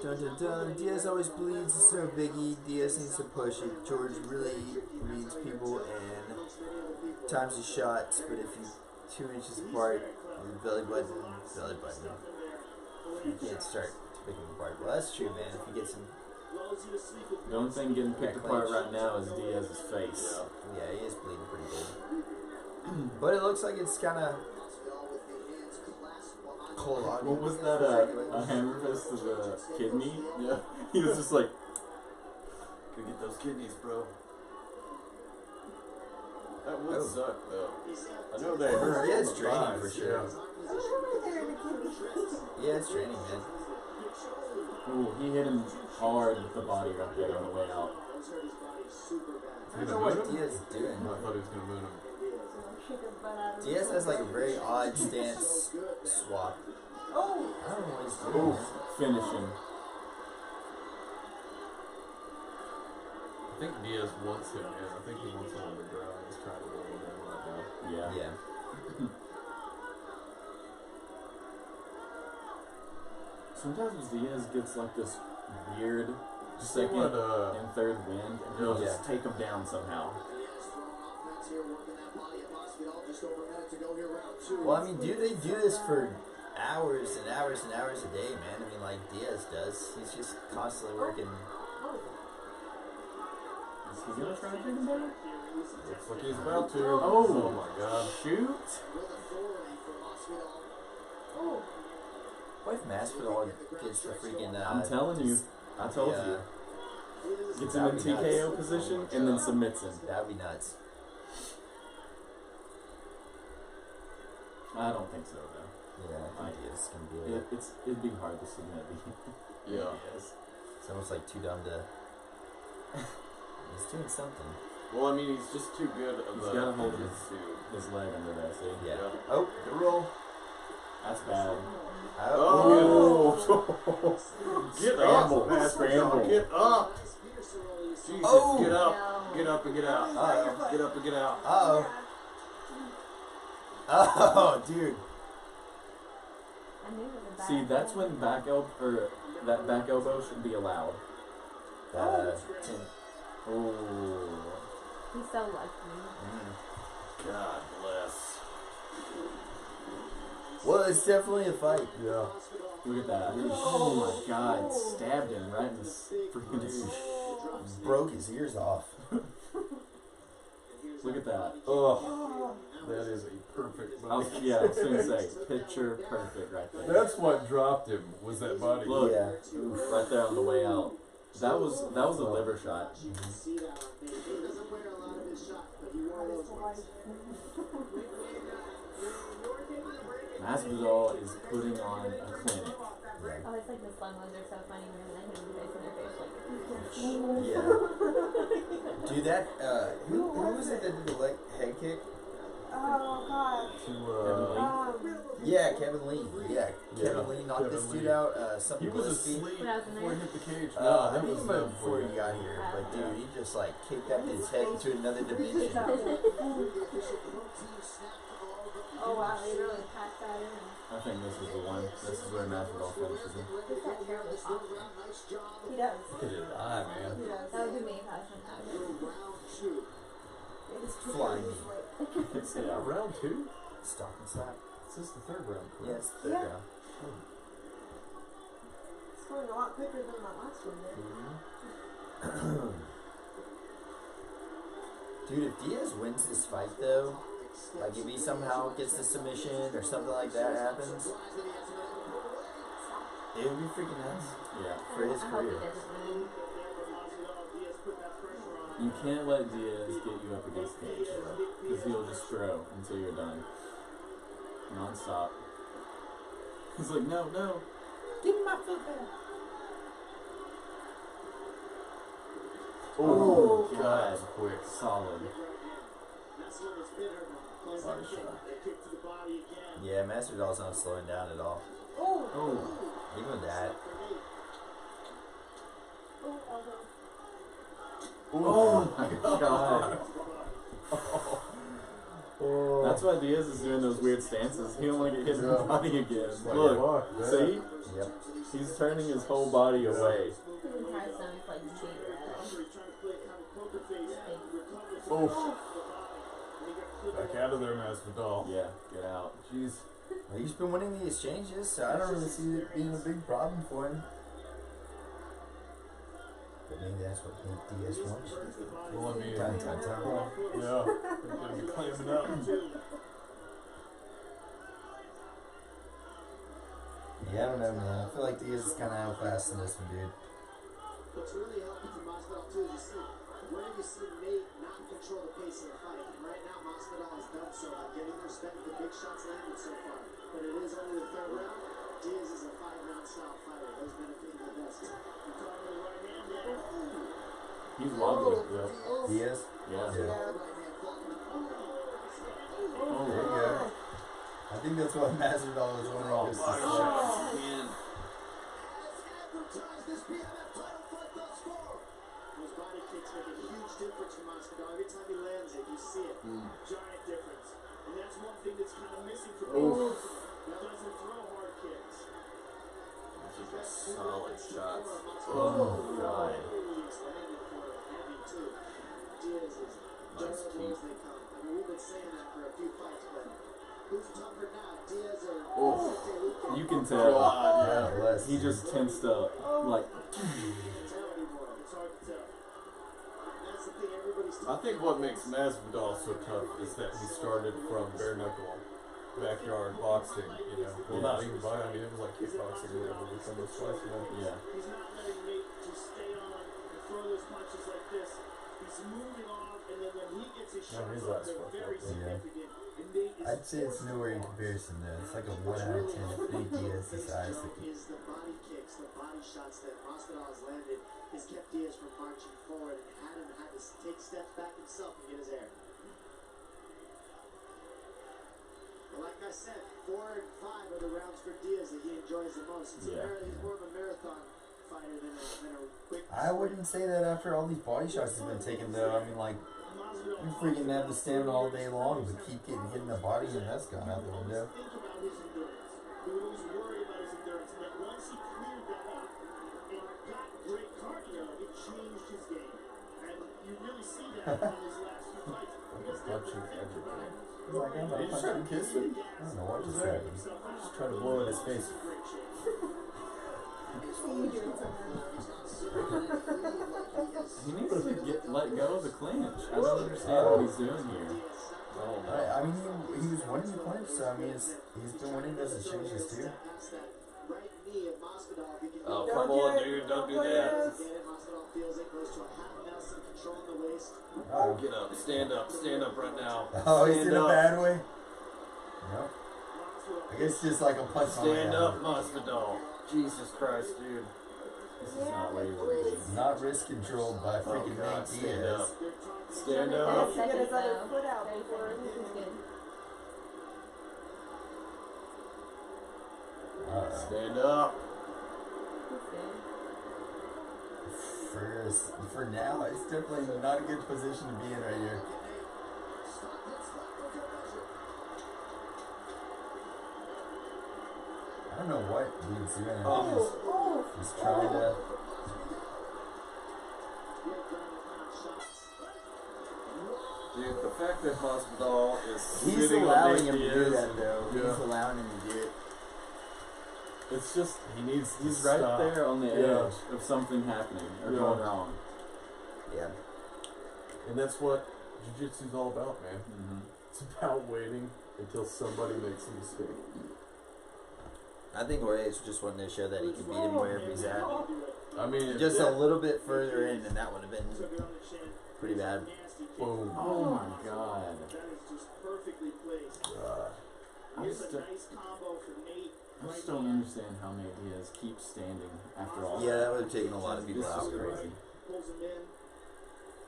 Dun dun dun. Diaz always bleeds. It's no biggie. Diaz needs to push it. George really reads people and times his shots, but if you 2 inches apart, belly button, you can't start picking them apart. Well, that's true, man. If you get some. The only thing getting picked apart right now is Diaz's face. Yeah, he is bleeding pretty good. But it looks like it's kind of cold on. What was that, a hammer fist to the kidney? Yeah. He was just like, Go get those kidneys, bro. That would suck, though. I know they hurt. Yeah, on it's the draining thighs. for sure. Yeah, it's draining, man. ooh, he hit him hard with the body right there on the way out. I don't know what Diaz is doing. I thought he was going to moon him. Diaz has like a very odd stance swap. I don't know what he's doing. Ooh, finishing. I think Diaz wants him in. I think he wants him on the ground. He's trying to roll him right now. Yeah. Yeah. Sometimes Diaz gets like this weird second what, and third wind, and he'll just take him down somehow. Well, I mean, dude, they do this for hours and hours and hours a day, man. I mean, like Diaz does. He's just constantly working. Is he gonna try to take him down? Looks like he's about to. Oh my God. Shoot! What if Masvidal gets the freaking? I'm telling you. I told you. Gets him in TKO position and then submits him. That'd be nuts. I don't think so though. Yeah, I think Diaz can do it. It'd be hard to submit. Yeah. It's almost like too dumb to. He's doing something. Well, I mean, he's just too good of He's a gotta hold suit. his leg under there, see? Yeah. Yeah. Oh, good roll. That's bad. Oh. Get Scramble. up, Masvidal. Scramble. Get up. Jesus, Oh. get up. Get up and get out. Uh-oh. Get up and get out. Uh-oh. Oh, dude. I knew it was a bad See, that's thing. when that back elbow should be allowed. Oh. He's so lucky. God bless. Well, it's definitely a fight. Yeah. Look at that. Oh my God. Stabbed him right in the freaking Broke his ears off. Look at that. Ugh. That is a perfect I was gonna say, picture perfect right there. That's what dropped him, was that body. Look, Yeah. oof, right there on the way out. That was a liver shot. Masvidal is putting on a clinic. Oh, it's like the slum ones are so funny when they hit him in the face in their face like. Yeah. Dude, that, who was it that did the head kick? Oh god. Yeah, Kevin Lee. Yeah, Kevin Lee knocked Kevin this dude Lee. out. Something He was Gillespie. asleep When I was in before he there? hit the cage. I that think was before he got here. But dude, he just like kicked up his head into another dimension. Oh wow, they really packed that in. I think this is the one. This is where Masvidal finishes him. He's got terrible posture. He does. Look at his eye, man. He does. That would be me if I was from Iowa. Flying knee. Yeah. Round two? Stop and slap. This is the third round, correct? Yes, third Yeah. round. going a lot quicker than my last one did. Dude, if Diaz wins this fight though, like if he somehow gets the submission or something like that happens, it would be freaking nice. Yeah. For his I hope he career. doesn't win. You can't let Diaz get you up against Cage, because he'll just throw until you're done. Non-stop. He's like, no. Give me my foot back. Oh, God. Quick. Solid. Body shot. Yeah, Masvidal's not slowing down at all. Oh. Even with that. Oh my God. Oh. That's why Diaz is doing those weird stances. He don't want to get hit in the body again. Look, see? Yep. He's turning his whole body away. Oh. Back out of there, Masvidal. Yeah, get out. Jeez. Well, he's been winning the exchanges, so I don't really see it being a big problem for him. But maybe that's what Diaz wants. Well, I mean, Time. yeah, they're gonna be clamming up. Yeah, I don't know, man. I feel like Diaz is kind of outclassing this one, dude. What's really helping for Masvidal too is where you see Nate not control the pace of the fight. And right now, Masvidal has done so by getting respect for the big shots landed so far. But it is only the third round. Diaz is a 5-round style fighter. Those benefit the best. He's wobbly. Yep. Diaz? Yeah. There you go. I think that's why Masvidal is winning. Oh, this body fight. shots again. Those body kicks make a huge difference for Masvidal. Every time he lands it, you see it. Giant difference. And that's one thing that's kind of missing from him. He doesn't throw hard kicks. These are just solid shots. Oh, God. Diaz is durable as they come. I mean, we've been saying that for a few fights, but who's tougher now, Diaz or Oh, you can tell. Yeah, He just tensed up. Like, I think what makes Masvidal so tough is that he started from bare knuckle backyard boxing, you know. Well, not even by, I mean, it was like kickboxing or whatever, we come this twice, you know. yeah. He's not letting Nate just stay on and throw those punches like this. He's moving off, and then when he gets his shots his off, last they're fucked very up, significant. And Nate is I'd say it's nowhere in comparison, though. It's like a 1 out of 10 if Nate Diaz decides to keep. is the body kicks, the body shots that Masvidal has landed has kept Diaz from marching forward and had him had to take steps back himself and get his air. But like I said, 4 and 5 are the rounds for Diaz that he enjoys the most. He's more of a marathon fighter than a quick. I wouldn't say that after all these body shots he's been taking, though. I mean, like, you freaking have the stamina all day long, but keep getting hit in the body, and that's gone out the window. think about his endurance. He would always worry about his endurance, and then once he cleared that up and got great cardio, it changed his game. And you really see that in his last few fights. Punching everything. He's like, I'm Did he just try to kiss him? I don't know what What just was that? happened. Just trying to blow in his face. He needs to let go of the clinch. I don't understand what he's doing here. I mean, he was winning the clinch, so I mean, he's been winning those exchanges too. Oh, come on, dude. Don't do that. Oh, Get up. Stand up. Stand up right now. oh, he's Stand in a up. bad way. Nope. I guess just like a punch. Stand up, Masvidal. Jesus Christ, dude. This is not where you want to be. Not risk controlled by freaking Oh, God, Nate stand Diaz. up. Stand up. Get his other foot out before This is good. Stand up. For now, it's definitely not a good position to be in right here. I don't know what he's doing. I think he's trying to. Dude, the fact that Masvidal is He's sitting allowing on him Nate to do Diaz. that, though. Yeah. He's allowing him to do it. It's just He's right stop. there on the Yeah. edge of something happening or Yeah. going wrong. Yeah. And that's what jiu-jitsu's all about, man. Mm-hmm. It's about waiting until somebody makes a mistake. I think Jorge's just wanted to show that he can beat him wherever he's at. I mean, Just a little bit further in, and that would have been pretty bad. Boom. Oh my god. That is just perfectly placed. I Here's just, a nice combo for Nate. I just don't understand how Nate Diaz keeps standing after all Yeah, that would have taken a lot of people This out. is crazy. Pulls him in.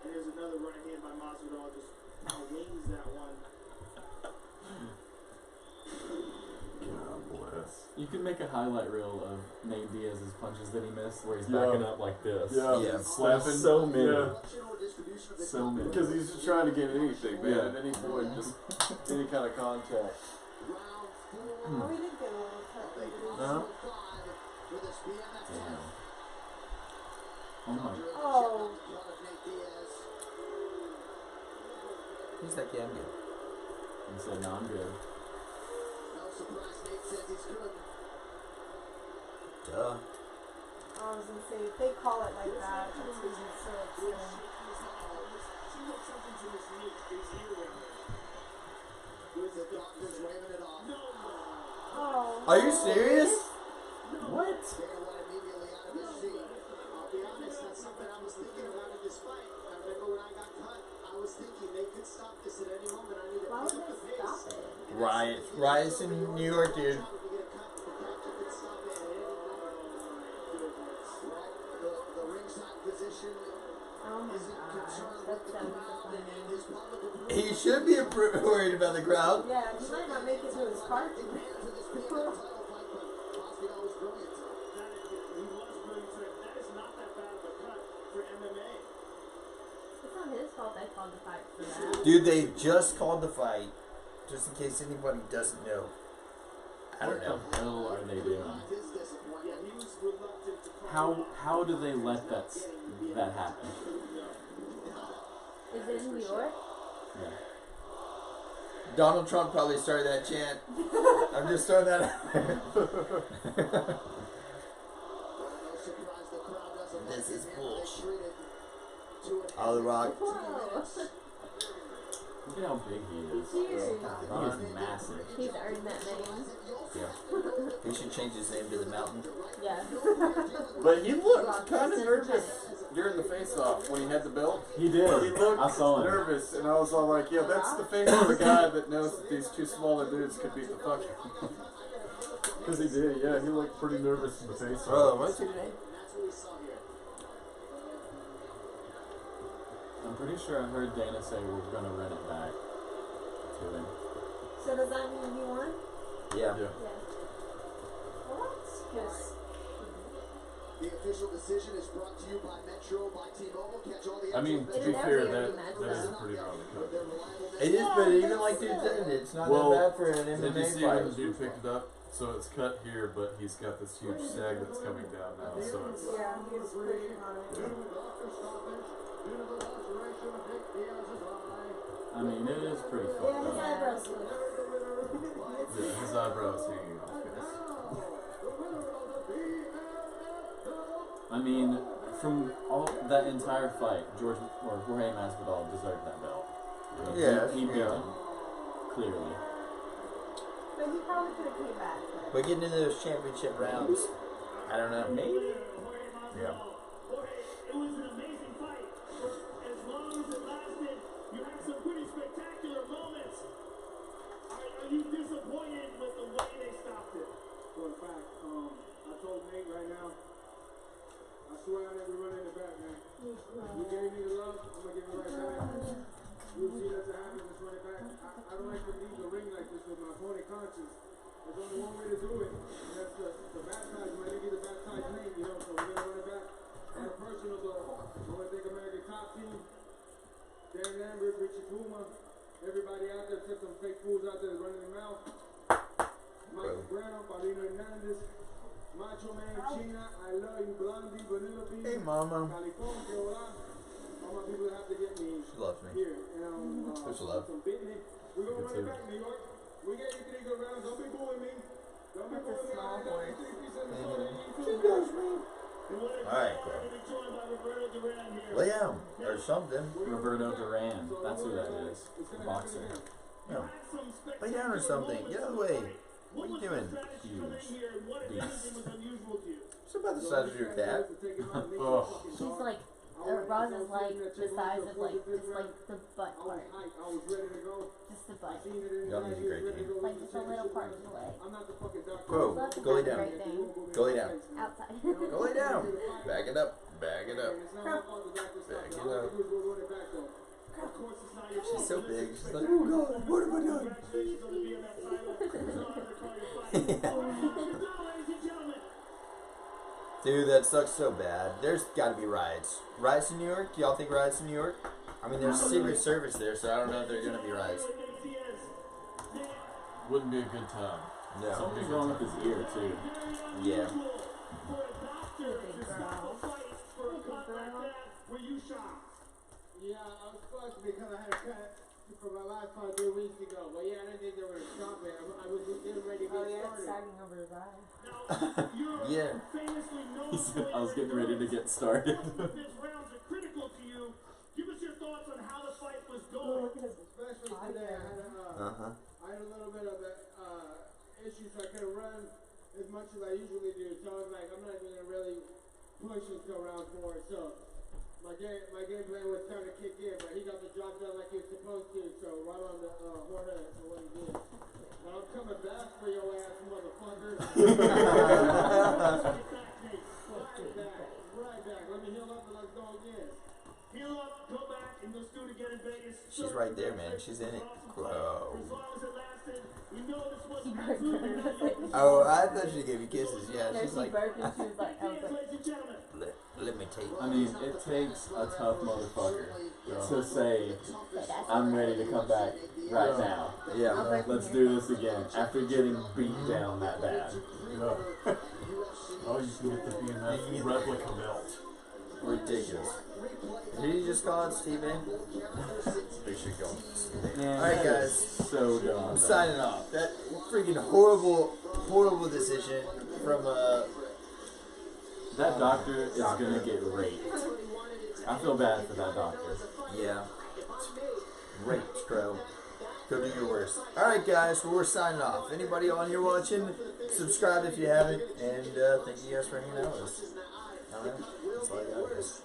And there's another right hand by Masvidal. Just wings that one. God bless. You can make a highlight reel of Nate Diaz's punches that he missed where he's Yeah. backing up like this. Yeah. Slapping. So many. Yeah. So many. Because he's just trying to get anything, man. Yeah. At any point, just any kind of contact. Oh, we did get a little cut. No? Damn. Oh my. Oh. He's like, yeah, I'm good. He said, no, I'm good. Duh. I was gonna say, if they call it like that, that's gonna be so upsetting. Oh. Are you serious? What? I'll be honest, that's something I was thinking about in this fight. I remember when I got cut, I was thinking they could stop this at any moment. I need to Why would pick up the they pace. stop it? Riot. Riots in New York, dude. The ringside position Oh my gosh, that's so disappointing. He should be worried about the crowd. Yeah, he might not make it to his party. It's not his fault they called the fight for that. Dude, they just called the fight. Just in case anybody doesn't know. I don't know. What the hell are they doing? How do they let that happen? Is it in New York? Yeah. Donald Trump probably started that chant. I'm just throwing that out there. This is bullshit. All the Rock. Look at how big he is. Huge. He is massive. He's earned that name. Yeah. He should change his name to the Mountain. Yeah. But he looked kind of nervous during the face-off when he had the belt. He did. He looked I saw him. nervous, and I was all like, yeah, that's the face of a guy that knows that these two smaller dudes could beat the fuck out of him. Because he did, yeah, he looked pretty nervous in the face-off. Oh, what's your name? I'm pretty sure I heard Dana say we're gonna run it back to him. So does that mean he won? Yeah. Yeah. Well, that's just... The official decision is brought to you by Metro, by T-Mobile. Catch all the I mean, to be fair, that is a pretty gnarly cut. It is, but even like dude said, it's not that bad for an did you MMA see when the fight. dude picked it up? So it's cut here, but he's got this huge sag that's coming down now. So it's Yeah, he's pushing on it. I mean, it is pretty Yeah, fucked his up. eyebrows switched. yeah, his eyebrows hanging off. Guys. I mean, from all that entire fight, Jorge Masvidal deserved that belt. Yeah, he beat yeah. him clearly. But he probably could have came back. But getting into those championship rounds, I don't know. Maybe. Yeah. It was an amazing fight. As long as it lasted, you had some pretty spectacular moments. Are you disappointed with the way they stopped it? For a fact, I told Nate right now, I swear I never run in the back, man. You gave me the love, I'm gonna give it right back. You'll see that's what happens, just run it back. I don't like to leave the ring like this with my opponent conscious. There's only one way to do it, and that's the baptize. My nigga, the baptized name, you know, so we're gonna run it back. On a personal though, I wanna thank American Top Team, Dan Lambert, Richie Puma, everybody out there, except some fake fools out there running their mouth. Michael Brown, Paulino Hernandez, Macho Man, China, I love you, Blondie, Vanilla Bean, Hey, mama. California, que hola. All my people have to get me She loves me. here. And There's love. some business. We're gonna run it back, New York. We gave you 3 good rounds. Don't be booing me. That's a small horse. Alright, cool. Lay down or something. Roberto Duran. That's who that is. The boxer. No. Lay down or something. Get out of the way. What are you doing? Huge. Beast. It's about the size of your cat. Oh. She's like, Roz is like the size of like, just like the butt part. Just the butt. Y'all need a great game. Like just a little part of the leg. Whoa, go lay down. Right thing. Go lay down. Outside. Go lay down. Back it up. Back it up. Back it up. She's so big. She's like, oh God, what have I done? Dude, that sucks so bad. There's gotta be riots. Riots in New York? Y'all think riots in New York? I mean, there's Secret Service there, so I don't know if there's gonna be riots. Wouldn't be a good time. No. Something's wrong with his ear, too. Yeah. Yeah, I was supposed to because I had a cut for my last fight 3 weeks ago. But yeah, I didn't think they were going to stop me. I was getting ready to get started. Sagging over his eye. Yeah. He said, I was getting ready to get started. Especially today, I had a little bit of issues, so I couldn't run as much as I usually do. So I was like, I'm not even going to really push until round 4. So my game plan was starting to kick in, but he got the job done like he was supposed to. So right on the horn for what he did. But I'm coming back for your ass, motherfucker. Right back. Let me heal up and let's go again. Heal up, go back, and let's do it again in Vegas. She's right there, man. She's in it. Whoa. Oh, I thought she gave you kisses. Yeah, No, she's she like, burped and she was like, I was like, let me take. I mean, it takes a tough motherfucker to say, I'm ready to come back right now. Yeah. Let's do this again after getting beat down that bad. Oh, you can get the BMF replica belt. Ridiculous. Did he just call it Steve A? They should go. Man, Alright, that guys. is so dumb. I'm signing off. That freaking horrible decision from that doctor is gonna get raped. I feel bad for that doctor. Yeah. Raped, bro. Go do your worst. Alright, guys. Well, we're signing off. Anybody on here watching, subscribe if you haven't. And thank you guys for hanging out with us. Alright. That's all I got, guys.